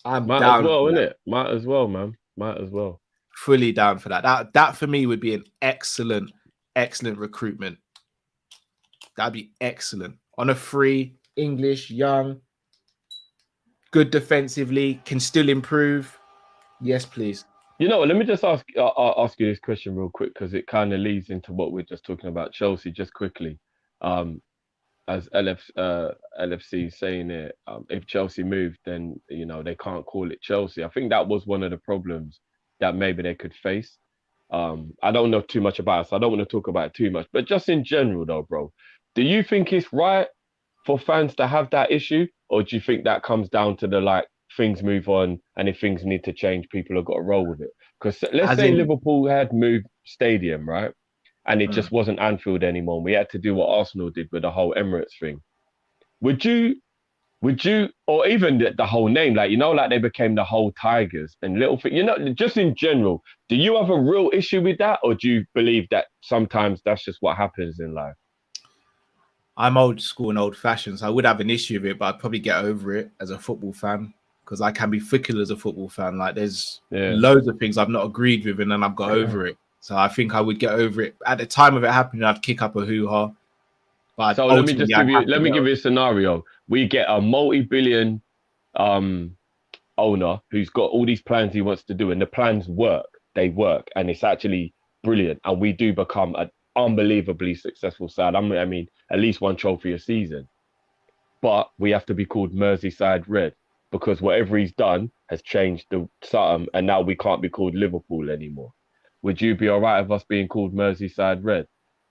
Might as well, innit? Might as well, man. Might as well. Fully down for that. That for me would be an excellent recruitment. That'd be excellent. On a free, English, young, good defensively, can still improve. Yes, please. You know what? Let me just ask you this question real quick, because it kind of leads into what we're just talking about Chelsea. Just quickly, as LFC is saying it, if Chelsea moved, then they can't call it Chelsea. I think that was one of the problems that maybe they could face. I don't know too much about it, so I don't want to talk about it too much. But just in general, though, bro, do you think it's right for fans to have that issue, or do you think that comes down to things move on, and if things need to change, people have got to roll with it? Because let's say Liverpool had moved stadium, right? And it just wasn't Anfield anymore. We had to do what Arsenal did with the whole Emirates thing. Would you, or even the whole name, they became the whole Tigers and little thing, just in general, do you have a real issue with that? Or do you believe that sometimes that's just what happens in life? I'm old school and old fashioned, so I would have an issue with it, but I'd probably get over it as a football fan, because I can be fickle as a football fan. There's loads of things I've not agreed with, and then I've got over it. So I think I would get over it. At the time of it happening, I'd kick up a hoo-ha. But so let me give you a scenario. We get a multi-billion owner who's got all these plans he wants to do, and the plans work. They work, and it's actually brilliant. And we do become an unbelievably successful side. I mean, at least one trophy a season. But we have to be called Merseyside Red, because whatever he's done has changed the something, and now we can't be called Liverpool anymore. Would you be all right with us being called Merseyside Red?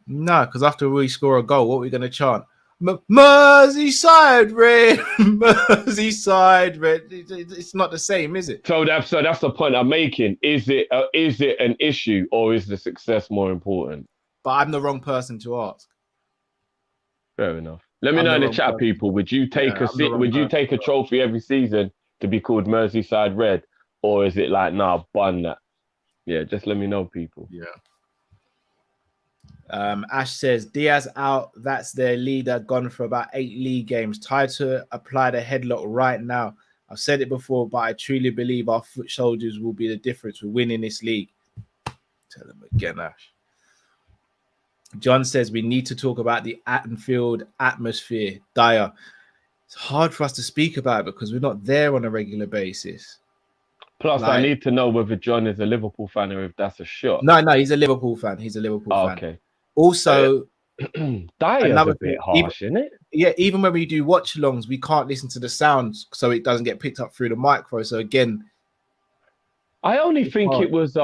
No, because after we score a goal, what are we going to chant? Merseyside Red, Merseyside Red. It's not the same, is it? So that's the point I'm making. Is it an issue, or is the success more important? But I'm the wrong person to ask. Fair enough. Let me know in the chat, people. Would you take a trophy every season to be called Merseyside Red, or is it bun that? Yeah, just let me know, people. Yeah. Ash says, Diaz out. That's their leader. Gone for about 8 league games. Tied to apply the headlock right now. I've said it before, but I truly believe our foot soldiers will be the difference. We're winning this league. Tell them again, Ash. John says, we need to talk about the Anfield atmosphere. Dyer. It's hard for us to speak about it because we're not there on a regular basis. Plus, I need to know whether John is a Liverpool fan or if that's a shot. No, he's a Liverpool fan. He's a Liverpool fan. Okay. Also, Dyer's a bit harsh, isn't it? Yeah, even when we do watch-alongs, we can't listen to the sounds, so it doesn't get picked up through the micro. So again, I only think it was.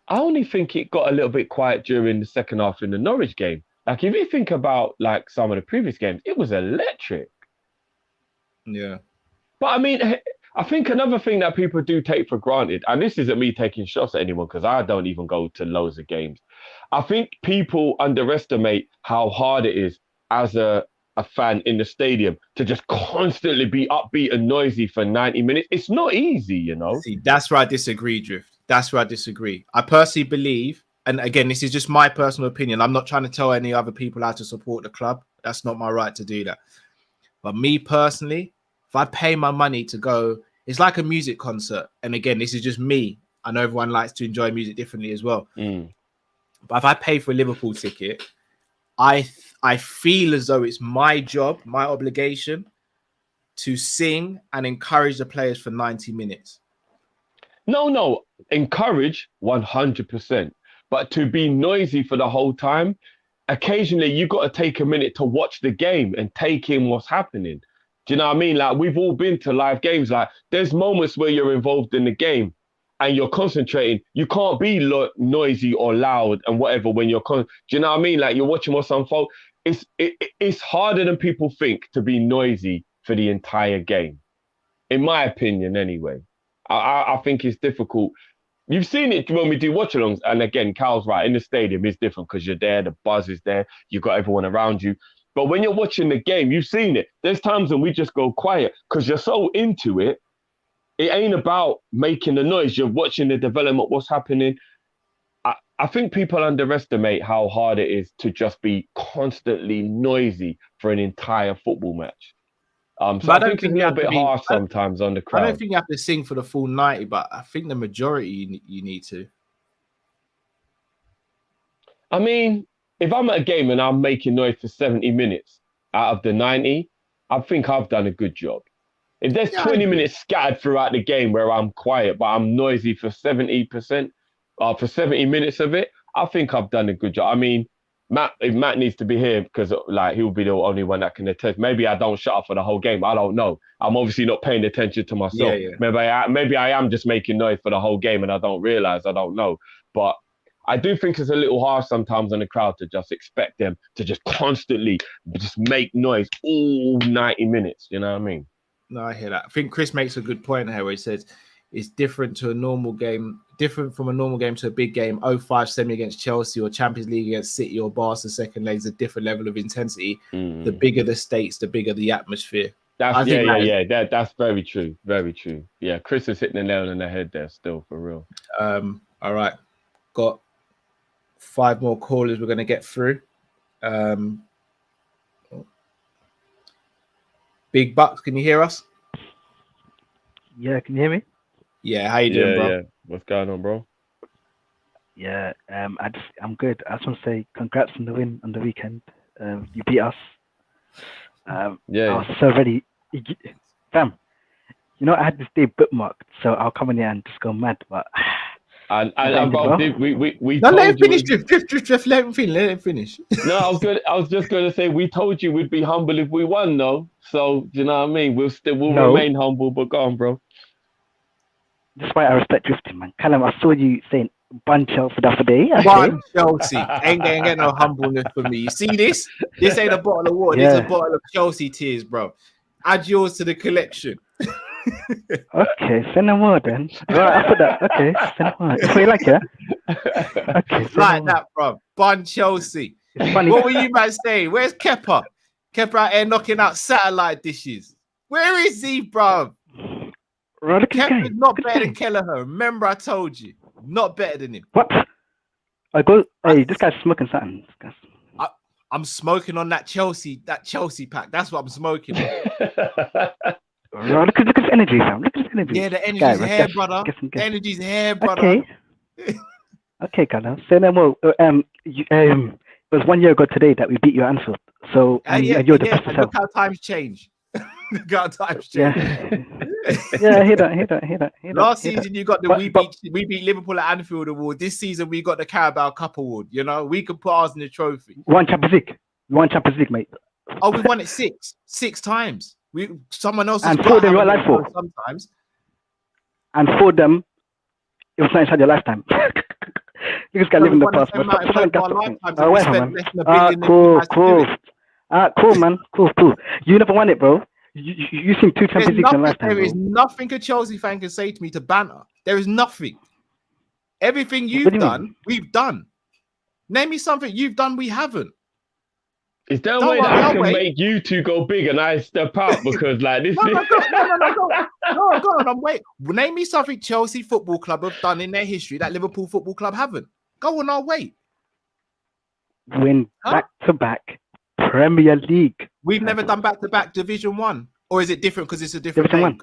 I only think it got a little bit quiet during the second half in the Norwich game. If you think about some of the previous games, it was electric. Yeah. But I mean, I think another thing that people do take for granted, and this isn't me taking shots at anyone because I don't even go to loads of games. I think people underestimate how hard it is as a fan in the stadium to just constantly be upbeat and noisy for 90 minutes. It's not easy, See, that's where I disagree, Drift. That's where I disagree. I personally believe, and again, this is just my personal opinion. I'm not trying to tell any other people how to support the club. That's not my right to do that. But me personally, if I pay my money to go, it's like a music concert. And again, this is just me. I know everyone likes to enjoy music differently as well. But if I pay for a Liverpool ticket, I feel as though it's my job, my obligation to sing and encourage the players for 90 minutes. No, encourage 100%. But to be noisy for the whole time, occasionally you got to take a minute to watch the game and take in what's happening. Do you know what I mean? Like, we've all been to live games. Like, there's moments where you're involved in the game and you're concentrating. You can't be noisy or loud and whatever when you're do you know what I mean? Like, you're watching what's unfold. It's harder than people think to be noisy for the entire game, in my opinion anyway. I think it's difficult. You've seen it when we do watch-alongs, and again, Cal's right, in the stadium it's different because you're there, the buzz is there, you've got everyone around you. But when you're watching the game, you've seen it. There's times when we just go quiet because you're so into it. It ain't about making the noise. You're watching the development, what's happening. I think people underestimate how hard it is to just be constantly noisy for an entire football match. So I think it's a little bit harsh sometimes on the crowd. I don't think you have to sing for the full 90, but I think the majority you need to. I mean, if I'm at a game and I'm making noise for 70 minutes out of the 90, I think I've done a good job. If there's 20 minutes scattered throughout the game where I'm quiet, but I'm noisy for 70%, for 70 minutes of it, I think I've done a good job. I mean, if Matt needs to be here because like he'll be the only one that can attest. Maybe I don't shut up for the whole game. I don't know. I'm obviously not paying attention to myself. Yeah. Maybe I am just making noise for the whole game and I don't realize. I don't know. But I do think it's a little harsh sometimes on the crowd to just expect them to just constantly just make noise all 90 minutes. You know what I mean? No, I hear that. I think Chris makes a good point here where he says it's different to a normal game, different from a normal game to a big game. 0-5 semi against Chelsea or Champions League against City or Barca second leg is a different level of intensity. The bigger the stakes, the bigger the atmosphere. That's very true. Very true. Yeah, Chris is hitting the nail on the head there still, for real. All right. Got 5 more callers we're going to get through. Big Bucks, can you hear us? Yeah, can you hear me? Yeah, how you doing, bro? Yeah. What's going on, bro? Yeah, I'm good. I just want to say congrats on the win on the weekend. You beat us. I was so ready. Fam, you know, I had this day bookmarked, so I'll come in here and just go mad, but and bro, we no, let him finish. Drift, let him finish. No, I was just going to say we told you we'd be humble if we won, though. So do you know what I mean? We'll remain humble, but go on, bro. That's why I respect drifting, man. Callum, I saw you saying bun Chelsea the other day. Bun Chelsea. Ain't get no humbleness for me. You see this? This ain't a bottle of water. This is a bottle of Chelsea tears, bro. Add yours to the collection. Okay, send them more then. Right, after that, okay, send them more. So you like it? Okay, like that, bro. Bun Chelsea. It's funny. What were you man saying? Where's Kepa? Kepa out here knocking out satellite dishes. Where is he, bro? Kepa's not better than Kelleher. Remember, I told you, not better than him. What? Hey, this guy's smoking something. I'm smoking on that Chelsea pack. That's what I'm smoking on. Look at his energy, fam. Look at his energy. Yeah, the energy's here, brother. The energy's here, brother. Okay. Okay, Callum. Say no more. It was 1 year ago today that we beat you at Anfield. So you're the best. Look how times change. Look how times change. Yeah, I hear that. Last season you got the we beat Liverpool at Anfield award. This season we got the Carabao Cup award. You know, we could put ours in the trophy. One Champions League, mate. Oh, we won it six times. Someone else and for them, your life for sometimes. And for them, it was not inside your lifetime. You just got to live in the past. Cool, man. Cool. You never won it, bro. You seen 2 Champions Leagues in your lifetime. There is nothing a Chelsea fan can say to me to banter. There is nothing. Everything you've done, we've done. Name me something you've done we haven't. Is there a way that I can make you two go big and I step out because like this? No, go on. I'm waiting. Name me something Chelsea Football Club have done in their history that Liverpool Football Club haven't. Go on, I'll wait. Win back-to-back Premier League. We've never done back-to-back Division 1. Or is it different because it's a different game?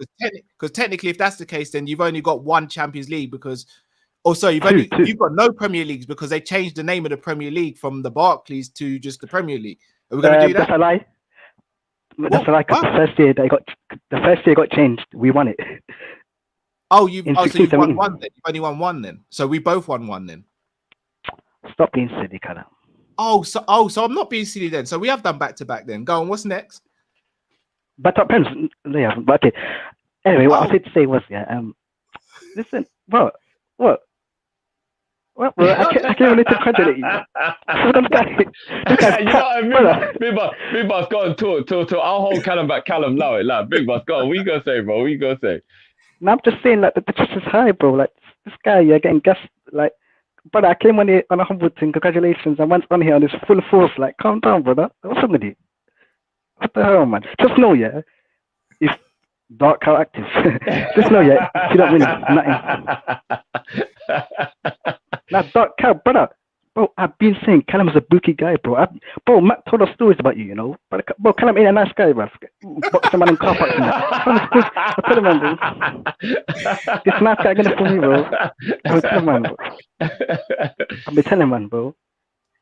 Because technically, if that's the case, then you've only got 1 Champions League because Oh, sorry, you've got no Premier Leagues because they changed the name of the Premier League from the Barclays to just the Premier League. Are we going to do that? That's a lie. That's a lie. The first year it got changed. We won it. Oh, so you've won one then. You've only won one then. So we both won one then. Stop being silly, Callum. So I'm not being silly then. So we have done back to back then. Go on. What's next? But top pens, they haven't. But okay. Anyway, what I was going to say was, listen, bro, what? Well, I can't really congratulate you. You know what I mean? Big Boss, go on, talk. I'll hold Callum back. Callum, allow it. Like, Big Boss, go on. What you gonna say, bro? What you gonna say? No, I'm just saying, like, the trust is high, bro. Like, this guy, you're getting gassed. Like, brother, I came on here on a humble thing. Congratulations. I went on here on this full force. Like, calm down, brother. What's wrong with you? What the hell, man? Just know, if Dark Cow active. Just know, if you don't win, nothing. Now, Dark Cow, brother. Bro, I've been saying Callum is a bookie guy, bro. Bro, Matt told us stories about you, you know. Bro, Callum ain't a nice guy, bro. Boxing man in car parks and that. I tell him, man, bro. This nice guy gonna fool me, bro. I tell him, man, bro. I've been telling him, man, bro.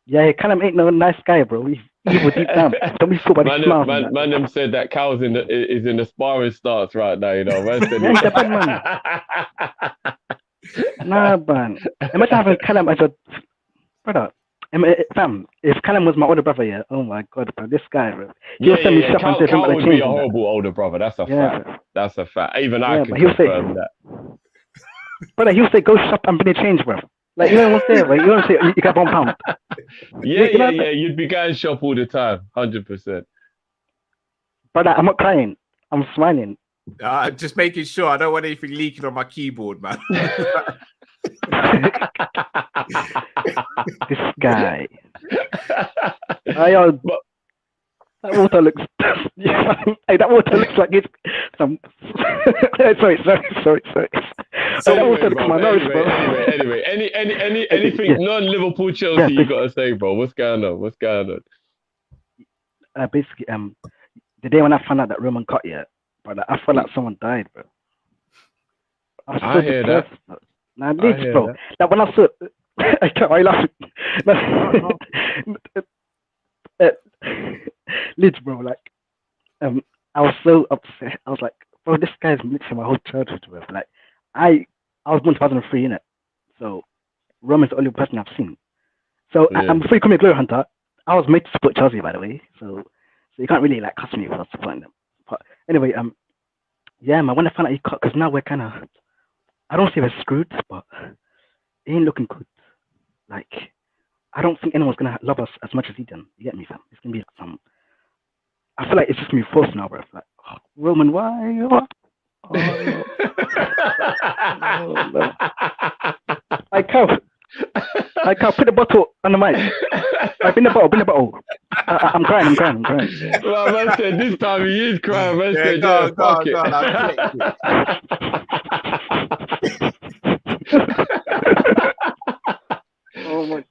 Yeah, Callum ain't no nice guy, bro. He's evil deep down. Don't be fooled by the smile. Man, them said that Cow's is in the sparring starts right now, you know. Man said he's a bad man. Nah, man. Imagine having Callum as a brother. Fam, if Callum was my older brother, oh my god, bro, this guy, bro. He'll send me stuff and Cal would be a horrible older brother. That's a fact. Bro. That's a fact. Even I can confirm that. Brother, he'll say, go shop and bring a change, bro. Like, you know what I'm saying, bro? You don't say, you got £1. Yeah. You'd be going shop all the time, 100%. Brother, I'm not crying. I'm smiling. Just making sure I don't want anything leaking on my keyboard, man. This guy. That water looks. Hey, that water looks like it's some. sorry. That water looks my nose, bro. Anyway, anything non-Liverpool Chelsea you gotta say, bro? What's going on? Basically, the day when I found out that Roman cut but I felt like someone died, bro. I hear that. Nah, Leeds, bro. Like when I saw, I can't. I laugh. Leeds, bro. Like, I was so upset. I was like, bro, this guy's literally my whole childhood, bro. Like, I was born 2003, innit? So Roman's the only person I've seen. So I'm before you call me a glory hunter, I was made to support Chelsea, by the way. So you can't really like cuss me for supporting them. But anyway, man, when I found out he cut, because now we're kind of, I don't say we're screwed, but it ain't looking good. Like, I don't think anyone's gonna love us as much as he done. You get me, fam? It's gonna be like some. I feel like it's just gonna be forced now, bro. Like, Roman, why? No. I can't put the bottle on the mic. Bring the bottle. I'm crying. Well, man said this time he is crying. Man said, fuck it.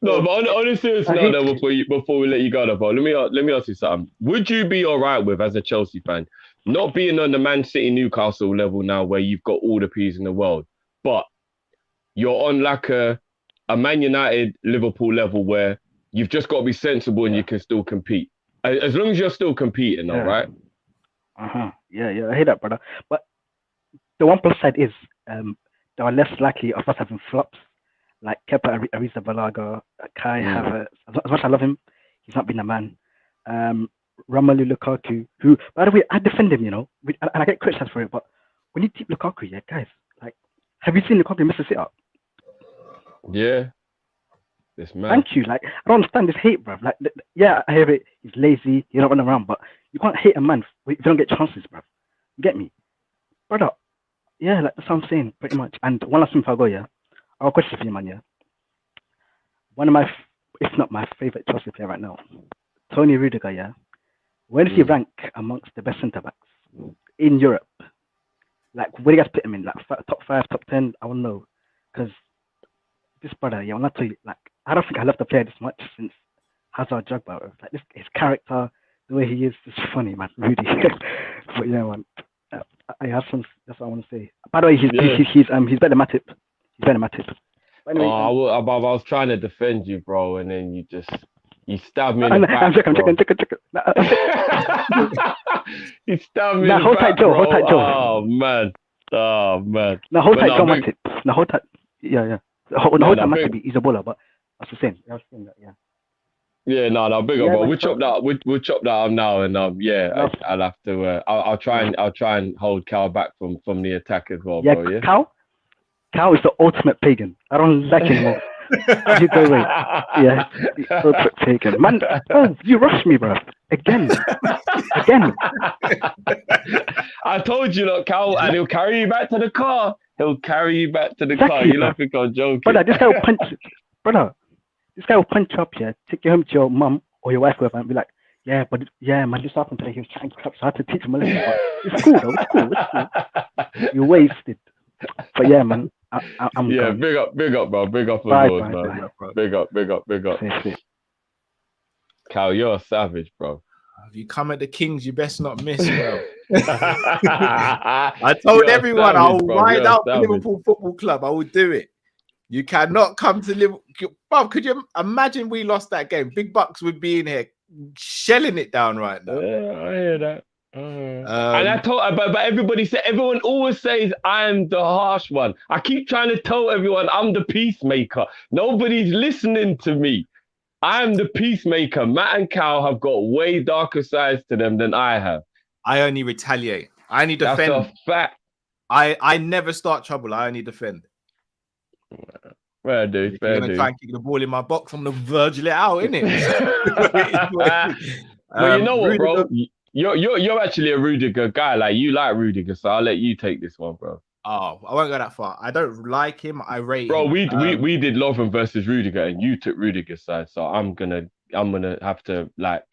No, but on a serious note, though, before we let you go, bro, let me ask you something. Would you be all right with, as a Chelsea fan, not being on the Man City Newcastle level now, where you've got all the P's in the world, but you're on like a Man United Liverpool level where you've just got to be sensible and you can still compete, as long as you're still competing, though, right? Yeah, I hear that, brother. But the one plus side is they are less likely of us having flops. Like Kepa Arrizabalaga, Kai Havertz. As much as I love him, he's not been a man. Romelu Lukaku, who, by the way, I defend him, you know, and I get criticized for it, but when you keep Lukaku, guys, like, have you seen Lukaku miss a sit-up? Yeah. This man. Thank you. Like, I don't understand this hate, bruv. Like, I hear it. He's lazy. You don't run around, but you can't hate a man if you don't get chances, bruv. You get me? Brother, like, that's what I'm saying, pretty much. And one last thing before I go, I have a question for you, man, One of my, if not my favorite Chelsea player right now, Tony Rudiger, where does he rank amongst the best centre-backs in Europe? Like, where do you guys put him in? Like, top 5, top 10? I don't know. Because this brother, when I tell you, like, I don't think I love the player this much since Hazard Drogba. Like, his character, the way he is funny, man, Rudy. But man, I have some, that's what I want to say. By the way, he's better than Matip. He's better than Matip. Anyway, I was trying to defend you, bro, and then you stabbed me in the back. I'm joking. You stabbed me in the back, bro. Hold tight, Joe. Oh man. Now hold tight, Joe Matip. Now hold tight. Yeah. Hold tight, Matip. He's a bowler, but I was saying that. Yeah. Yeah, no, big up, bro. We'll chop that. We'll chop that up now, and I'll have to. I'll try and hold Cal back from the attack as well, bro. Yeah. Cal is the ultimate pagan. I don't like him more. You go away. Yeah, ultimate pagan. Man, you rushed me, bro. Again. I told you, look, Cal, and he'll carry you back to the car. Exactly, you don't think I'm joking. Brother, this guy will punch. Brother. This guy will punch up, take you home to your mum or your wife, whoever, and be like, man, this happened today. He was chatting crap, so I had to teach him a lesson. But it's cool, though. It's cool. You wasted. But yeah, man, I'm gone. Big up, bro. Big up, man. Big up. Cal, you're a savage, bro. If you come at the Kings, you best not miss, bro. I told everyone I'll ride out the Liverpool Football Club. I will do it. You cannot come to Liverpool. Bob, could you imagine we lost that game? Big Bucks would be in here shelling it down right now. Yeah, I hear that. And I told, but everyone always says I'm the harsh one. I keep trying to tell everyone I'm the peacemaker. Nobody's listening to me. I'm the peacemaker. Matt and Cal have got way darker sides to them than I have. I only retaliate. I only defend. That's a fact. I never start trouble. I only defend. Fair dude. You're gonna try and kick the ball in my box from the Virgil it out, innit? Well, you know what, bro? You're actually a Rudiger guy. Like, you like Rudiger, so I'll let you take this one, bro. Oh, I won't go that far. I don't like him. I rate him. Bro, we did Lovren versus Rudiger, and you took Rudiger's side, so I'm gonna have to like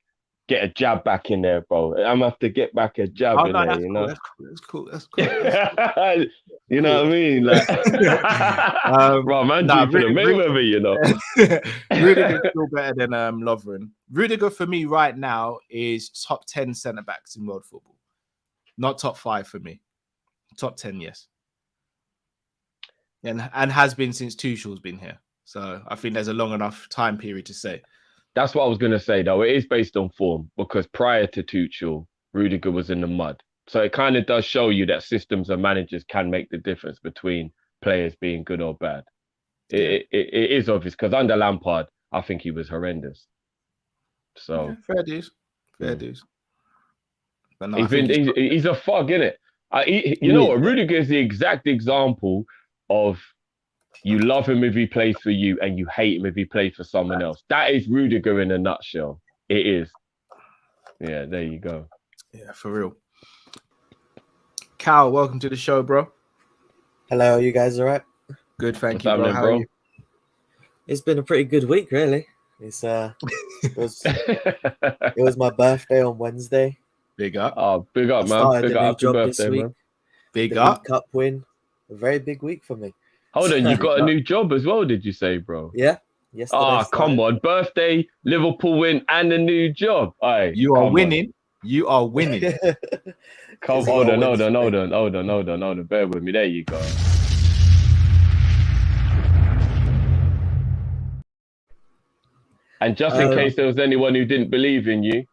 get a jab back in there, bro. I'm gonna have to get back a jab in there, you know. That's cool. You know what I mean? Like, bro, man, for the Mayweather, you know. Rudiger's still better than Lovren. Rudiger for me right now is top 10 centre backs in world football, not top 5 for me. Top 10, yes, and has been since Tuchel's been here. So I think there's a long enough time period to say. That's what I was going to say, though. It is based on form, because prior to Tuchel, Rudiger was in the mud. So it kind of does show you that systems and managers can make the difference between players being good or bad. It is obvious, because under Lampard, I think he was horrendous. So yeah, fair dues. But no, he's a fug, innit? You know what? Rudiger is the exact example of you love him if he plays for you and you hate him if he plays for someone else. That is Rudiger in a nutshell. It is. Yeah, there you go. Yeah, for real. Cal, welcome to the show, bro. Hello, you guys all right? Good, thank you, bro. How are you? It's been a pretty good week, really. It was my birthday on Wednesday. Big up. Oh, big up, man. Big up. Happy birthday, man. Big up. Cup win. A very big week for me. Hold on, you got a new job as well, did you say, bro? Yeah. Yes. Come on. Birthday, Liverpool win, and a new job. You are winning. You are winning. Hold on. Bear with me. There you go. And just in case there was anyone who didn't believe in you.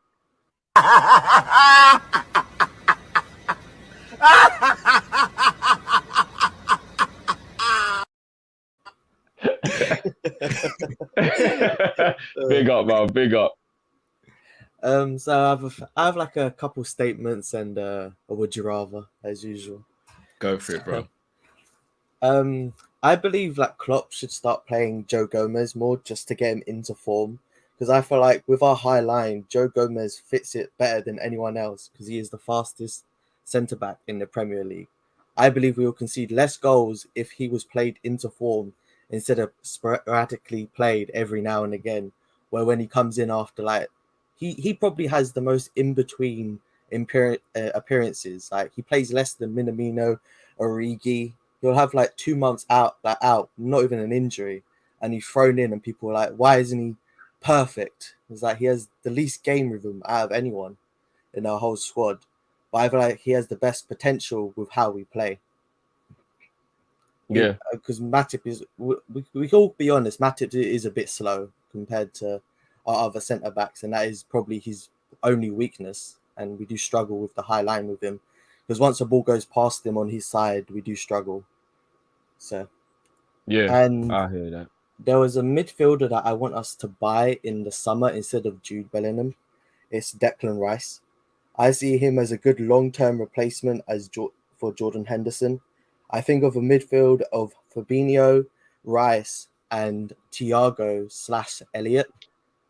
Big up, man. Big up. So I have like a couple statements and a would you rather, as usual. Go for it, bro. I believe like Klopp should start playing Joe Gomez more just to get him into form, because I feel like with our high line, Joe Gomez fits it better than anyone else because he is the fastest centre back in the Premier League. I believe we will concede less goals if he was played into form instead of sporadically played every now and again, where when he comes in after like he probably has the most in-between appearances. Like he plays less than Minamino, Origi. He'll have like 2 months out, not even an injury, and he's thrown in and people are like, why isn't he perfect? It's like he has the least game rhythm out of anyone in our whole squad. But I feel like he has the best potential with how we play. Yeah. Because Matip is, we can all be honest, Matip is a bit slow compared to our other centre backs, and that is probably his only weakness. And we do struggle with the high line with him, because once the ball goes past him on his side, we do struggle. So yeah, and I hear that. There was a midfielder that I want us to buy in the summer instead of Jude Bellingham. It's Declan Rice. I see him as a good long-term replacement for Jordan Henderson. I think of a midfield of Fabinho, Rice, and Thiago/Elliott.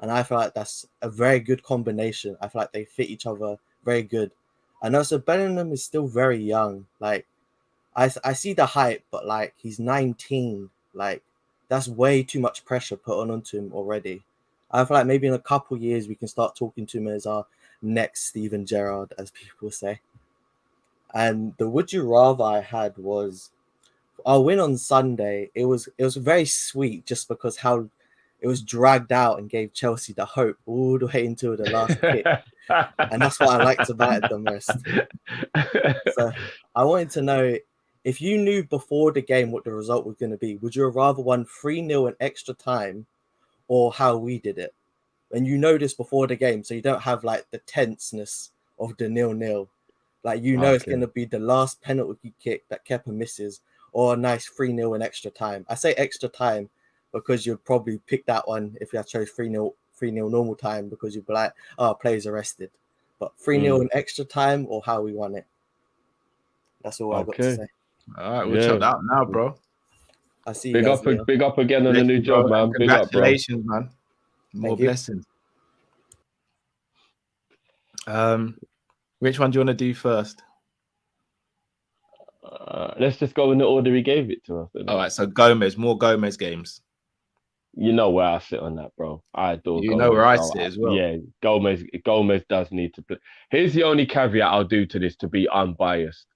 And I feel like that's a very good combination. I feel like they fit each other very good. And also Bellingham is still very young. Like, I see the hype, but like, he's 19. Like, that's way too much pressure put onto him already. I feel like maybe in a couple years we can start talking to him as our next Steven Gerrard, as people say. And the would you rather I had was our win on Sunday. It was very sweet just because how it was dragged out and gave Chelsea the hope all the way into the last kick. And that's what I liked about it the most. So I wanted to know, if you knew before the game what the result was going to be, would you have rather won 3-0 in extra time, or how we did it? And you know this before the game, so you don't have like the tenseness of the 0-0. Like, you know, it's going to be the last penalty kick that Kepa misses, or a nice 3-0 in extra time. I say extra time because you'd probably pick that one if you had chose 3-0 normal time, because you'd be like, oh, players arrested. But 3-0 in extra time, or how we won it. That's all I got to say. All right, we'll check that out now, bro. I see you guys later. Big up again on the new job, man. Big up, bro. Congratulations, man. More blessings. Which one do you want to do first? Let's just go in the order he gave it to us. All right, so Gomez, more Gomez games. You know where I sit on that, bro. I adore you Gomez. know where I sit as well. Yeah, Gomez does need to play. Here's the only caveat I'll do to this, to be unbiased.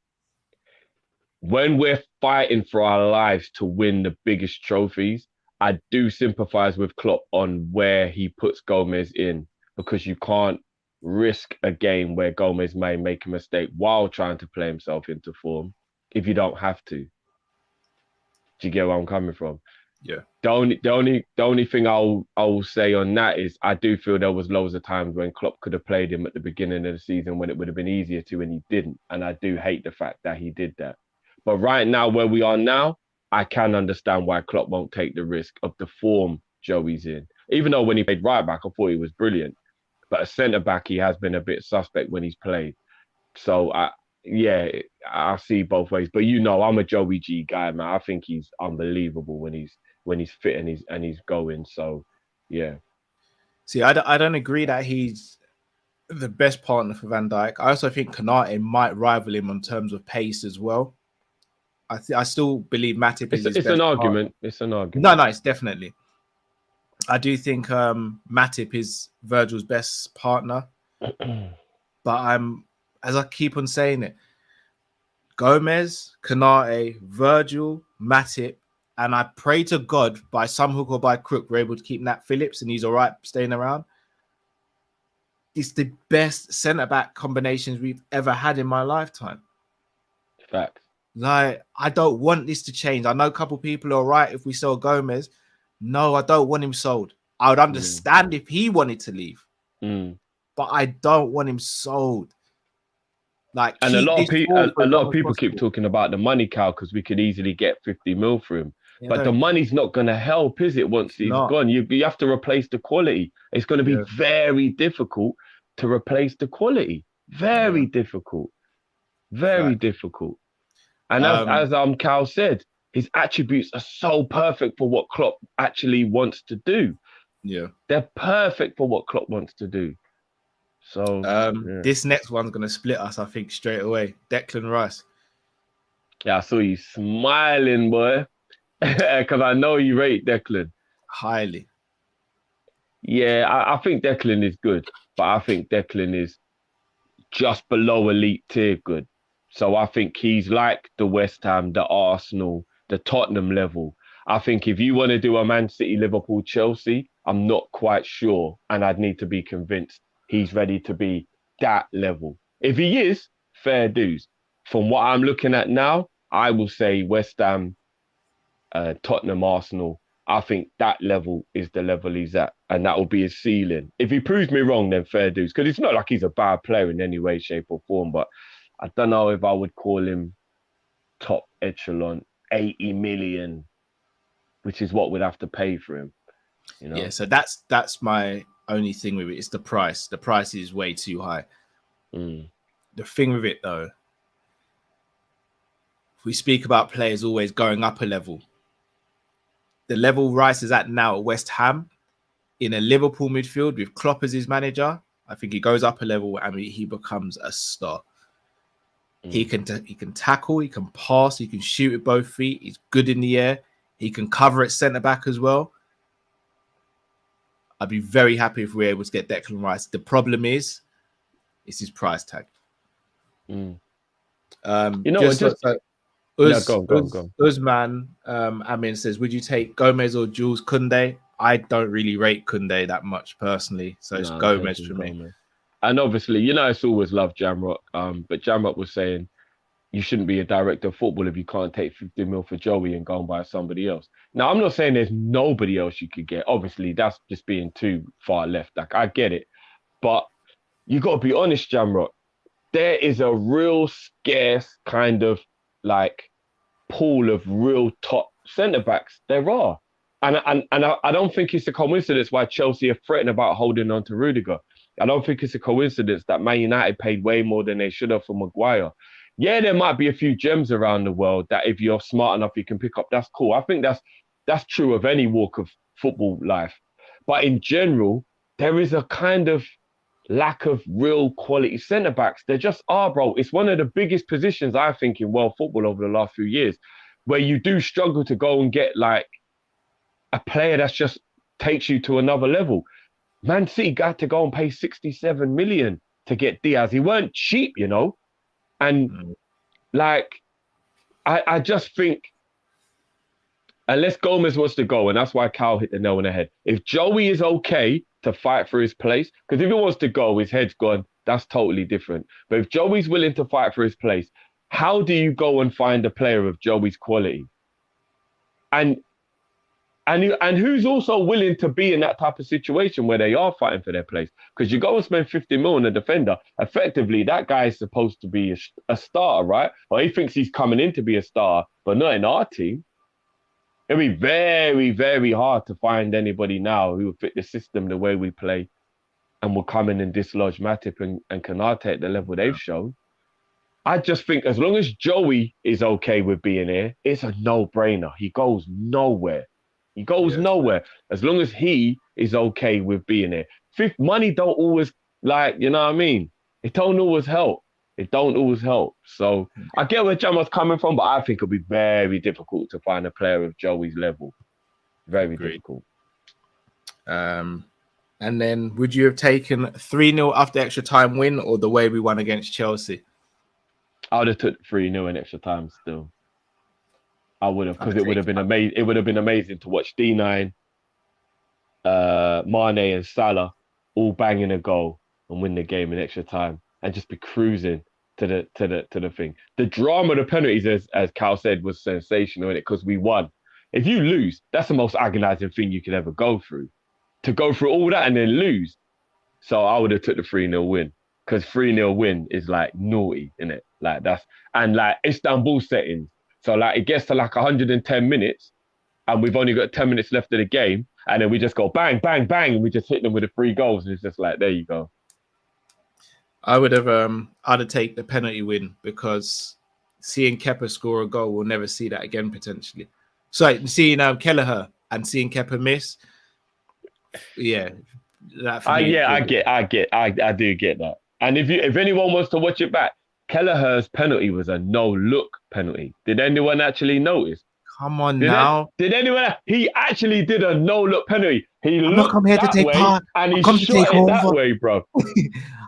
When we're fighting for our lives to win the biggest trophies, I do sympathize with Klopp on where he puts Gomez in, because you can't risk a game where Gomez may make a mistake while trying to play himself into form if you don't have to. Do you get where I'm coming from? Yeah. The only thing I'll say on that is, I do feel there was loads of times when Klopp could have played him at the beginning of the season when it would have been easier to, and he didn't. And I do hate the fact that he did that. But right now, where we are now, I can understand why Klopp won't take the risk of the form Joey's in. Even though when he played right back, I thought he was brilliant. But a centre back, he has been a bit suspect when he's played. So I see both ways. But you know, I'm a Joey G guy, man. I think he's unbelievable when he's fit and he's going. So yeah. See, I don't agree that he's the best partner for Van Dijk. I also think Konate might rival him in terms of pace as well. I still believe Matip is his best partner. It's an argument. No, it's definitely. I do think Matip is Virgil's best partner. But as I keep on saying it, Gomez, Konate, Virgil, Matip, and I pray to God by some hook or by crook we're able to keep Nat Phillips and he's all right staying around. It's the best centre-back combinations we've ever had in my lifetime. Facts. Like, I don't want this to change. I know a couple people are right if we sell Gomez. No, I don't want him sold. I would understand if he wanted to leave. But I don't want him sold. Like, and a lot of people keep talking about the money cow because we could easily get 50 mil for him. Yeah, but the money's not going to help, is it? Once he's gone, you have to replace the quality. It's going to be very difficult to replace the quality. Very difficult. Very difficult. And as Cal said, his attributes are so perfect for what Klopp actually wants to do. Yeah, they're perfect for what Klopp wants to do. So this next one's gonna split us, I think, straight away. Declan Rice. Yeah, I saw you smiling, boy, because I know you rate Declan highly. Yeah, I think Declan is good, but I think Declan is just below elite tier good. So I think he's like the West Ham, the Arsenal, the Tottenham level. I think if you want to do a Man City, Liverpool, Chelsea, I'm not quite sure, and I'd need to be convinced he's ready to be that level. If he is, fair dues. From what I'm looking at now, I will say West Ham, Tottenham, Arsenal. I think that level is the level he's at, and that will be his ceiling. If he proves me wrong, then fair dues, because it's not like he's a bad player in any way, shape, or form. But I don't know if I would call him top echelon, 80 million, which is what we'd have to pay for him. You know? Yeah, so that's my only thing with it. It's the price. The price is way too high. The thing with it, though, we speak about players always going up a level. The level Rice is at now at West Ham, in a Liverpool midfield with Klopp as his manager, I think he goes up a level and he becomes a star. He can tackle, he can pass, he can shoot with both feet. He's good in the air. He can cover at centre back as well. I'd be very happy if we're able to get Declan Rice. The problem is, it's his price tag. You know, Usman Amin says, would you take Gomez or Jules Koundé? I don't really rate Koundé that much personally, so it's Gomez for me. And obviously, you know, it's always love Jamrock. But Jamrock was saying you shouldn't be a director of football if you can't take 50 mil for Joey and go and buy somebody else. Now, I'm not saying there's nobody else you could get. Obviously, that's just being too far left. Like, I get it. But you got to be honest, Jamrock. There is a real scarce kind of like pool of real top centre-backs. There are. And I don't think it's a coincidence why Chelsea are fretting about holding on to Rudiger. I don't think it's a coincidence that Man United paid way more than they should have for Maguire. Yeah, there might be a few gems around the world that if you're smart enough, you can pick up. That's cool. I think that's true of any walk of football life. But in general, there is a kind of lack of real quality centre-backs. There just are, bro. It's one of the biggest positions, I think, in world football over the last few years, where you do struggle to go and get like a player that's just takes you to another level. Man City got to go and pay 67 million to get Diaz. He weren't cheap, you know? And like, I just think, unless Gomez wants to go, and that's why Kyle hit the nail on the head. If Joey is okay to fight for his place, because if he wants to go, his head's gone, that's totally different. But if Joey's willing to fight for his place, how do you go and find a player of Joey's quality? And who's also willing to be in that type of situation where they are fighting for their place? Because you go and spend 50 mil on a defender, effectively that guy is supposed to be a starter, right? Or he thinks he's coming in to be a star, but not in our team. It'll be very, very hard to find anybody now who will fit the system the way we play and will come in and dislodge Matip and Konate at the level they've shown. I just think as long as Joey is okay with being here, it's a no-brainer. He goes nowhere. He goes nowhere as long as he is okay with being there. Money don't always, like, you know what I mean? It don't always help. It don't always help. So I get where Jamal's coming from, but I think it'll be very difficult to find a player of Joey's level. Very difficult. And then would you have taken 3-0 after extra time win or the way we won against Chelsea? I would have took 3-0 in extra time still. I would have, because it would have been amazing. It would have been amazing to watch D9, Mane and Salah all banging a goal and win the game in extra time and just be cruising to the thing. The drama of the penalties, as Cal said, was sensational in it because we won. If you lose, that's the most agonizing thing you could ever go through. To go through all that and then lose. So I would have took the 3-0 win because 3-0 win is like naughty, innit? Like that's, and like Istanbul settings. So like it gets to like 110 minutes and we've only got 10 minutes left of the game. And then we just go bang, bang, bang. And we just hit them with the 3 goals. And it's just like, there you go. I would have, I'd have taken the penalty win because seeing Kepa score a goal, we'll never see that again potentially. So seeing Kelleher and seeing Kepa miss, yeah. That for me, I do get that. And if anyone wants to watch it back, Kelleher's penalty was a no-look penalty. Did anyone actually notice? Come on now. Did anyone? He actually did a no-look penalty. He looked come here to take part. And he shot it that way, bro. I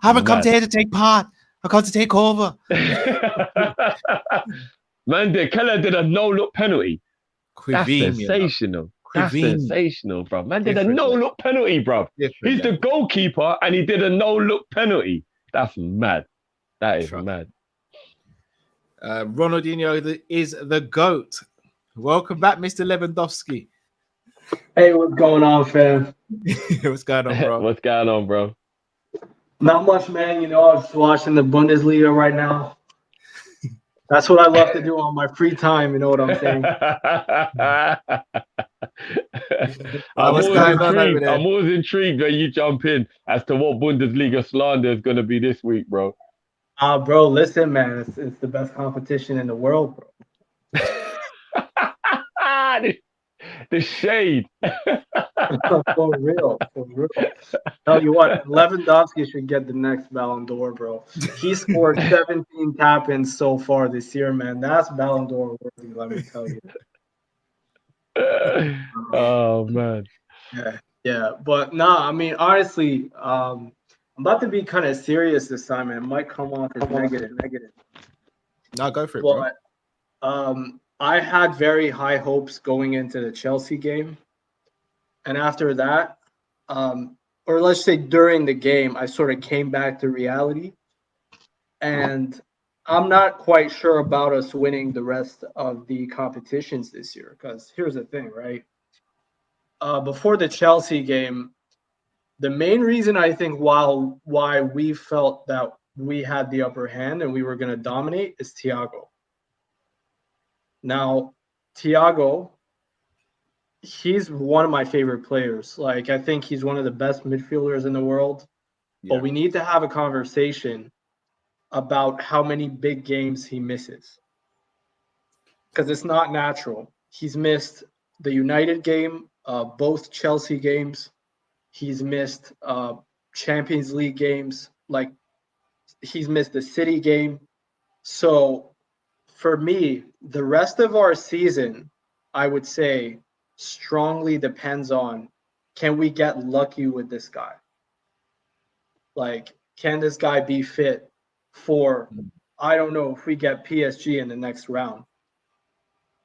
haven't come here to take part. I come to take over. Man, Kelleher did a no-look penalty. That's sensational. That's sensational, bro. Man did a no-look penalty, bro. He's the goalkeeper and he did a no-look penalty. That's mad. That is mad. Ronaldinho is the GOAT. Welcome back, Mr. Lewandowski. Hey, what's going on, fam? What's going on, bro? What's going on, bro? Not much, man. You know, I'm just watching the Bundesliga right now. That's what I love to do on my free time. You know what I'm saying? I'm always intrigued when you jump in as to what Bundesliga slander is going to be this week, bro. Bro, listen, man. It's the best competition in the world, bro. The shade. For real. Tell you what, Lewandowski should get the next Ballon d'Or, bro. He scored 17 tap-ins so far this year, man. That's Ballon d'Or worthy, let me tell you. Oh, man. Yeah. But nah, I mean, honestly, I'm about to be kind of serious this time, and it might come off as negative. No, go for it, bro. But I had very high hopes going into the Chelsea game. And after that, or let's say during the game, I sort of came back to reality. And I'm not quite sure about us winning the rest of the competitions this year. Because here's the thing, right? Before the Chelsea game, the main reason I think why we felt that we had the upper hand and we were going to dominate is Thiago. Now, Thiago, he's one of my favorite players. Like, I think he's one of the best midfielders in the world. Yeah. But we need to have a conversation about how many big games he misses. Because it's not natural. He's missed the United game, both Chelsea games. He's missed Champions League games. Like, he's missed the City game. So, for me, the rest of our season, I would say, strongly depends on, can we get lucky with this guy? Like, can this guy be fit for, I don't know, if we get PSG in the next round?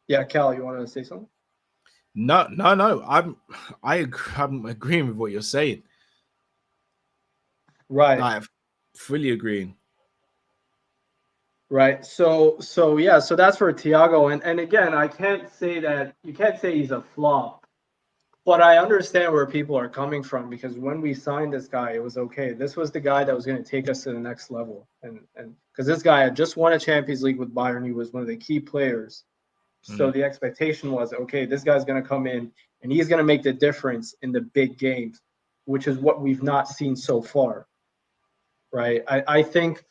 Yeah, Cal, you want to say something? No. I'm agreeing with what you're saying. Right. I'm fully agreeing. Right. So that's for Thiago. And again, I can't say that you can't say he's a flop, but I understand where people are coming from, because when we signed this guy, it was okay. This was the guy that was going to take us to the next level. And because this guy had just won a Champions League with Bayern, he was one of the key players. So the expectation was, okay, this guy's going to come in and he's going to make the difference in the big games, which is what we've not seen so far. Right. I think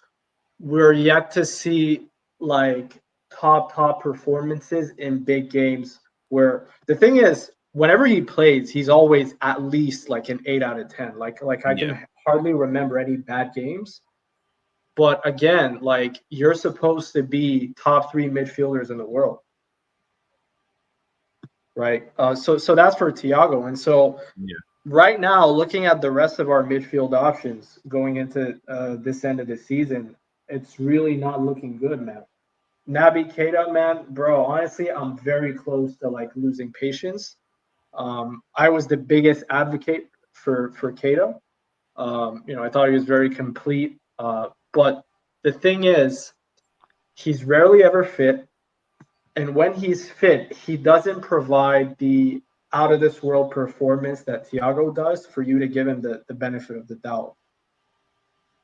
we're yet to see like top performances in big games, where the thing is, whenever he plays, he's always at least like an 8 out of 10. Like I can hardly remember any bad games. But again, like, you're supposed to be top 3 midfielders in the world. Right. So that's for Thiago. And so right now, looking at the rest of our midfield options going into this end of the season, it's really not looking good, man. Naby Keita, man, bro, honestly, I'm very close to like losing patience. I was the biggest advocate for Keita. I thought he was very complete. But the thing is, he's rarely ever fit. And when he's fit, he doesn't provide the out of this world performance that Thiago does for you to give him the benefit of the doubt.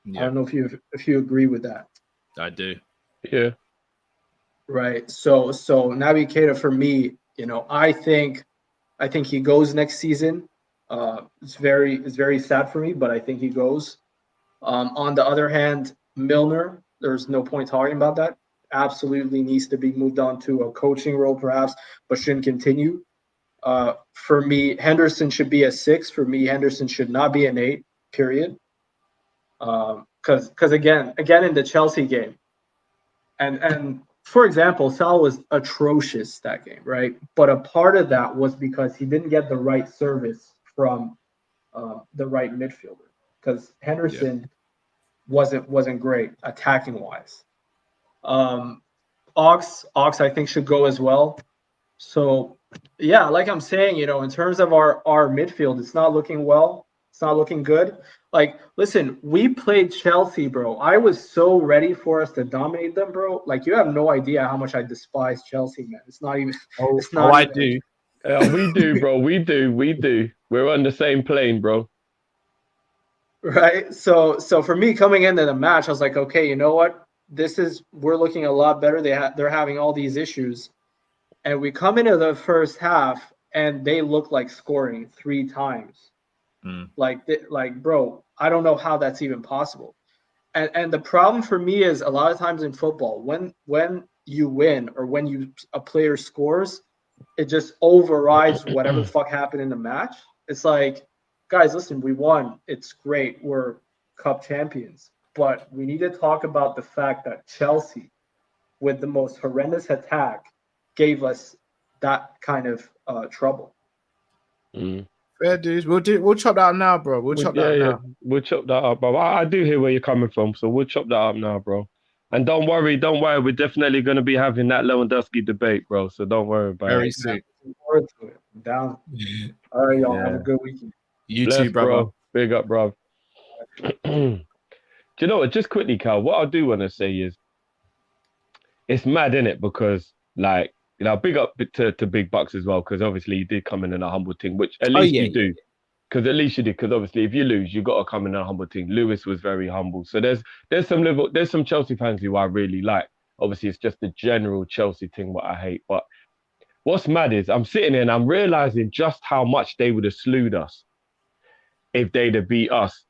I don't know if you agree with that. I do. Yeah. Right. So Naby Keita, for me, I think he goes next season. It's very sad for me, but I think he goes. On the other hand, Milner, there's no point talking about that. Absolutely needs to be moved on to a coaching role, perhaps, but shouldn't continue. For me, Henderson should be a 6. For me, Henderson should not be an 8. Period. Because again in the Chelsea game, and for example, Salah was atrocious that game, right? But a part of that was because he didn't get the right service from the right midfielder, because Henderson wasn't great attacking wise. Ox I think should go as well. So like I'm saying, in terms of our midfield, it's not looking well. It's not looking good. Like, listen, we played Chelsea, bro. I was so ready for us to dominate them, bro. Like, you have no idea how much I despise Chelsea, man. It's not even. It's not. I do. We do, bro. We do. We're on the same plane, bro. Right. So for me coming into the match, I was like, okay, you know what? We're looking a lot better. They're having all these issues, and we come into the first half, and they look like scoring 3 times. Like, bro, I don't know how that's even possible. And the problem for me is a lot of times in football, when you win or when a player scores, it just overrides whatever the fuck happened in the match. It's like, guys, listen, we won. It's great. We're cup champions. But we need to talk about the fact that Chelsea, with the most horrendous attack, gave us that kind of trouble. Fair dudes. We'll chop that up now, bro. We'll chop that up now. We'll chop that up, bro. I do hear where you're coming from, so we'll chop that up now, bro. And don't worry. We're definitely going to be having that Lewandowski debate, bro. So don't worry about it. Very soon. Looking forward to it. I'm down. All right, y'all. Have a good weekend. You too, brother. Bro. Big up, bro. Do you know what? Just quickly, Cal, what I do want to say is it's mad, innit? Because, like, you know, big up to Big Bucks as well, because obviously you did come in a humble thing, which at least you do. Because at least you did. Because obviously, if you lose, you got to come in a humble thing. Lewis was very humble. So there's some Chelsea fans who I really like. Obviously, it's just the general Chelsea thing what I hate. But what's mad is I'm sitting here and I'm realizing just how much they would have slewed us if they'd have beat us,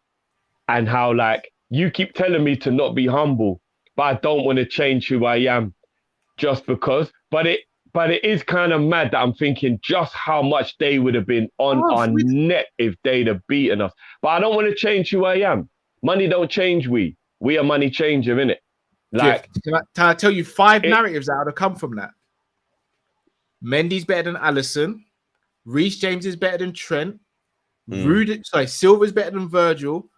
and how, like, you keep telling me to not be humble, but I don't want to change who I am just because. But it is kind of mad that I'm thinking just how much they would have been on our neck if they'd have beaten us. But I don't want to change who I am. Money don't change we. We are money changer, innit? Like, can I tell you 5 narratives that would have come from that? Mendy's better than Alisson. Reece James is better than Trent. Silva's better than Virgil.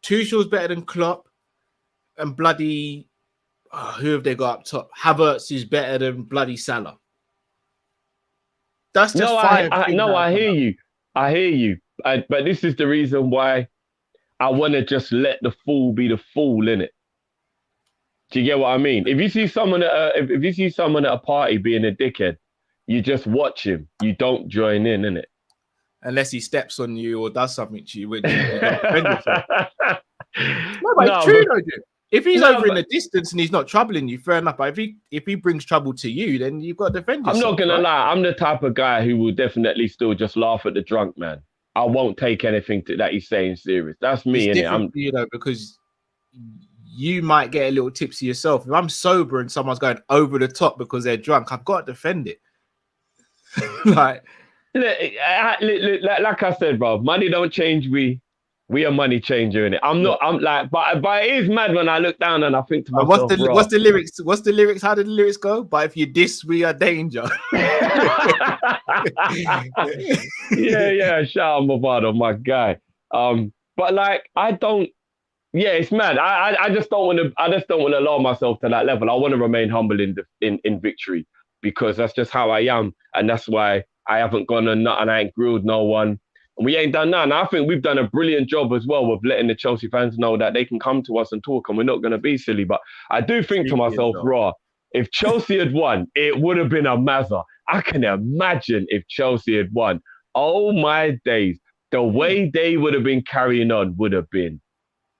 Tuchel's better than Klopp. And bloody... who have they got up top? Havertz is better than bloody Salah. That's just 5. I hear you. I hear you. But this is the reason why I want to just let the fool be the fool, innit? Do you get what I mean? If you see someone at a party being a dickhead, you just watch him. You don't join in, innit? Unless he steps on you or does something to you, which you don't defend yourself. No, but it's true, though, dude. If he's over in the distance and he's not troubling you, fair enough. But if he brings trouble to you, then you've got to defend yourself. I'm not gonna lie. I'm the type of guy who will definitely still just laugh at the drunk man. I won't take anything that he's saying serious. That's me, it's innit? Different for you, though, because you might get a little tipsy yourself. If I'm sober and someone's going over the top because they're drunk, I've got to defend it. Like I said, bro, money don't change we are money changer in it. I'm like, but it is mad when I look down and I think to myself, what's the lyrics? What's the lyrics? How did the lyrics go? But if you diss, we are danger. yeah. Shout out Movado, my guy. But like, I don't. Yeah, it's mad. I just don't want to. I just don't want to lower myself to that level. I want to remain humble in victory, because that's just how I am, and that's why I haven't gone and I ain't grilled no one. And we ain't done that. And I think we've done a brilliant job as well with letting the Chelsea fans know that they can come to us and talk, and we're not going to be silly. But I do think to myself, if Chelsea had won, it would have been a mazza. I can imagine if Chelsea had won. Oh, my days. The way they would have been carrying on would have been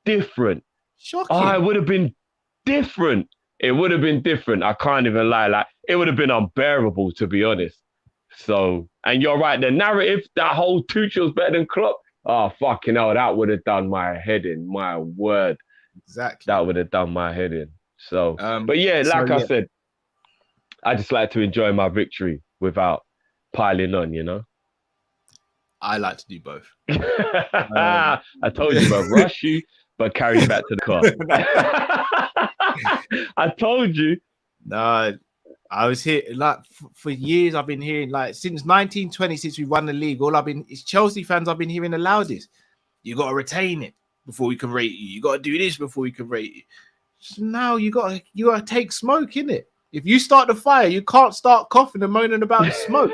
different. Shocking. Oh, it would have been different. It would have been different. I can't even lie. Like, it would have been unbearable, to be honest. So, and you're right, the narrative, that whole Tuchel's better than Klopp, oh, fucking hell, that would have done my head in, my word. Exactly. That would have done my head in. So, but yeah, I said, I just like to enjoy my victory without piling on, you know? I like to do both. I told you, bro, rush you, but carry you back to the car. I told you. No, I was here like for years. I've been hearing, like, since 1920, since we won the league. It's Chelsea fans I've been hearing the loudest. You got to retain it before we can rate you. You got to do this before we can rate you. So now you got to take smoke, innit? If you start the fire, you can't start coughing and moaning about the smoke.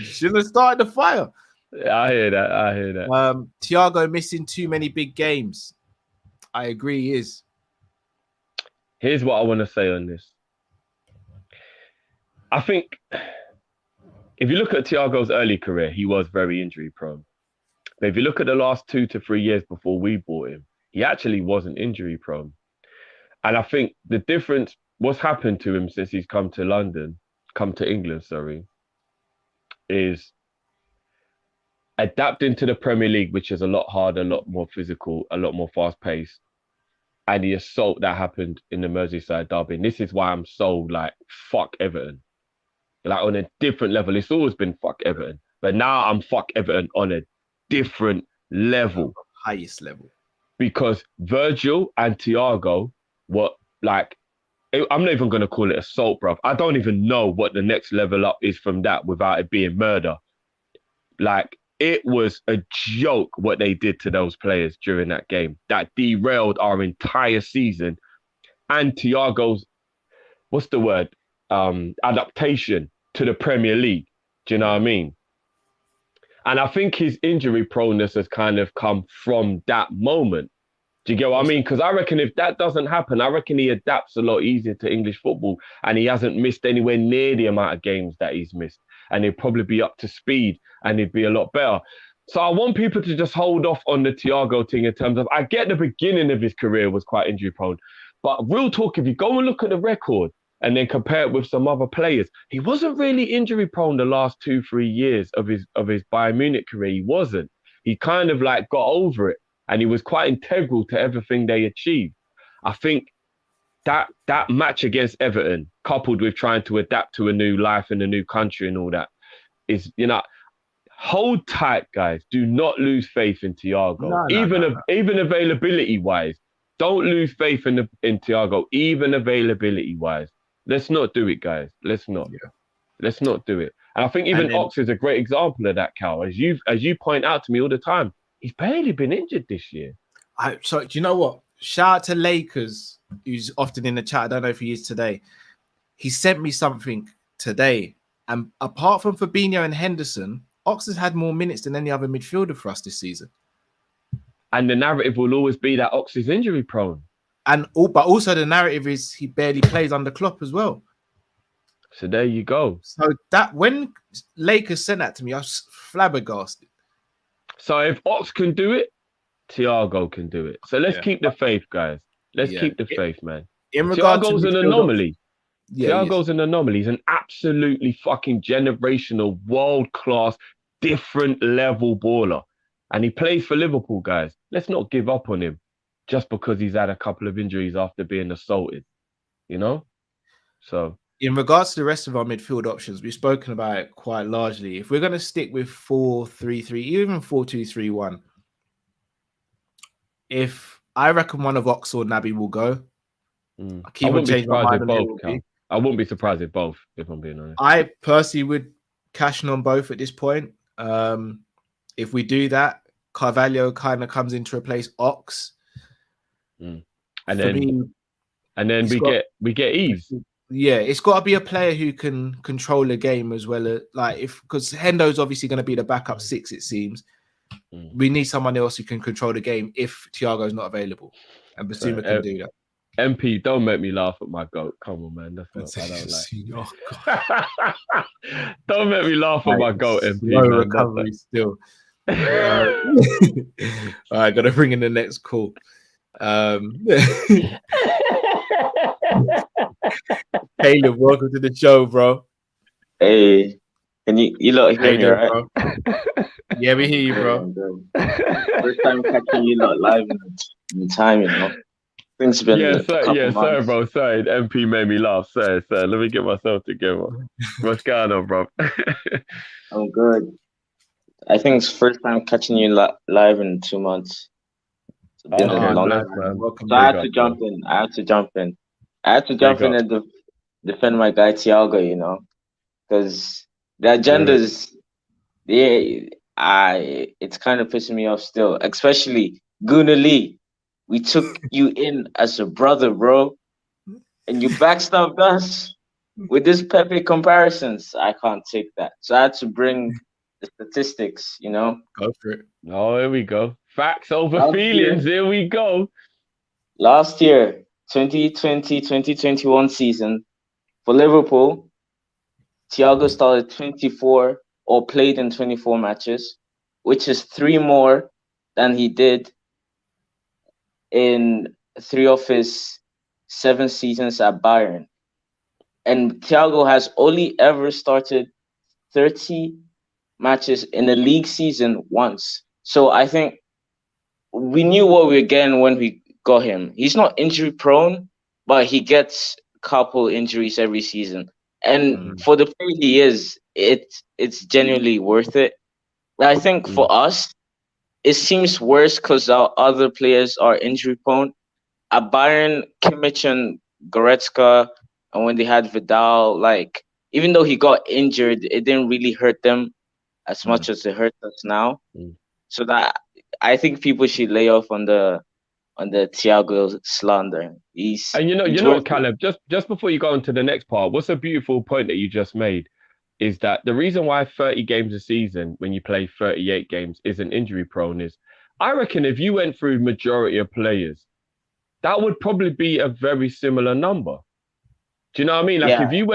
Shouldn't have started the fire. I hear that. Thiago missing too many big games. I agree, he is. Here's what I want to say on this. I think if you look at Thiago's early career, he was very injury prone. But if you look at the last 2 to 3 years before we bought him, he actually wasn't injury prone. And I think the difference, what's happened to him since he's come to England, is adapting to the Premier League, which is a lot harder, a lot more physical, a lot more fast paced. And the assault that happened in the Merseyside derby. And this is why I'm so like, fuck Everton. Like on a different level. It's always been fuck Everton. But now I'm fuck Everton on a different level. Highest level. Because Virgil and Thiago were like, I'm not even going to call it assault, bruv. I don't even know what the next level up is from that without it being murder. Like, it was a joke what they did to those players during that game. That derailed our entire season. And Thiago's, what's the word? Adaptation to the Premier League. Do you know what I mean? And I think his injury proneness has kind of come from that moment. Do you get what I mean? Because I reckon if that doesn't happen, I reckon he adapts a lot easier to English football and he hasn't missed anywhere near the amount of games that he's missed. And he'd probably be up to speed and he'd be a lot better. So I want people to just hold off on the Thiago thing in terms of, I get the beginning of his career was quite injury prone, but real talk, if you go and look at the record and then compare it with some other players, he wasn't really injury prone the last 2-3 years of his Bayern Munich career. He wasn't. He kind of like got over it and he was quite integral to everything they achieved. I think that match against Everton, coupled with trying to adapt to a new life in a new country and all that, is, you know, hold tight, guys. Do not lose faith in Thiago. Even availability-wise, don't lose faith in Thiago, even availability-wise. Let's not do it, guys. Let's not. Yeah. Let's not do it. And I think even Ox is a great example of that, Cal. As you point out to me all the time, he's barely been injured this year. So do you know what? Shout out to Lakers, who's often in the chat. I don't know if he is today. He sent me something today. And apart from Fabinho and Henderson, Ox has had more minutes than any other midfielder for us this season. And the narrative will always be that Ox is injury prone. But also the narrative is he barely plays under Klopp as well. So there you go. So that when Lakers sent that to me, I was flabbergasted. So if Ox can do it, Thiago can do it. So let's keep the faith, guys. Let's keep the faith, man. Thiago's an anomaly. Thiago's an anomaly. He's an absolutely fucking generational, world-class, different level baller. And he plays for Liverpool, guys. Let's not give up on him just because he's had a couple of injuries after being assaulted, you know? So in regards to the rest of our midfield options, we've spoken about it quite largely. If we're going to stick with 4-3-3, even 4-2-3-1, if I reckon one of Ox or Naby will go, I wouldn't be surprised if both, if I'm being honest. I personally would cash in on both at this point. If we do that, Carvalho kind of comes in to replace Ox. And then we get Eves. Yeah, it's got to be a player who can control the game as well. Because Hendo's obviously going to be the backup 6, it seems. We need someone else who can control the game if Thiago's not available, and Basuma can do that. MP, don't make me laugh at my goat. Come on, man. That's not I don't like. Don't make me laugh at my goat, MP. No recovery still. All right, gotta bring in the next call. Caleb, welcome to the show, bro. Hey, can you lot hear me, right? Bro? Yeah, we hear you, bro. First time catching you lot live in time, you know. Things been sorry, bro. Sorry, MP made me laugh. Sorry. Let me get myself together. What's going on, bro? I'm good. I think it's first time catching you live in 2 months. It's been a long time. So I had to jump in. I had to jump in and defend my guy Thiago, you know, because the agendas, it's kind of pissing me off still, especially Gunnar Lee. We took you in as a brother, bro, and you backstabbed us with this Pepe comparisons. I can't take that. So I had to bring the statistics, you know. Go for it. Oh, here we go. Facts over feelings. Here we go. Last year, 2020-2021 season, for Liverpool, Thiago started 24 or played in 24 matches, which is 3 more than he did in 3 of his 7 seasons at Bayern. And Thiago has only ever started 30 matches in a league season once. So I think we knew what we were getting when we got him. He's not injury prone, but he gets a couple injuries every season. And for the player he is, it's genuinely worth it. But I think for us, it seems worse because our other players are injury prone. At Bayern, Kimmich and Goretzka, and when they had Vidal, like, even though he got injured, it didn't really hurt them as much as it hurts us now. So that I think people should lay off on the Thiago slander. And you know what, Caleb, just before you go on to the next part, what's a beautiful point that you just made is that the reason why 30 games a season when you play 38 games isn't injury prone is, I reckon if you went through majority of players, that would probably be a very similar number. Do you know what I mean? Like if you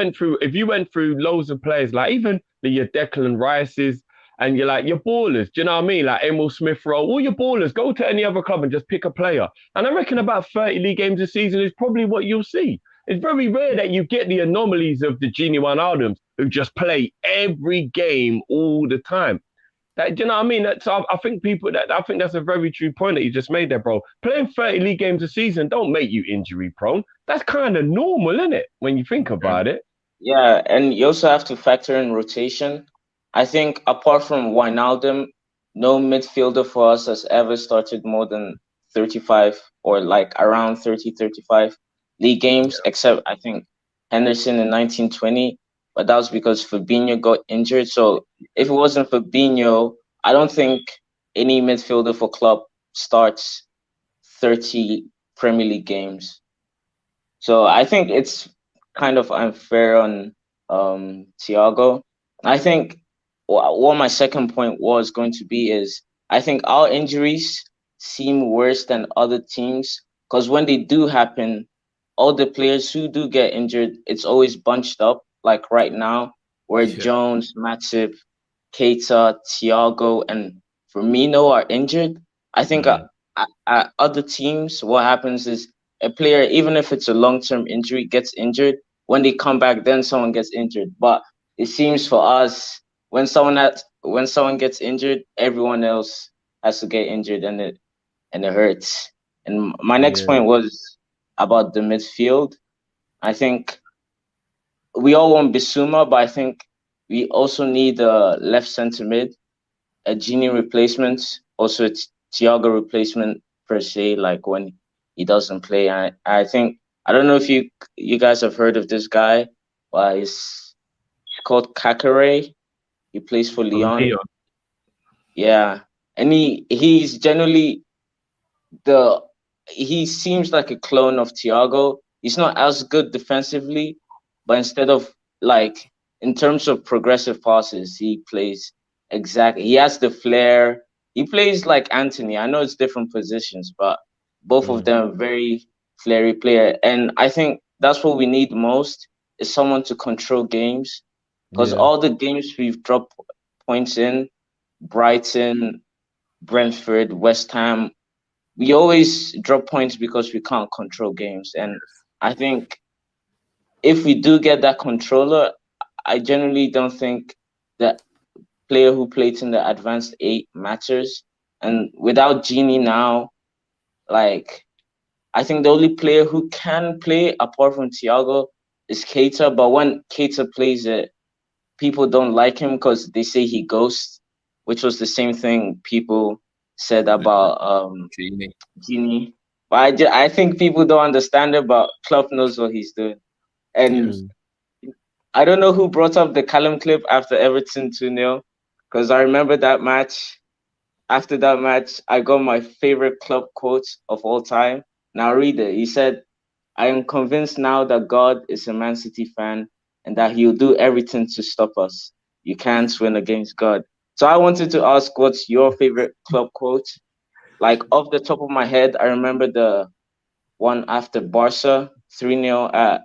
went through loads of players, like even your Declan Rice's, and you're like, your ballers, do you know what I mean? Like Emil Smith-Rowe, all your ballers, go to any other club and just pick a player. And I reckon about 30 league games a season is probably what you'll see. It's very rare that you get the anomalies of the Gini Wijnaldums who just play every game all the time. That, do you know what I mean? I think that's a very true point that you just made there, bro. Playing 30 league games a season don't make you injury prone. That's kind of normal, isn't it? When you think about it. Yeah, and you also have to factor in rotation. I think apart from Wijnaldum, no midfielder for us has ever started more than 35 or like around 30, 35 league games, except I think Henderson in 1920. But that was because Fabinho got injured. So if it wasn't Fabinho, I don't think any midfielder for club starts 30 Premier League games. So I think it's kind of unfair on Thiago. I think what my second point was going to be is I think our injuries seem worse than other teams because when they do happen, all the players who do get injured, it's always bunched up. Like right now, where Jones, Matip, Keita, Thiago, and Firmino are injured. I think at other teams, what happens is a player, even if it's a long-term injury, gets injured. When they come back, then someone gets injured. But it seems for us, when someone gets injured, everyone else has to get injured, and it hurts. And my next point was about the midfield. I think we all want Bissouma, but I think we also need a left center mid, a Gini replacement, also a Thiago replacement per se, like when he doesn't play. I think, I don't know if you guys have heard of this guy, but he's called Kakare. He plays for Lyon. Yeah. And he's generally he seems like a clone of Thiago. He's not as good defensively, but instead of like in terms of progressive passes, he plays exactly. He has the flair. He plays like Anthony. I know it's different positions, but both of them are very flary player. And I think that's what we need most is someone to control games. Because all the games we've dropped points in, Brighton, Brentford, West Ham, we always drop points because we can't control games. And I think if we do get that controller, I generally don't think that player who plays in the advanced 8 matters. And without Gini now, like, I think the only player who can play apart from Thiago is Keita. But when Keita plays it, people don't like him because they say he ghosts, which was the same thing people said about Gini. But I think people don't understand it, but Klopp knows what he's doing. And I don't know who brought up the Callum clip after Everton 2-0, because I remember that match. After that match, I got my favorite Klopp quote of all time. Now read it. He said, "I am convinced now that God is a Man City fan and that he'll do everything to stop us. You can't win against God." So I wanted to ask, what's your favorite club quote? Like off the top of my head, I remember the one after Barca 3-0 at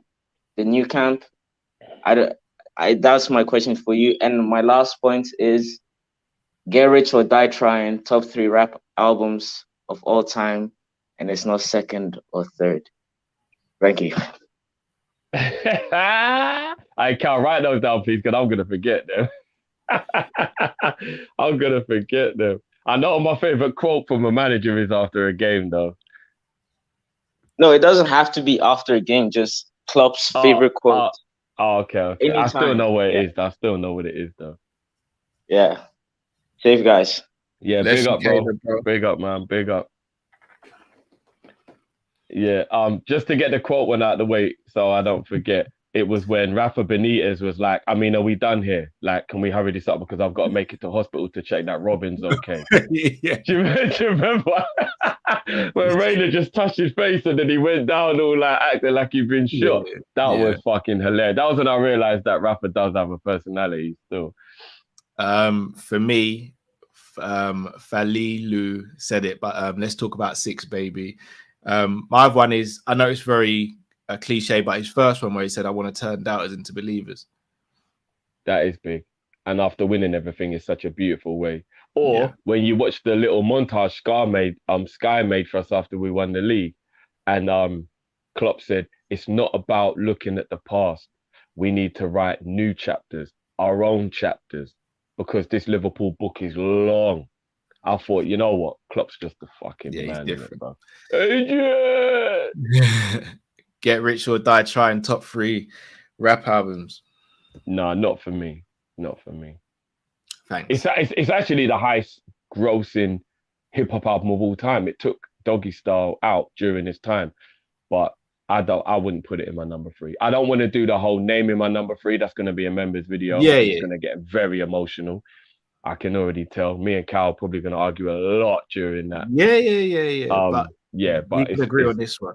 the new camp. That's my question for you. And my last point is, get rich or die trying, top 3 rap albums of all time, and it's not second or third. Thank you. I can't write those down, please, because I'm gonna forget them. I'm gonna forget them. I know my favorite quote from a manager is after a game, though. No, it doesn't have to be after a game. Just Klopp's favorite quote. Okay. Anytime. I still know what it is. I still know what it is, though. Yeah. Safe, guys. Yeah, big up, bro. Big up, man. Big up. Yeah. Just to get the quote one out of the way, so I don't forget. It was when Rafa Benitez was like, I mean, are we done here? Like, can we hurry this up? Because I've got to make it to hospital to check that Robin's okay. Yeah. Do you remember when Rayner just touched his face and then he went down all like acting like he'd been shot? Yeah. That was fucking hilarious. That was when I realized that Rafa does have a personality still. For me, Falilu said it, but let's talk about Six, baby. My other one is, I know it's very a cliche, but his first one where he said, I want to turn doubters into believers. That is big. And after winning everything is such a beautiful way. Or when you watch the little montage Sky made for us after we won the league, and Klopp said, it's not about looking at the past. We need to write new chapters, our own chapters, because this Liverpool book is long. I thought, you know what? Klopp's just a fucking man. He's different. Bro. Adrian! Get rich or die trying top 3 rap albums. No, not for me. Not for me. Thanks. It's actually the highest grossing hip hop album of all time. It took Doggy Style out during its time, but I wouldn't put it in my number 3. I don't want to do the whole naming my number 3. That's going to be a members video. It's going to get very emotional. I can already tell. Me and Cal are probably going to argue a lot during that. Yeah. But we can agree on this one.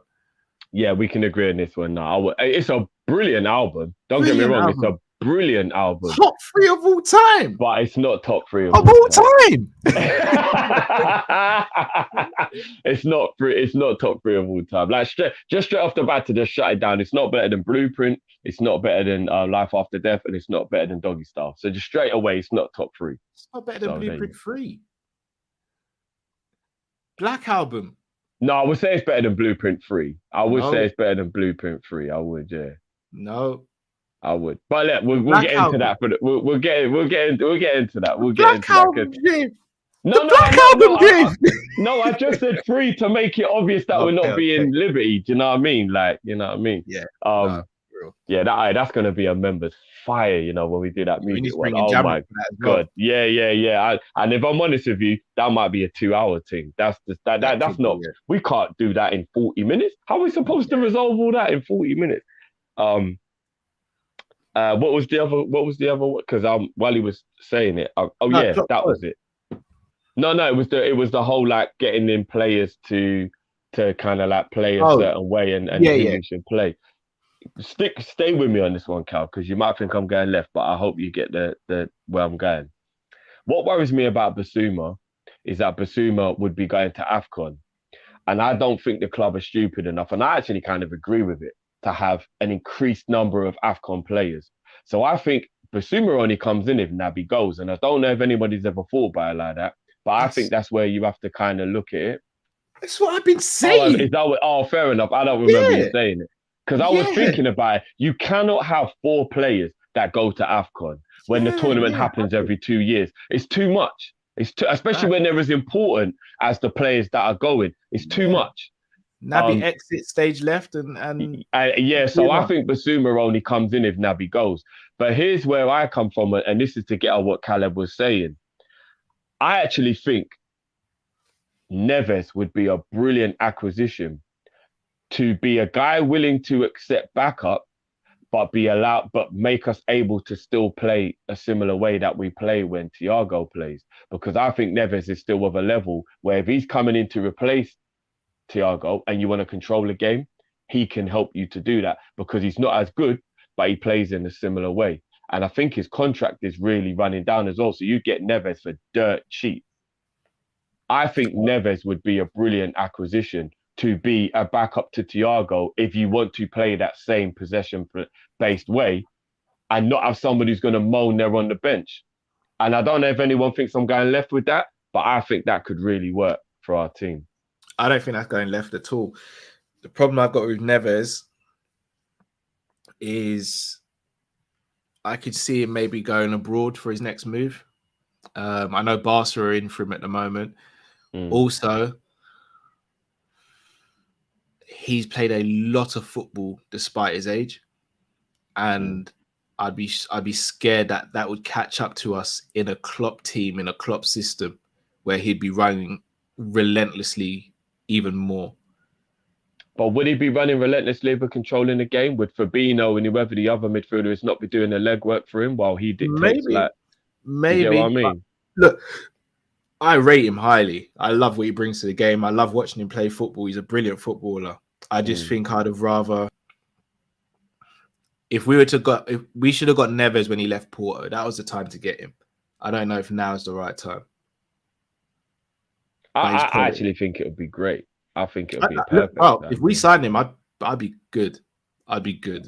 Yeah, we can agree on this one now. It's a brilliant album. Don't get me wrong. It's a brilliant album. Top 3 of all time. But it's not top 3 of all time. It's not top 3 of all time. Like just straight off the bat to just shut it down. It's not better than Blueprint. It's not better than Life After Death, and it's not better than Doggy Style. So just straight away, it's not top 3. It's not better than Blueprint 3. Black Album. No, I would say it's better than Blueprint 3. I would say it's better than Blueprint 3. I would, yeah. No. I would. But look, we'll get into that. But we'll get into that. We'll get into that. No, I just said 3 to make it obvious that we're not being Liberty. Do you know what I mean? Like, you know what I mean? Yeah. That's gonna be a members fire, you know, when we do that music one. Oh my god. Yeah. And if I'm honest with you, that might be a 2-hour thing. That's just that's not we can't do that in 40 minutes. How are we supposed to resolve all that in 40 minutes? What was the other because while he was saying it, that was it. No, it was the whole like getting in players to kind of like play a certain way and you should play. Stay with me on this one, Cal, because you might think I'm going left, but I hope you get the where I'm going. What worries me about Basuma is that Basuma would be going to AFCON, and I don't think the club is stupid enough, and I actually kind of agree with it, to have an increased number of AFCON players. So I think Basuma only comes in if Naby goes, and I don't know if anybody's ever thought about it like that, but I think that's where you have to kind of look at it. That's what I've been saying. Fair enough. I don't remember you saying it. Because I was thinking about it, you cannot have 4 players that go to AFCON when the tournament happens every 2 years. It's too much. Especially when they're as important as the players that are going. It's too much. Naby exit stage left and so I think Basuma only comes in if Naby goes. But here's where I come from, and this is to get at what Caleb was saying. I actually think Neves would be a brilliant acquisition, to be a guy willing to accept backup, but make us able to still play a similar way that we play when Thiago plays. Because I think Neves is still of a level where if he's coming in to replace Thiago and you want to control the game, he can help you to do that, because he's not as good, but he plays in a similar way. And I think his contract is really running down as well. So you get Neves for dirt cheap. I think Neves would be a brilliant acquisition to be a backup to Thiago if you want to play that same possession-based way and not have somebody who's going to moan there on the bench. And I don't know if anyone thinks I'm going left with that, but I think that could really work for our team. I don't think that's going left at all. The problem I've got with Neves is I could see him maybe going abroad for his next move. I know Barca are in for him at the moment. Also, he's played a lot of football despite his age, and I'd be scared that would catch up to us in a Klopp team, in a Klopp system, where he'd be running relentlessly even more. But would he be running relentlessly but controlling the game? Would Fabinho and whoever the other midfielder is not be doing the legwork for him while he dictates? Maybe. You get what I mean? Look, I rate him highly. I love what he brings to the game. I love watching him play football. He's a brilliant footballer. I just think I'd have rather, if we should have got Neves when he left Porto. That was the time to get him. I don't know if now is the right time. I actually think it would be great. I think it would be perfect. If we signed him, I'd be good. I'd be good.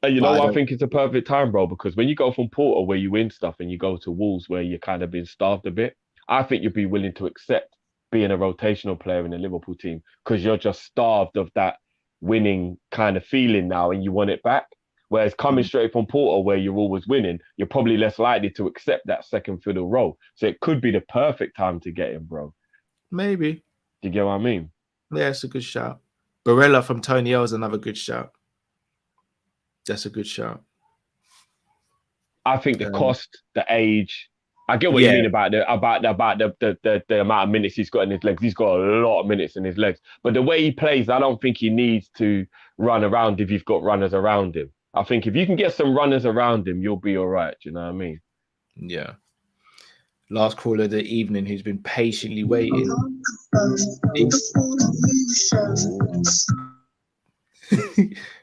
And you know what I think it's a perfect time, bro, because when you go from Porto where you win stuff and you go to Wolves where you're kind of been starved a bit, I think you'd be willing to accept being a rotational player in the Liverpool team because you're just starved of that winning kind of feeling now and you want it back. Whereas coming straight from Porto where you're always winning, you're probably less likely to accept that second fiddle role. So it could be the perfect time to get him, bro. Maybe. Do you get what I mean? Yeah, it's a good shout. Barella from Tony L is another good shout. That's a good shout. I think the cost, the age. I get what you mean about the amount of minutes he's got in his legs. He's got a lot of minutes in his legs. But the way he plays, I don't think he needs to run around if you've got runners around him. I think if you can get some runners around him, you'll be all right. Do you know what I mean? Yeah. Last caller of the evening who's been patiently waiting.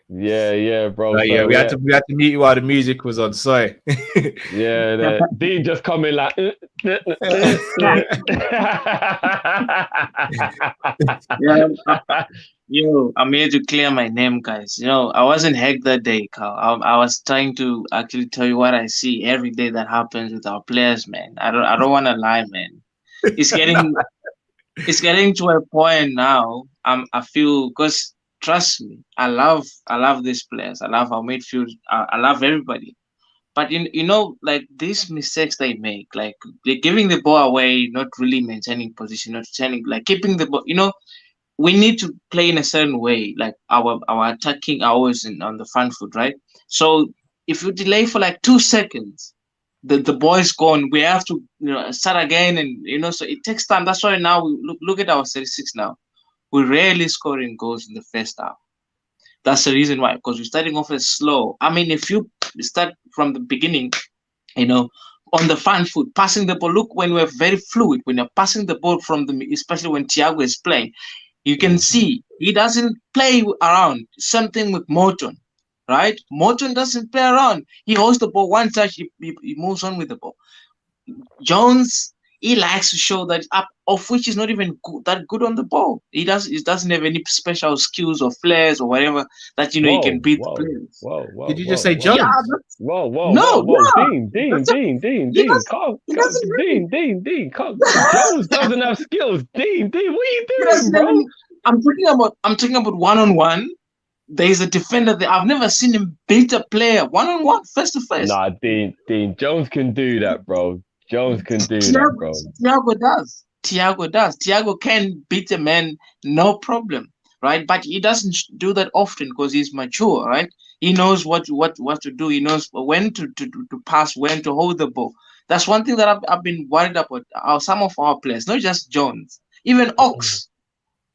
Yeah, bro. We had to mute you while the music was on. Sorry. Dean just coming like. Yo, I'm here to clear my name, guys. I wasn't hacked that day, Carl. I was trying to actually tell you what I see every day that happens with our players, man. I don't want to lie, man. It's getting to a point now. I feel, because trust me, I love these players. I love our midfield. I love everybody. But like these mistakes they make, like they're giving the ball away, not really maintaining position, not maintaining, like keeping the ball. We need to play in a certain way, like our attacking hours on the front foot, right? So if you delay for like 2 seconds, the ball is gone. We have to start again, and so it takes time. That's why now we look at our 36 now. We're rarely scoring goals in the first half. That's the reason why, because we're starting off as slow. I mean, if you start from the beginning, on the front foot, passing the ball. Look, when we're very fluid, when you're passing the ball especially when Thiago is playing, you can see he doesn't play around. Something with Morton, right? Morton doesn't play around. He holds the ball one touch, he moves on with the ball. Jones, he likes to show that up, of which he's not even that good on the ball. He doesn't have any special skills or flares or whatever that he can beat the players. Did you just say Jones? No. Dean. Jones doesn't have skills. Dean, what are you doing, bro? I'm talking about one-on-one. There's a defender there. I've never seen him beat a player one-on-one, face-to-face. Nah, Dean, Jones can do that, bro. Jones can do that, bro. Thiago does. Thiago can beat a man, no problem, right? But he doesn't do that often because he's mature, right? He knows what to do. He knows when to pass, when to hold the ball. That's one thing that I've been worried about. Some of our players, not just Jones, even Ox.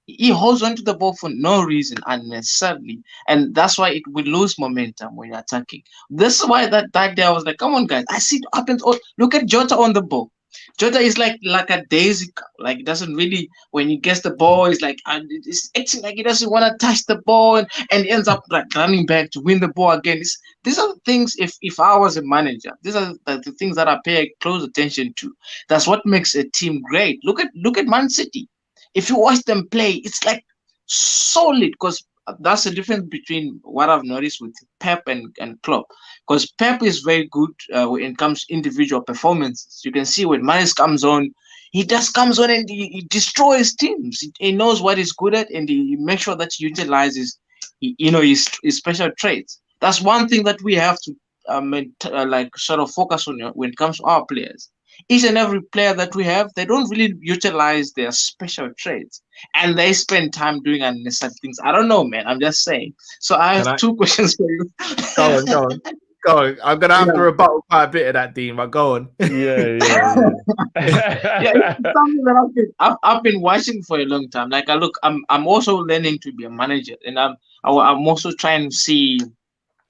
He holds onto the ball for no reason, unnecessarily, and that's why we lose momentum when you're attacking. This is why that day I was like, "Come on, guys! I see it happens. Oh, look at Jota on the ball. Jota is like a daisy cow. Like, it doesn't really, when he gets the ball, it's like it's acting like he doesn't want to touch the ball, and he ends up like running back to win the ball again. These are the things. If I was a manager, these are the things that I pay close attention to. That's what makes a team great. Look at Man City. If you watch them play, it's like solid, because that's the difference between what I've noticed with Pep and Klopp. Because Pep is very good when it comes to individual performances. You can see when Manes comes on, he just comes on and he destroys teams. He knows what he's good at, and he makes sure that he utilizes, his special traits. That's one thing that we have to like sort of focus on when it comes to our players. Each and every player that we have, they don't really utilize their special traits, and they spend time doing unnecessary things. I don't know, man. I'm just saying. So I have two questions for you. Go on. I'm gonna have to rebuttal quite a bit of that, Dean. But go on. Yeah, it's something that I've been watching for a long time. Like, I'm also learning to be a manager, and I'm also trying to see,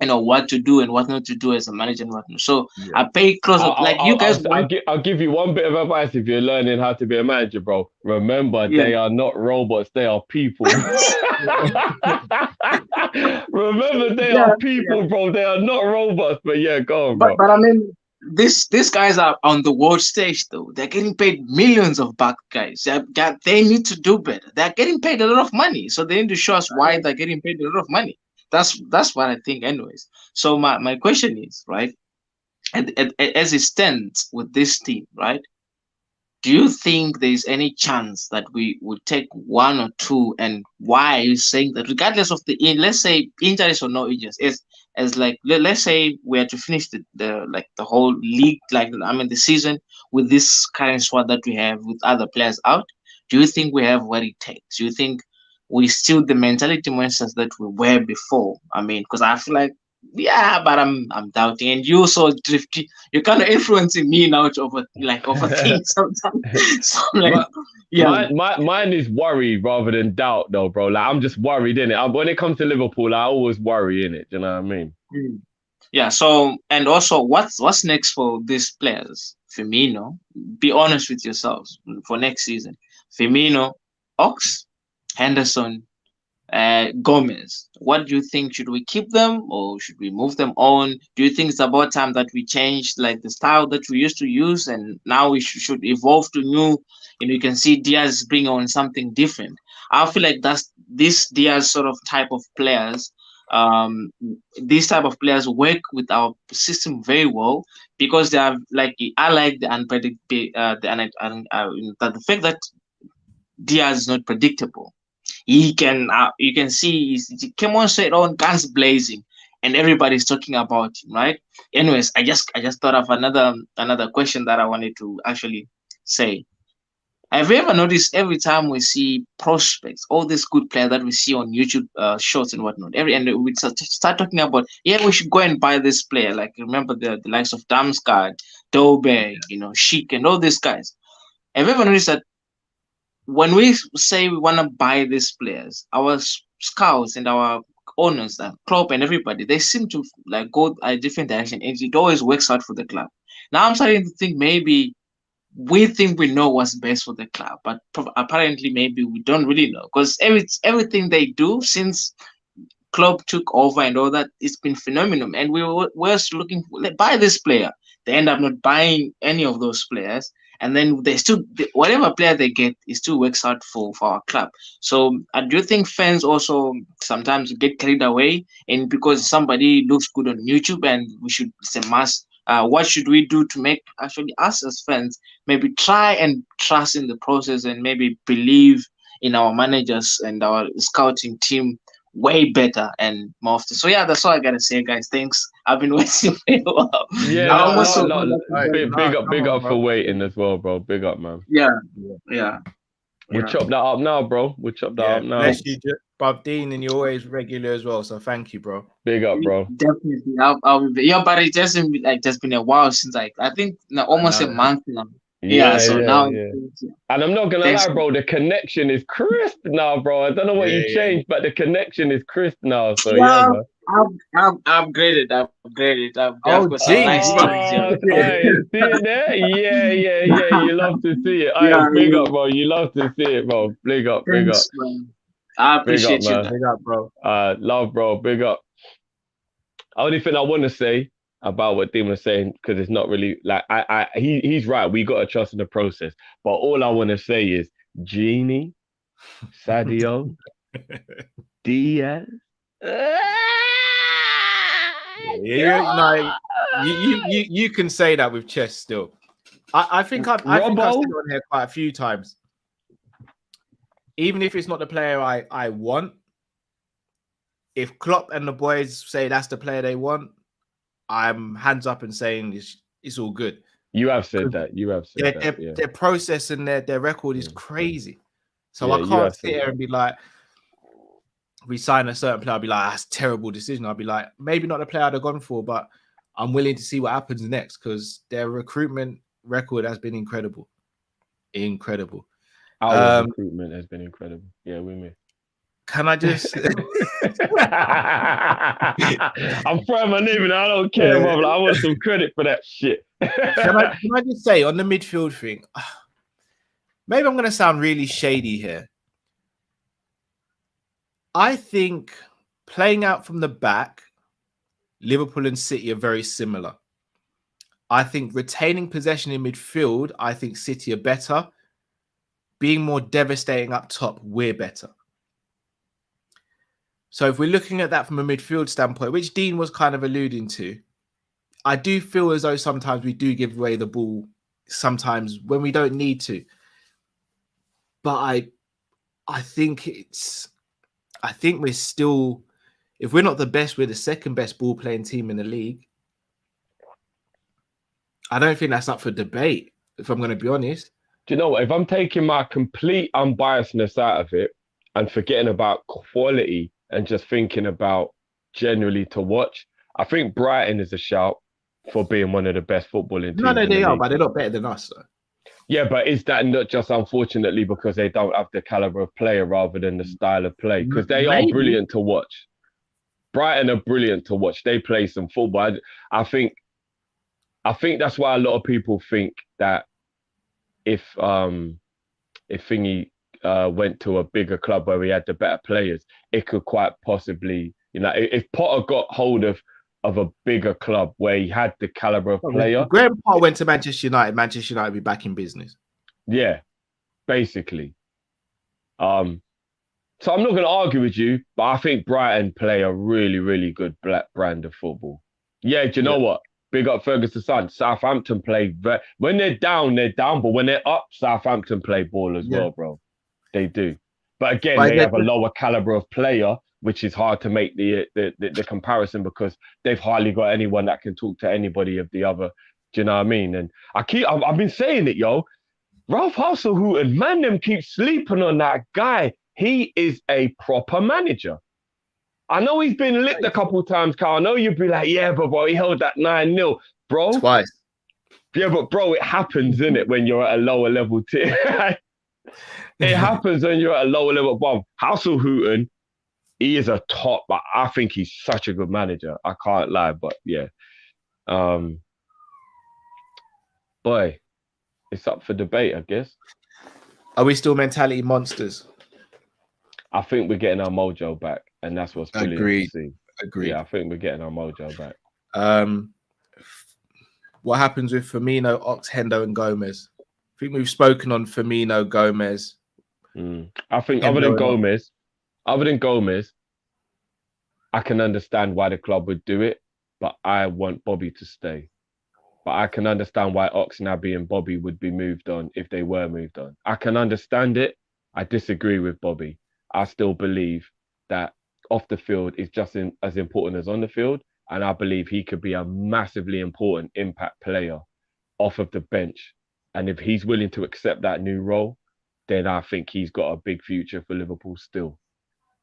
what to do and what not to do as a manager and whatnot. So I pay close. I'll give you one bit of advice if you're learning how to be a manager, bro. Remember, they are not robots; they are people. Remember, they are people, bro. They are not robots. But yeah, go on, bro. But I mean, these guys are on the world stage, though. They're getting paid millions of bucks, guys. They need to do better. They're getting paid a lot of money, so they need to show us why they're getting paid a lot of money. That's what I think, anyways. So my question is, right, as it stands with this team, right, do you think there's any chance that we would take one or two? And why are you saying that, regardless of let's say injuries or no injuries, as like, let's say we are to finish the whole league, the season, with this current squad that we have with other players out, do you think we have what it takes? Do you think we still the mentality monsters that we were before? I mean, because I feel like, but I'm doubting, and you so drifty. You're kind of influencing me now over things sometimes. So mine is worry rather than doubt, though, bro. Like, I'm just worried, innit? When it comes to Liverpool, I always worry, innit? Do you know what I mean? Yeah. So, and also, what's next for these players? Firmino, be honest with yourselves for next season. Firmino, Ox, Henderson, Gomez. What do you think? Should we keep them or should we move them on? Do you think it's about time that we change the style that we used to use, and now we should evolve to new? You can see Diaz bring on something different. I feel like that's this Diaz sort of type of players. These type of players work with our system very well, because they are I like the unpredictable, the fact that Diaz is not predictable. He can, you can see he came on straight on, guns blazing, and everybody's talking about him, right? Anyways, I just thought of another question that I wanted to actually say. Have you ever noticed every time we see prospects, all these good players that we see on YouTube shorts and whatnot, and we start talking about, we should go and buy this player. Like, remember the likes of Damsgaard, Dobe, Sheik, and all these guys. Have you ever noticed that when we say we want to buy these players, our scouts and our owners, Klopp and everybody, they seem to go a different direction, and it always works out for the club. Now I'm starting to think maybe we think we know what's best for the club, but apparently maybe we don't really know, because everything they do since Klopp took over and all that, it's been phenomenal. And we were looking for, buy this player. They end up not buying any of those players. And then they still, whatever player they get, it still works out for our club. So I do think fans also sometimes get carried away, and because somebody looks good on YouTube and it's a must. What should we do to make actually us as fans maybe try and trust in the process, and maybe believe in our managers and our scouting team way better and more often? So that's all I gotta say, guys. Thanks. I've been waiting for a while. Big up for waiting as well, bro. Big up, man. Yeah. We'll chop that up now, bro. We'll chop that up now. Bless you, Bob Dean, and you're always regular as well. So thank you, bro. Big up, bro. Definitely. I'll be, but it's just been a while since I think almost a month now. So now. And I'm not gonna lie, bro. The connection is crisp now, bro. I don't know what you changed, but the connection is crisp now. So yeah, man. I've upgraded. I've got some nice things. See it there? Yeah. You love to see it. Big up, bro. You love to see it, bro. Big up. Thanks, man. I appreciate you. Big up, bro. Love, bro. Big up. Only thing I want to say about what Dean was saying, because it's not really like he's right. We got to trust in the process. But all I want to say is Genie, Sadio, Diaz. You can say that with chess still. I think I've said on here quite a few times. Even if it's not the player I want, if Klopp and the boys say that's the player they want, I'm hands up and saying it's all good. You have said that. Their process and their record is crazy. So I can't sit here and be like, we sign a certain player, I'll be like, that's a terrible decision. I'll be like, maybe not the player I'd have gone for, but I'm willing to see what happens next because their recruitment record has been incredible. Incredible. Our recruitment has been incredible. Yeah, we may. Can I just? I'm throwing my name in. I don't care, bro. I want some credit for that shit. Can I just say on the midfield thing? Maybe I'm going to sound really shady here. I think playing out from the back, Liverpool and City are very similar. I think retaining possession in midfield, I think City are better. Being more devastating up top, we're better. So if we're looking at that from a midfield standpoint, which Dean was kind of alluding to, I do feel as though sometimes we do give away the ball sometimes when we don't need to. But I think we're still, if we're not the best, we're the second best ball playing team in the league. I don't think that's up for debate, if I'm going to be honest. Do you know what? If I'm taking my complete unbiasedness out of it and forgetting about quality and just thinking about generally to watch, I think Brighton is a shout for being one of the best footballing teams. No, they are, but they're not better than us, though. Yeah, but is that not just unfortunately because they don't have the caliber of player rather than the style of play? Because they are brilliant to watch. Brighton are brilliant to watch. They play some football. I think that's why a lot of people think that if Thingy went to a bigger club where we had the better players, it could quite possibly, if Potter got hold of a bigger club where he had the caliber of player. Graham Potter went to Manchester United. Manchester United will be back in business. Yeah, basically. So I'm not going to argue with you, but I think Brighton play a really, really good black brand of football. Yeah, do you know what? Big up Ferguson's son. Southampton play when they're down, but when they're up, Southampton play ball as well, bro. They do. But again, they have a lower caliber of player, which is hard to make the comparison because they've hardly got anyone that can talk to anybody of the other. Do you know what I mean? And I've been saying it, yo. Ralph Hasenhüttl, man, them keep sleeping on that guy. He is a proper manager. I know he's been licked a couple of times, Carl. I know you'd be like, yeah, but bro, he held that 9-0, bro. Twice. Yeah, but bro, it happens, innit, when you're at a lower level team. It happens when you're at a lower level. Bob Hasenhüttl, he is a top, but I think he's such a good manager. I can't lie, but yeah. Boy, it's up for debate, I guess. Are we still mentality monsters? I think we're getting our mojo back, and that's what's brilliant to see. Agreed. Yeah, I think we're getting our mojo back. What happens with Firmino, Ox, Hendo, and Gomez? I think we've spoken on Firmino, Gomez. I think other than Gomez, I can understand why the club would do it, but I want Bobby to stay. But I can understand why Ox, Naby, and Bobby would be moved on if they were moved on. I can understand it. I disagree with Bobby. I still believe that off the field is just as important as on the field. And I believe he could be a massively important impact player off of the bench. And if he's willing to accept that new role, then I think he's got a big future for Liverpool still.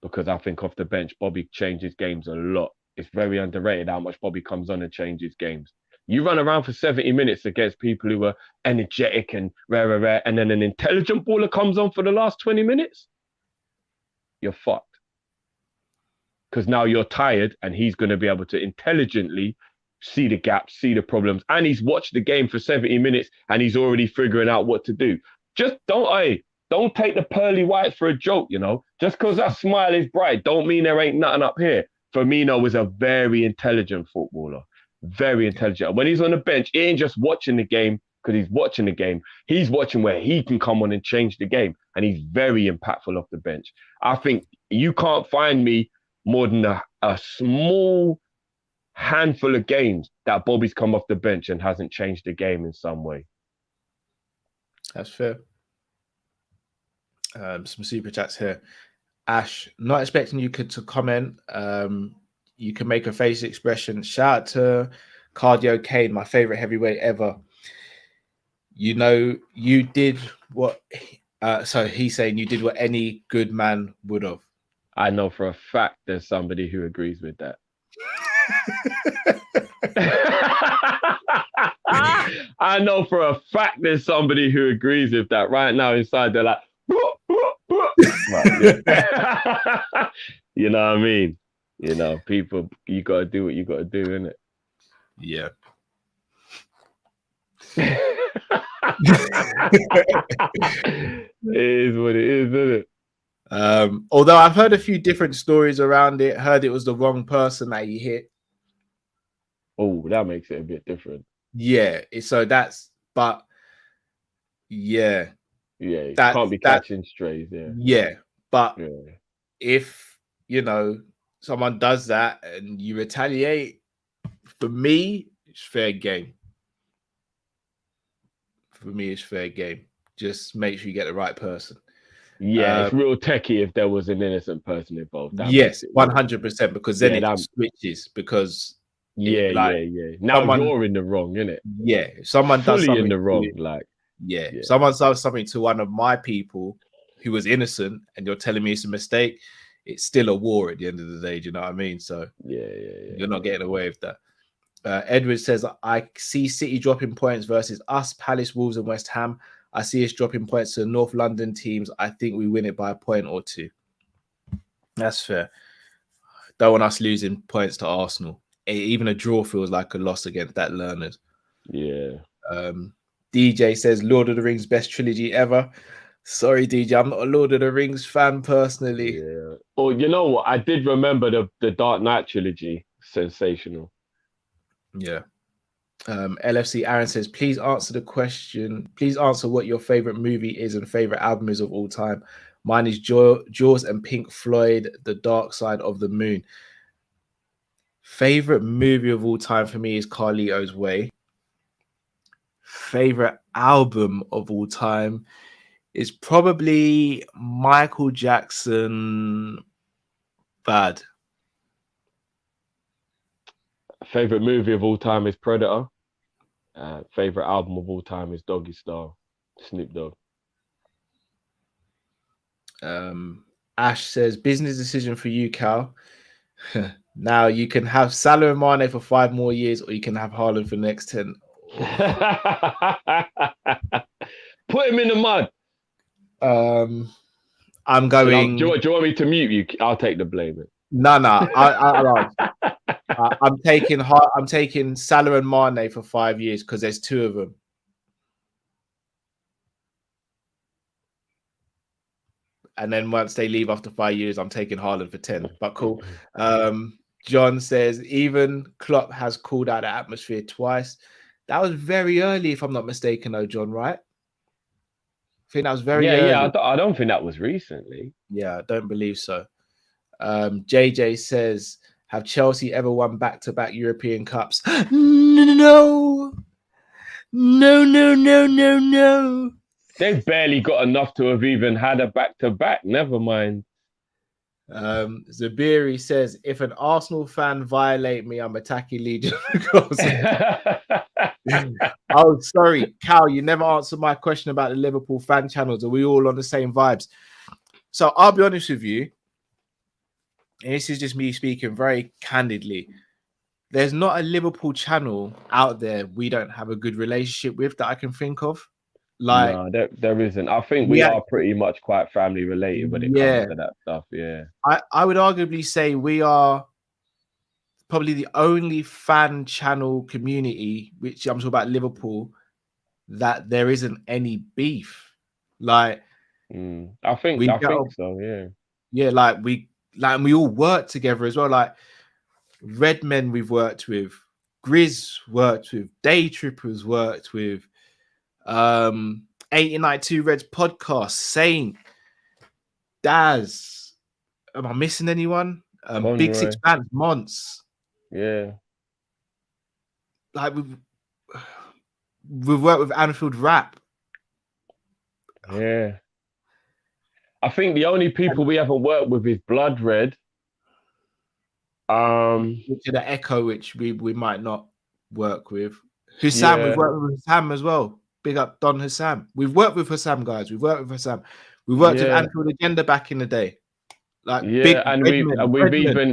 Because I think off the bench, Bobby changes games a lot. It's very underrated how much Bobby comes on and changes games. You run around for 70 minutes against people who are energetic and rare, and then an intelligent baller comes on for the last 20 minutes. You're fucked. Because now you're tired and he's going to be able to intelligently see the gaps, see the problems. And he's watched the game for 70 minutes and he's already figuring out what to do. Just don't take the pearly whites for a joke, you know. Just because that smile is bright, don't mean there ain't nothing up here. Firmino was a very intelligent footballer. Very intelligent. When he's on the bench, he ain't just watching the game because he's watching the game. He's watching where he can come on and change the game. And he's very impactful off the bench. I think you can't find me more than a small handful of games that Bobby's come off the bench and hasn't changed the game in some way. That's fair. Some super chats here. Ash, not expecting you to comment. You can make a face expression. Shout out to Cardio Kane, my favorite heavyweight ever. You know, you did what. So he's saying you did what any good man would have. I know for a fact there's somebody who agrees with that. I know for a fact there's somebody who agrees with that right now inside. They're like, you know what I mean? You know, people, you got to do what you got to do, innit? Yeah. It is what it is, isn't it? Although I've heard a few different stories around it, heard it was the wrong person that he hit. Oh, that makes it a bit different. Yeah, so that's, but yeah. Yeah, you can't be catching strays, yeah. Yeah, but if, you know, someone does that and you retaliate, for me, it's fair game. For me, it's fair game. Just make sure you get the right person. Yeah, it's real techie if there was an innocent person involved. Yes, 100%, because then it switches. Because now you're in the wrong, innit? Yeah, if someone does something in the wrong, like if someone does something to one of my people who was innocent, and you're telling me it's a mistake, it's still a war at the end of the day. Do you know what I mean? So you're not getting away with that. Edward says, I see City dropping points versus us, Palace, Wolves, and West Ham. I see us dropping points to North London teams. I think we win it by a point or two. That's fair. Don't want us losing points to Arsenal. Even a draw feels like a loss against that Learners. Yeah. DJ says, Lord of the Rings best trilogy ever. Sorry, DJ, I'm not a Lord of the Rings fan personally. Yeah. Oh, you know what? I did remember the Dark Knight trilogy. Sensational. Yeah. LFC Aaron says, please answer the question. Please answer what your favorite movie is and favorite album is of all time. Mine is Jaws and Pink Floyd, The Dark Side of the Moon. Favorite movie of all time for me is Carlito's Way. Favorite album of all time is probably Michael Jackson, Bad. Favorite movie of all time is Predator. Favorite album of all time is Doggy Style, Snoop Dogg. Ash says, business decision for you, Cal. Now you can have Salah and Mane for 5 more years, or you can have Haaland for the next 10. Put him in the mud. I'm going. Do you want me to mute you? I'll take the blame. No. I'm taking Salah and Mane for 5 years because there's 2 of them. And then once they leave after 5 years, I'm taking Haaland for 10. But cool. John says, even Klopp has called out the atmosphere twice. That was very early, if I'm not mistaken, though, John, right? I think that was very early. Yeah, I don't think that was recently. Yeah, I don't believe so. JJ says, have Chelsea ever won back-to-back European Cups? No. They've barely got enough to have even had a back-to-back. Never mind. Zabiri says, if an Arsenal fan violate me, I'm attacking Legion. Oh, sorry, Cal, you never answered my question about the Liverpool fan channels. Are we all on the same vibes? So I'll be honest with you, and this is just me speaking very candidly. there's not a Liverpool channel out there we don't have a good relationship with that I can think of. Like, no, there isn't. I think we are pretty much quite family related when it comes to that stuff. Yeah, I would arguably say we are probably the only fan channel community, which I'm talking about Liverpool, that there isn't any beef. Like, I think so. Yeah, we all work together as well. Like Redmen we've worked with, Grizz worked with, Day Trippers worked with, 1892 Reds podcast, Saint, Daz. Am I missing anyone? Big Six Bands, Monts. Yeah. Like we've worked with Anfield Rap. Yeah. I think the only people we haven't worked with is Blood Red. Which are the Echo, which we might not work with. Hussam, we've worked with Hussam as well. Big up Don Hussam. We've worked with Hussam, guys. We've worked with Hussam. We worked with Anfield Agenda back in the day. Like and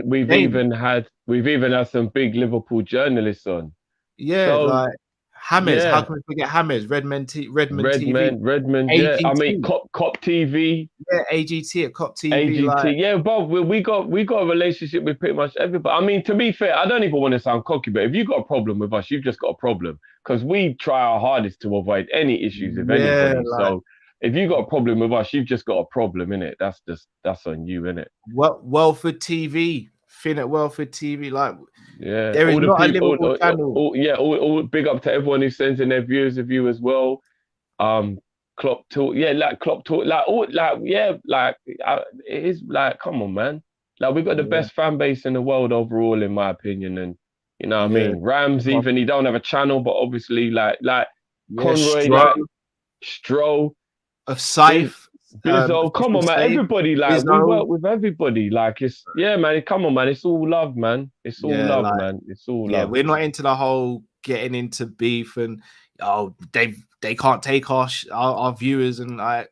we've even had some big Liverpool journalists on. Yeah, so, like Hammers. How can we forget Hammers? Redmen TV. Redmen. Yeah, I mean Kop TV. Yeah, AGT at Kop TV. AGT. Like, yeah, but we got a relationship with pretty much everybody. I mean, to be fair, I don't even want to sound cocky, but if you've got a problem with us, you've just got a problem, because we try our hardest to avoid any issues with anybody. Like, so if you got a problem with us, you've just got a problem, innit? That's on you, innit? Welford TV. Finn at Welford TV, like there is not a Liverpool channel. All big up to everyone who sends in their viewers of you as well. Klopp Talk, Klopp Talk, it is like, come on, man. Like, we got the best fan base in the world overall, in my opinion, and you know what I mean. Rams, even he don't have a channel, but obviously Conroy, Stroh, of Scythe. Bizzo, come on, man. Everybody, we work with everybody. Like, it's man. Come on, man. It's all love, man. It's all love, man. It's all love. Yeah, we're not into the whole getting into beef and they can't take our viewers and like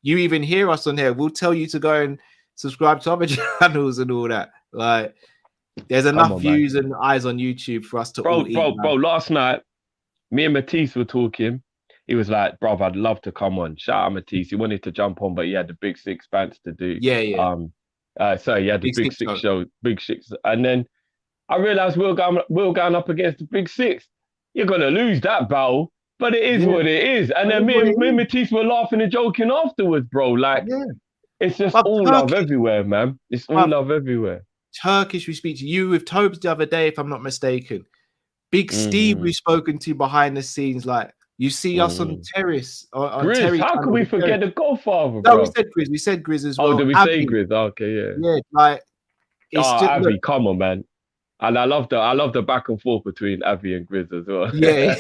you even hear us on here. We'll tell you to go and subscribe to other channels and all that. Like, there's enough views and eyes on YouTube for us to bro. Last night, me and Matisse were talking. He was like, "Bro, I'd love to come on." Shout out Matisse. He wanted to jump on, but he had the Big Six bands to do. Yeah. So he had the Big Six show, Big Six, and then I realized we're going up against the Big Six. You're gonna lose that battle, but it is what it is. And then me and Matisse were laughing and joking afterwards, bro. Like, it's just all love everywhere, man. It's all love everywhere. Turkish, we speak to you with Tobes the other day, if I'm not mistaken. Big Steve, we've spoken to behind the scenes, like. You see us on Terrace. Grizz, Terry how can we forget the Godfather, bro? No, we said Grizz as well. Oh, did we say Grizz? Okay, yeah. Yeah, like it's Avi, come on, man. And I love the back and forth between Avi and Grizz as well. Yeah.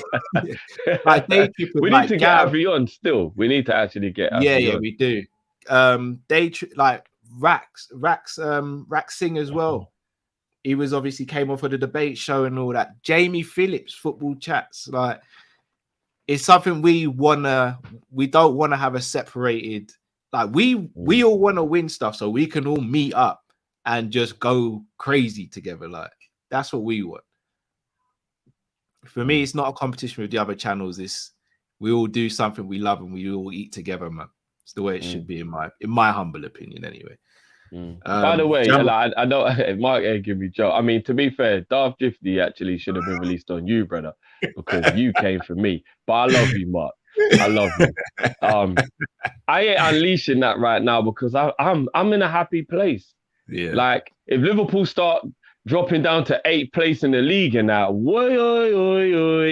Like we need to get Avi on still. We need to actually get Avi on. We do. Rax Singh as well. He was obviously came off of the debate show and all that. Jamie Phillips, football chats, like. It's something we don't want to have a separated, like we all want to win stuff so we can all meet up and just go crazy together. Like, that's what we want. For me, it's not a competition with the other channels. It's we all do something we love and we all eat together, man. It's the way it should be in my humble opinion, anyway. By the way, I know Mark give me joke. I mean, to be fair, Darth Gifty actually should have been released on you, brother, because you came for me. But I love you, Mark. I love you. I ain't unleashing that right now because I'm in a happy place. Yeah. Like, if Liverpool start dropping down to 8th place in the league and that,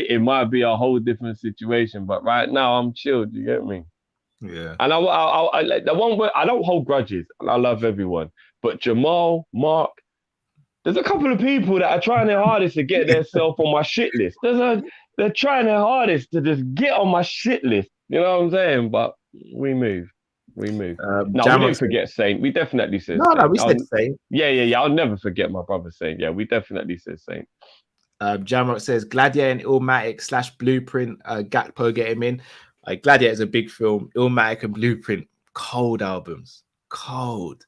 it might be a whole different situation. But right now, I'm chilled. You get me? Yeah. And I the one where I don't hold grudges and I love everyone, but Jamal, Mark, there's a couple of people that are trying their hardest to get themselves on my shit list. They're trying their hardest to just get on my shit list. You know what I'm saying? But we move. We didn't forget Saint. We definitely said Saint. No, we said Saint. Yeah. I'll never forget my brother Saint. Yeah, we definitely said Saint. Jamrock says Gladiator and Illmatic / Blueprint. Gakpo get him in. Gladiator is a big film. Illmatic and Blueprint, cold albums. Cold.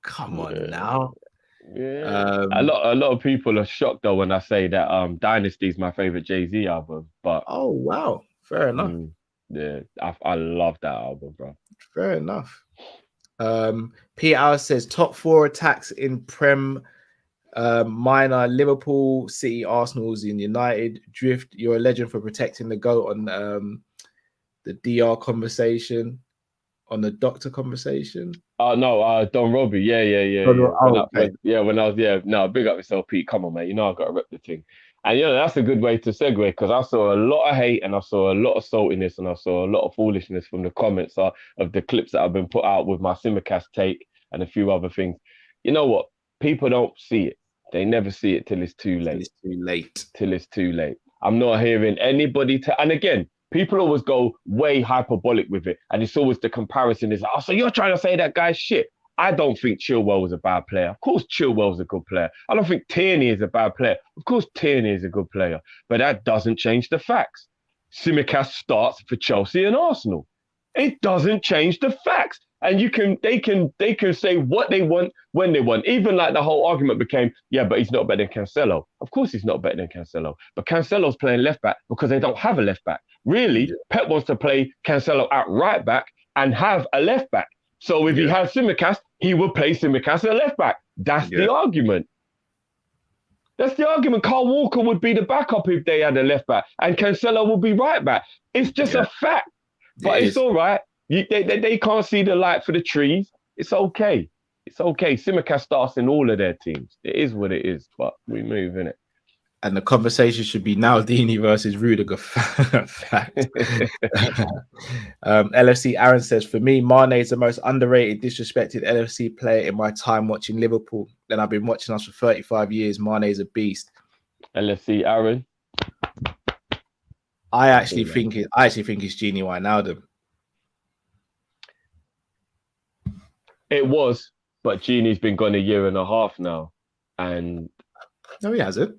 Come on now. Yeah. A lot of people are shocked though when I say that Dynasty is my favorite Jay-Z album. But oh wow, fair enough. Yeah, I love that album, bro. Fair enough. Peter says top 4 attacks in Prem minor: Liverpool, City, Arsenal's in United. Drift, you're a legend for protecting the GOAT on the DR conversation, on the doctor conversation. Oh no, Don Robbie, yeah. Big up yourself, Pete. Come on, mate. You know I got to rep the thing, and that's a good way to segue because I saw a lot of hate and I saw a lot of saltiness and I saw a lot of foolishness from the comments of the clips that have been put out with my Simicast take and a few other things. You know what? People don't see it. They never see it till it's too late. Till it's too late. I'm not hearing anybody and again, people always go way hyperbolic with it. And it's always the comparison is, so you're trying to say that guy's shit. I don't think Chilwell was a bad player. Of course, Chilwell's a good player. I don't think Tierney is a bad player. Of course, Tierney is a good player. But that doesn't change the facts. Simicast starts for Chelsea and Arsenal. It doesn't change the facts. And they can say what they want when they want. Even like the whole argument became, yeah, but he's not better than Cancelo. Of course he's not better than Cancelo. But Cancelo's playing left back because they don't have a left back. Really, Pep wants to play Cancelo at right back and have a left back. So if he had Simicast, he would play Simicast at left back. That's the argument. That's the argument. Carl Walker would be the backup if they had a left back, and Cancelo would be right back. It's just a fact. But it's all right. They can't see the light for the trees. It's okay. It's okay. Simicast starts in all of their teams. It is what it is, but we move, innit? And the conversation should be now Dini versus Rudiger. Fact. LFC Aaron says, for me, Mane is the most underrated, disrespected LFC player in my time watching Liverpool. Then I've been watching us for 35 years. Mane is a beast. LFC Aaron. I actually think it's Genie Wijnaldum. It was, but Genie's been gone a year and a half now. And no, he hasn't.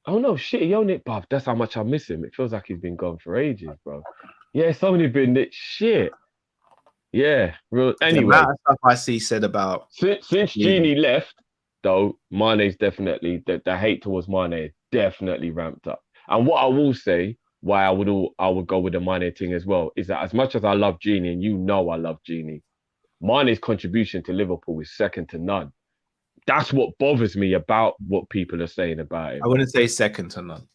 Oh no, shit, he owned it, bruv. That's how much I miss him. It feels like he's been gone for ages, bro. Yeah, it's only been that shit. Yeah, real. Anyway, the amount of stuff I see said about since Genie left, though, Mane's definitely the hate towards Mane is definitely ramped up. And what I will say, why I would go with the Mane thing as well, is that as much as I love Genie, and you know I love Genie, Mane's contribution to Liverpool is second to none. That's what bothers me about what people are saying about him. I wouldn't say second to none.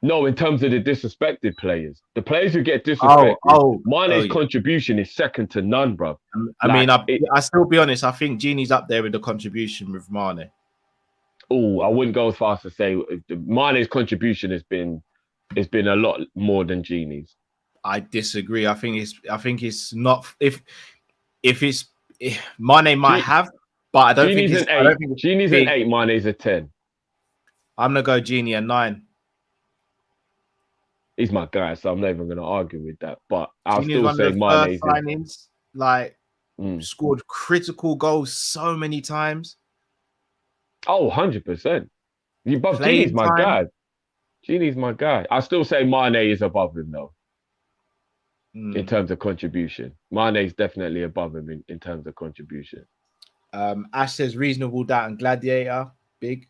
No, in terms of the disrespected players. The players who get disrespected, Mane's contribution is second to none, bro. I still be honest, I think Genie's up there with the contribution with Mane. Oh, I wouldn't go as far as to say Mane's contribution has been a lot more than Genie's. I disagree. I think it's not if Mane might have. But I don't think it's Genie's an 8, Mane's a 10. I'm gonna go Genie a 9. He's my guy, so I'm not even gonna argue with that. But I'll still say Mane's signings, scored critical goals so many times. Oh, 100%. Genie's my guy. Genie's my guy. I still say Mane is above him though. In terms of contribution. Mane's definitely above him in terms of contribution. Ash says reasonable doubt and Gladiator, big.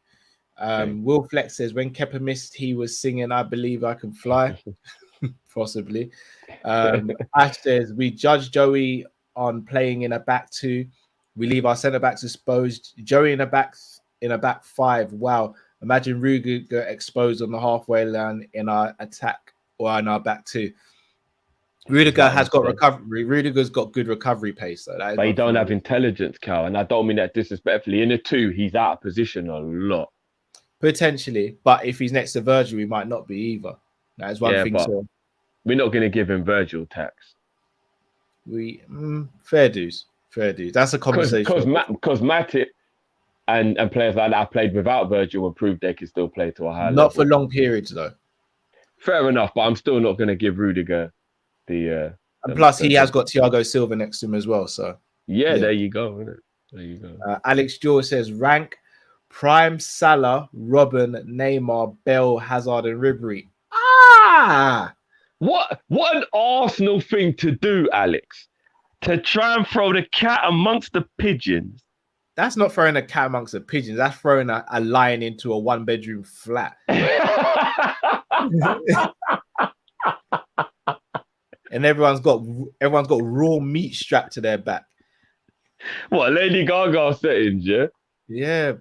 Will Flex says when Kepa missed, he was singing "I Believe I Can Fly," possibly. Ash says we judge Joey on playing in a back 2. We leave our centre backs exposed. Joey in a back 5. Wow, imagine Rudiger exposed on the halfway line in our attack or in our back 2. Rudiger has got recovery. Rudiger's got good recovery pace, though. But he don't have intelligence, Cal, and I don't mean that disrespectfully. In the 2, he's out of position a lot. Potentially, but if he's next to Virgil, he might not be either. That is one thing. So we're not going to give him Virgil tax. Fair dues. That's a conversation. Because Matip and players like that played without Virgil and proved they can still play to a high level. Not for long periods, though. Fair enough, but I'm still not going to give Rudiger and plus he has got Thiago Silva next to him as well, so there you go, isn't it? There you go. Alex George says rank Prime, Salah, Robin, Neymar, Bell, Hazard and Ribery. What an Arsenal thing to do, Alex. To try and throw the cat amongst the pigeons. That's not throwing a cat amongst the pigeons. That's throwing a lion into a 1-bedroom flat. And everyone's got raw meat strapped to their back. What, Lady Gaga settings, yeah? Yeah,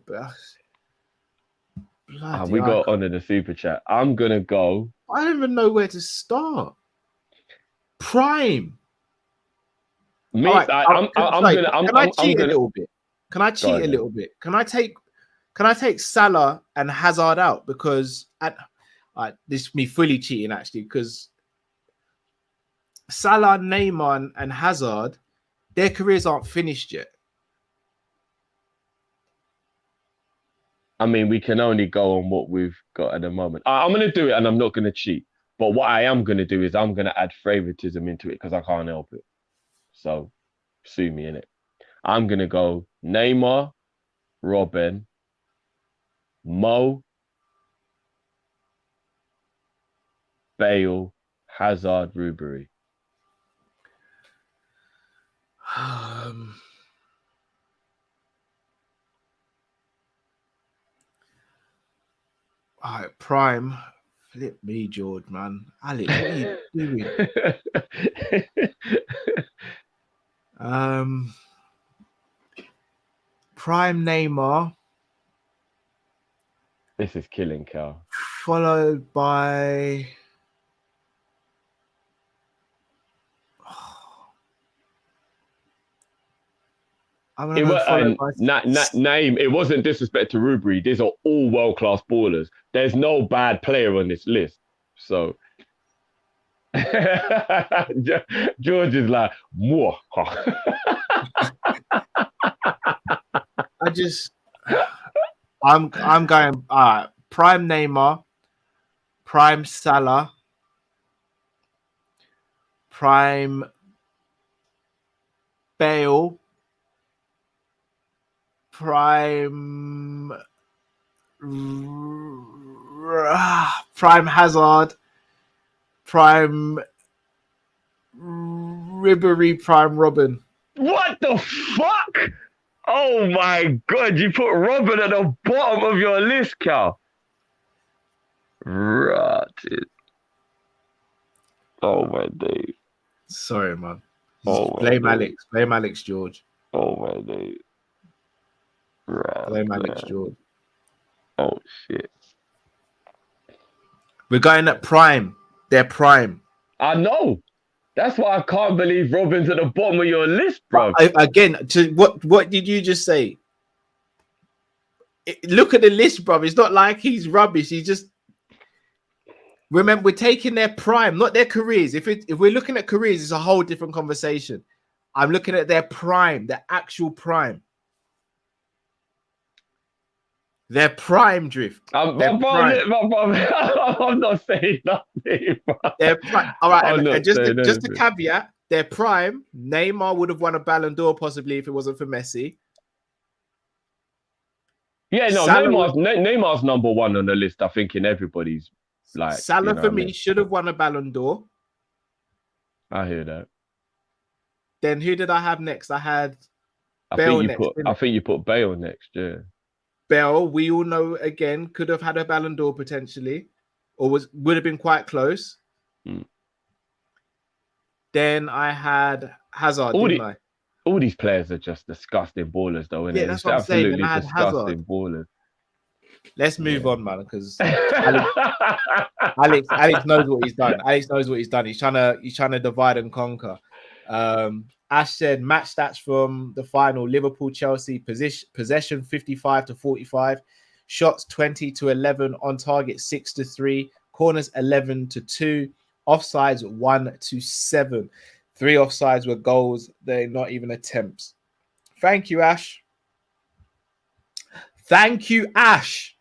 we got on in the super chat. I'm gonna go. I don't even know where to start. Prime. Me, right, I'm gonna cheat gonna... a little bit? Can I cheat a little bit? Can I take Salah and Hazard out? Because this is me fully cheating actually, because Salah, Neymar, and Hazard, their careers aren't finished yet. I mean, we can only go on what we've got at the moment. I'm going to do it, and I'm not going to cheat. But what I am going to do is I'm going to add favoritism into it because I can't help it. So, sue me, innit? I'm going to go Neymar, Robin, Mo, Bale, Hazard, Ribery. All right, Prime. Flip me, George, man. Alex, what are you doing? Prime Neymar. This is killing, Cal. Followed by... It wasn't disrespect to Ribery. These are all world-class ballers. There's no bad player on this list. So George is like, Mwah. I'm going Prime Neymar, Prime Salah, Prime Bale, Prime Hazard, Prime Ribery, Prime Robin. What the fuck? Oh my God, you put Robin at the bottom of your list, Cal. Rotted. Oh my days. Sorry, man. Blame Alex. Blame Alex, George. Oh my days. Blame Alex, George. Oh shit. We're going at Prime. They're Prime. I know. That's why I can't believe Robin's at the bottom of your list, bro. Again, what did you just say? Look at the list, bro. It's not like he's rubbish. He's just... Remember, we're taking their prime, not their careers. If we're looking at careers, it's a whole different conversation. I'm looking at their prime, their actual prime. Their prime, Drift. I'm not saying nothing. Their prime. All right, and just a caveat, their prime, Neymar would have won a Ballon d'Or possibly if it wasn't for Messi. Yeah, no, Neymar's number one on the list, I think, in everybody's. Like, Salah for me should have won a Ballon d'Or. I hear that. Then who did I have next? I had Bale next. I think you put Bale next, yeah. Bale, we all know again, could have had a Ballon d'Or potentially, or would have been quite close. Then I had Hazard, all these players are just disgusting ballers, though, isn't it? That's what I'm saying. And I had disgusting ballers. Let's move on, man, because Alex knows what he's done. Alex knows what he's done. He's trying to divide and conquer. Ash said match stats from the final: Liverpool, Chelsea, possession 55-45, shots 20-11, on target 6-3, corners 11-2, offsides 1-7. 3 offsides were goals. They're not even attempts. Thank you, Ash. Thank you, Ash.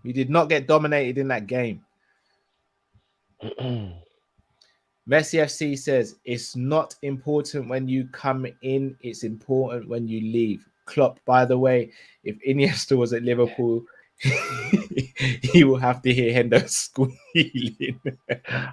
We did not get dominated in that game. Messi FC says, it's not important when you come in, it's important when you leave. Klopp, by the way, if Iniesta was at Liverpool, he will have to hear Hendo squealing.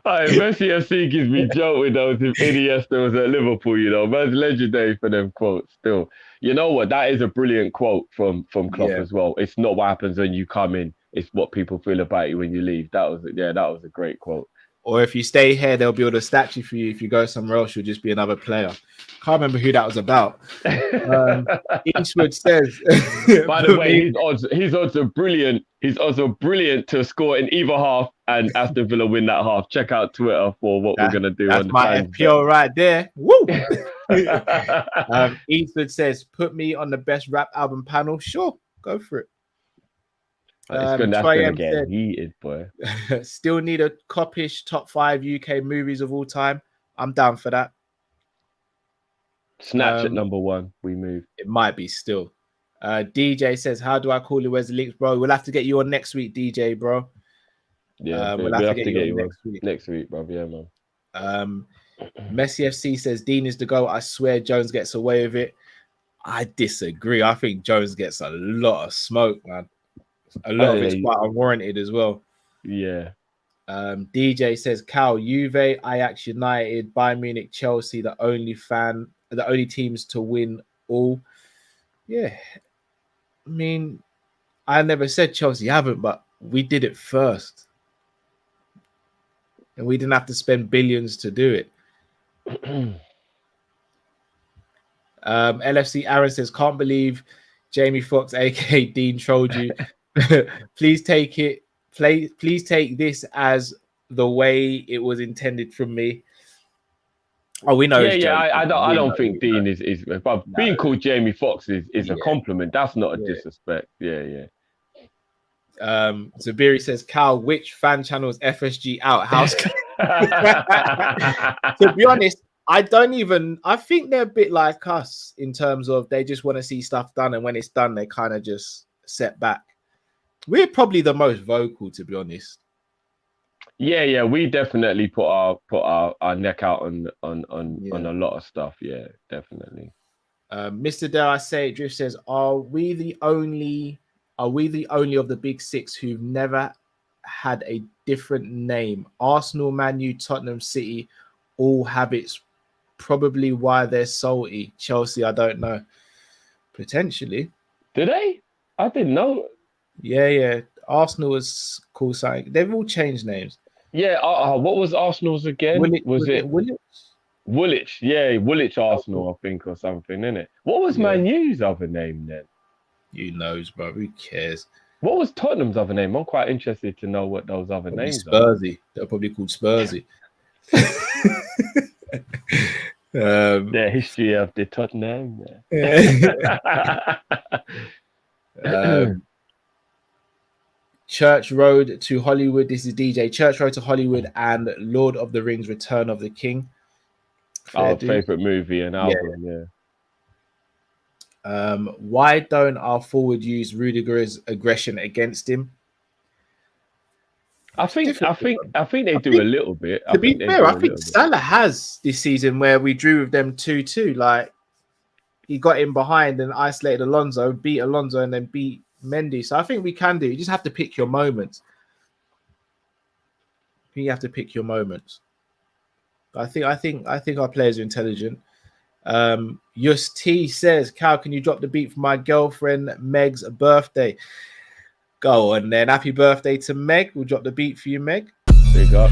Messi FC gives me joke with those if Iniesta was at Liverpool, you know. Man's legendary for them quotes still. You know what? That is a brilliant quote from Klopp as well. It's not what happens when you come in, it's what people feel about you when you leave. That was a great quote. Or if you stay here, they'll build a statue for you. If you go somewhere else, you'll just be another player. Can't remember who that was about. Eastwood says. By the way, his odds are brilliant. His odds are brilliant to score in either half and Aston Villa win that half. Check out Twitter for what we're gonna do. That's on the my fans FPO right there. Woo! Eastwood says, "Put me on the best rap album panel." Sure, go for it. That's gonna get heated, boy. Still need a Kop-Ish top 5 UK movies of all time. I'm down for that. Snatch at number 1. We move. It might be still. DJ says, "How do I call you? Where's the links, bro?" We'll have to get you on next week, DJ, bro. Yeah, we'll have to get you on next week, bro. Yeah, man. Messi FC says, "Dean is the goal. I swear Jones gets away with it." I disagree. I think Jones gets a lot of smoke, man. A lot of it's quite unwarranted as well. Yeah. DJ says, "Cal, Juve, Ajax, United, Bayern Munich, Chelsea, the only teams to win all." Yeah. I mean, I never said Chelsea haven't, but we did it first. And we didn't have to spend billions to do it. LFC Aaron says, "Can't believe Jamie Foxx, aka Dean, trolled you. Please take this as the way it was intended from me." Oh, we know. I don't think Dean is but being called Jamie Foxx is a compliment. That's not a disrespect. Yeah. Zabiri says, "Cal, which fan channels FSG outhouse?" To be honest, I think they're a bit like us in terms of they just want to see stuff done, and when it's done, they kind of just set back. We're probably the most vocal, to be honest. Yeah, we definitely put our neck out on a lot of stuff. Yeah, definitely. Mr. Dare I Say It Drift says, Are we the only of the big six who've never had a different name? Arsenal, Man U, Tottenham, City all have its probably why they're salty. Chelsea, I don't know. Potentially. Did they? I didn't know. Yeah. Arsenal was called something. They've all changed names. Yeah. What was Arsenal's again? Was it Woolwich? Woolwich? Yeah, Woolwich Arsenal, I think, or something, innit? What was Man U's other name then? Who knows, bro? Who cares? What was Tottenham's other name? I'm quite interested to know what those other names Spursy. Are. They're probably called Spursy. The history of the Tottenham. Church Road to Hollywood. This is DJ. Church Road to Hollywood and Lord of the Rings: Return of the King. Our favorite movie and album. Yeah. Why don't our forward use Rudiger's aggression against him? I think they do a little bit. To be fair, I think Salah has this season where we drew with them 2-2. Like he got in behind and isolated Alonso, beat Alonso, and then beat Mendy. So I think we can do. You just have to pick your moments. You have to pick your moments. I think our players are intelligent. Just T says, Cal, can you drop the beat for my girlfriend Meg's birthday? Go on then. Happy birthday to Meg. We'll drop the beat for you, Meg. Big up.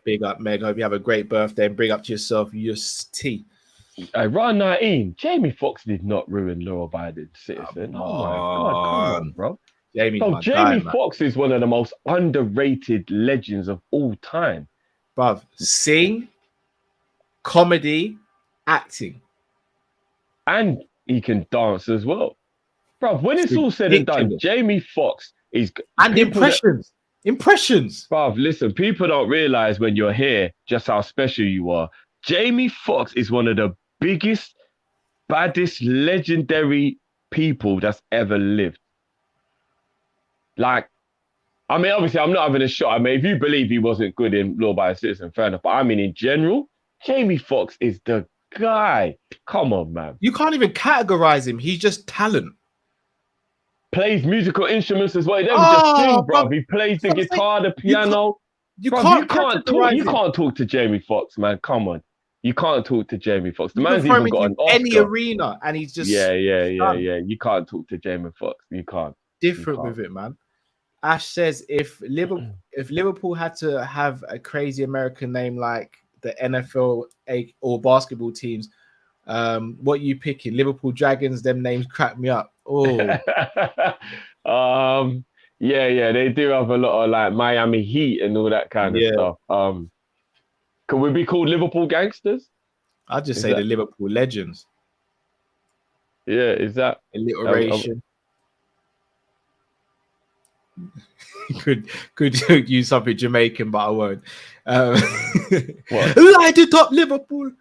Big up, Meg. Hope you have a great birthday and bring up to yourself, Just T. Round 19, Jamie Foxx did not ruin law-abiding citizen. Oh my God, come on, bro. Jamie Foxx is one of the most underrated legends of all time. Bruv, sing, comedy, acting. And he can dance as well. Bruv, when it's all said and done, Jamie Foxx is... And impressions. Impressions. Bruv, listen, people don't realize when you're here just how special you are. Jamie Foxx is one of the biggest, baddest, legendary people that's ever lived. Like, I mean, obviously, I'm not having a shot. I mean, if you believe he wasn't good in Law Abiding Citizen, fair enough. But I mean, in general, Jamie Foxx is the guy. Come on, man. You can't even categorize him. He's just talent. Plays musical instruments as well. He doesn't just sing, bro. He plays the guitar, the piano. You can't talk to Jamie Foxx, man. Come on. You can't talk to Jamie Foxx. The man's even got an Oscar. Any arena, and he's just yeah. You can't talk to Jamie Foxx. You can't. Different with it, man. Ash says if Liverpool had to have a crazy American name like the NFL or basketball teams, what you picking? Liverpool Dragons? Them names crack me up. Oh, yeah. They do have a lot of like Miami Heat and all that kind of stuff. Could we be called Liverpool Gangsters? I'd just say the Liverpool Legends. Yeah, is that alliteration? Could use something Jamaican, but I won't. Light it up, Liverpool.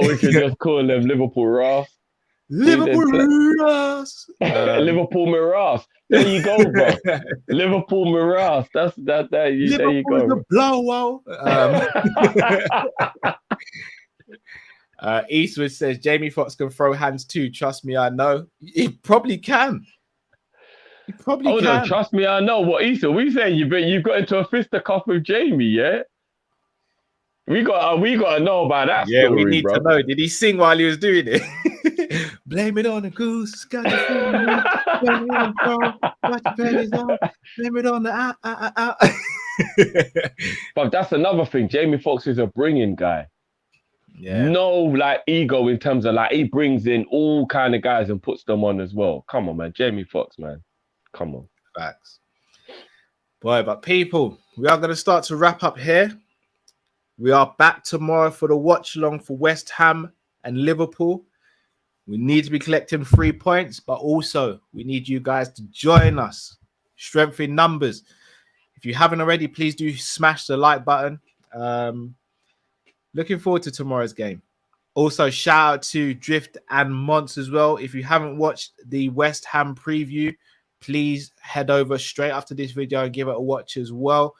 We could just call them Liverpool Ross. Liverpool Ross. Liverpool Miras. There you go, bro. Liverpool Miras. That's that. There you go. The blowout. Eastwood says Jamie Foxx can throw hands too. Trust me, I know. He probably can. He probably can. No, trust me, I know. What Eastwood? We saying you've got into a fisticuff with Jamie, yeah? We got to know about that story, we need bro. to know. Did he sing while he was doing it? Blame it on the goose. Got the blame it on the crow. Got the pennies on. Blame it on the But that's another thing. Jamie Foxx is a bringing guy. Yeah. No, like ego in terms of like he brings in all kind of guys and puts them on as well. Come on, man. Jamie Foxx, man. Come on. Facts. Boy, but people, we are going to start to wrap up here. We are back tomorrow for the watch along for West Ham and Liverpool. We need to be collecting 3 points, but also we need you guys to join us. Strength in numbers. If you haven't already, please do smash the like button. Looking forward to tomorrow's game. Also, shout out to Drift and Monts as well. If you haven't watched the West Ham preview, please head over straight after this video and give it a watch as well.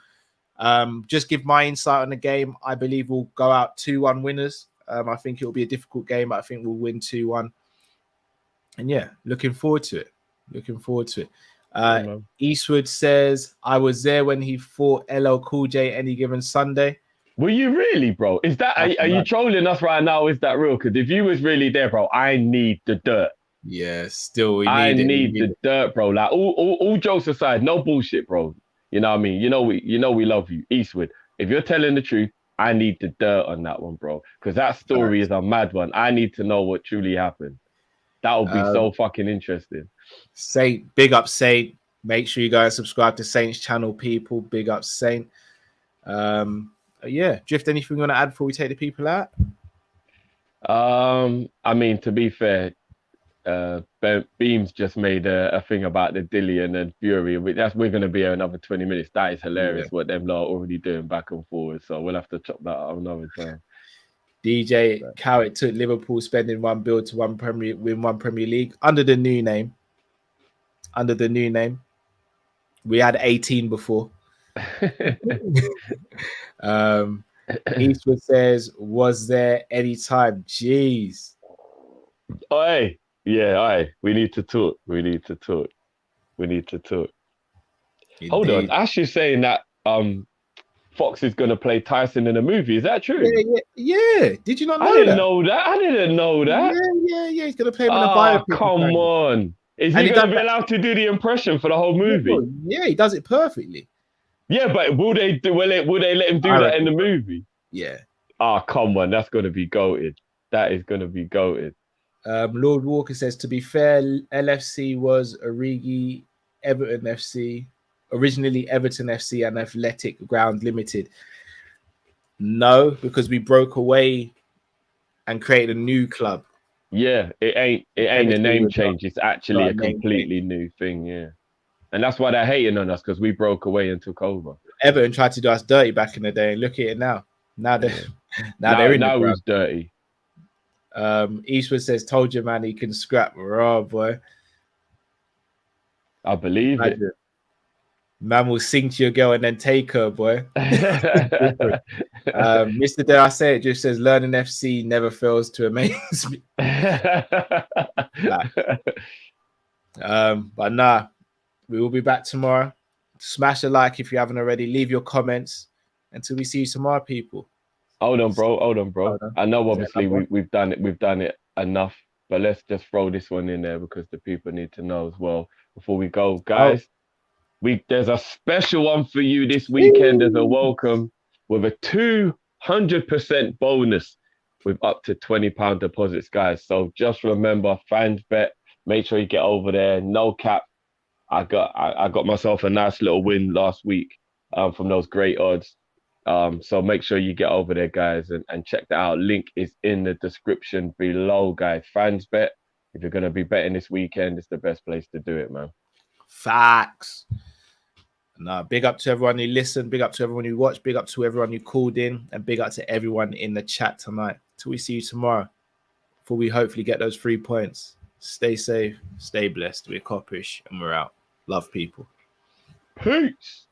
Just give my insight on the game. I believe we'll go out 2-1 winners. I think it will be a difficult game, but I think we'll win 2-1. And yeah, looking forward to it. Eastwood says, I was there when he fought LL Cool J any given Sunday. Were you really, bro? Is that are you trolling us right now? Is that real? Because if you was really there, bro, I need the dirt. Yeah, still I need the dirt, bro. Like all jokes aside, no bullshit, bro. You know what I mean? You know we love you, Eastwood. If you're telling the truth, I need the dirt on that one, bro. Because that story is a mad one. I need to know what truly happened. That would be so fucking interesting. Saint, big up Saint. Make sure you guys subscribe to Saint's channel, people. Big up Saint. Yeah, Drift, anything you want to add before we take the people out? I mean, to be fair, Beams just made a thing about the Dillian and Fury. We're going to be here another 20 minutes. That is hilarious what them lot are already doing back and forward. So we'll have to chop that up another time. DJ Cowett took Liverpool spending $1 billion to win one Premier League under the new name. We had 18 before. Eastwood says, was there any time? Jeez. We need to talk. Indeed. Hold on. Ash is saying that Fox is going to play Tyson in a movie. Is that true? Yeah. Did you not know I didn't know that. Yeah. He's going to play him in a biopic. Come on. Is he going to be allowed to do the impression for the whole movie? Yeah, he does it perfectly. Yeah, but will they let him do that in the movie? Yeah. Come on. That's going to be goated. That is going to be goated. Lord Walker says, to be fair, LFC was Origi, Everton FC, originally Everton FC and Athletic Ground Limited. No, because we broke away and created a new club. Yeah, it ain't a name change. It's actually a completely new thing. Yeah, and that's why they're hating on us, because we broke away and took over. Everton tried to do us dirty back in the day, and look at it now. Now they're in the ground. Who's dirty? Eastwood says, "Told you, man, he can scrap." Raw boy. I believe it. Man will sing to your girl and then take her, boy. Mr. Dare I Say It just says, "Learning FC never fails to amaze me." But nah, we will be back tomorrow. Smash a like if you haven't already. Leave your comments until we see you tomorrow, people. Hold on, bro. I know obviously we've done it enough, but let's just throw this one in there because the people need to know as well before we go, guys. There's a special one for you this weekend as a welcome with a 200% bonus with up to £20 deposits, guys. So just remember, fans bet. Make sure you get over there. No cap. I got myself a nice little win last week from those great odds. So make sure you get over there, guys, and check that out. Link is in the description below, guys. Fans bet. If you're going to be betting this weekend, it's the best place to do it, man. Facts. No, big up to everyone who listened, big up to everyone who watched, big up to everyone who called in, and big up to everyone in the chat tonight. Till we see you tomorrow, before we hopefully get those 3 points. Stay safe, stay blessed. We're Kop-Ish, and we're out. Love, people. Peace.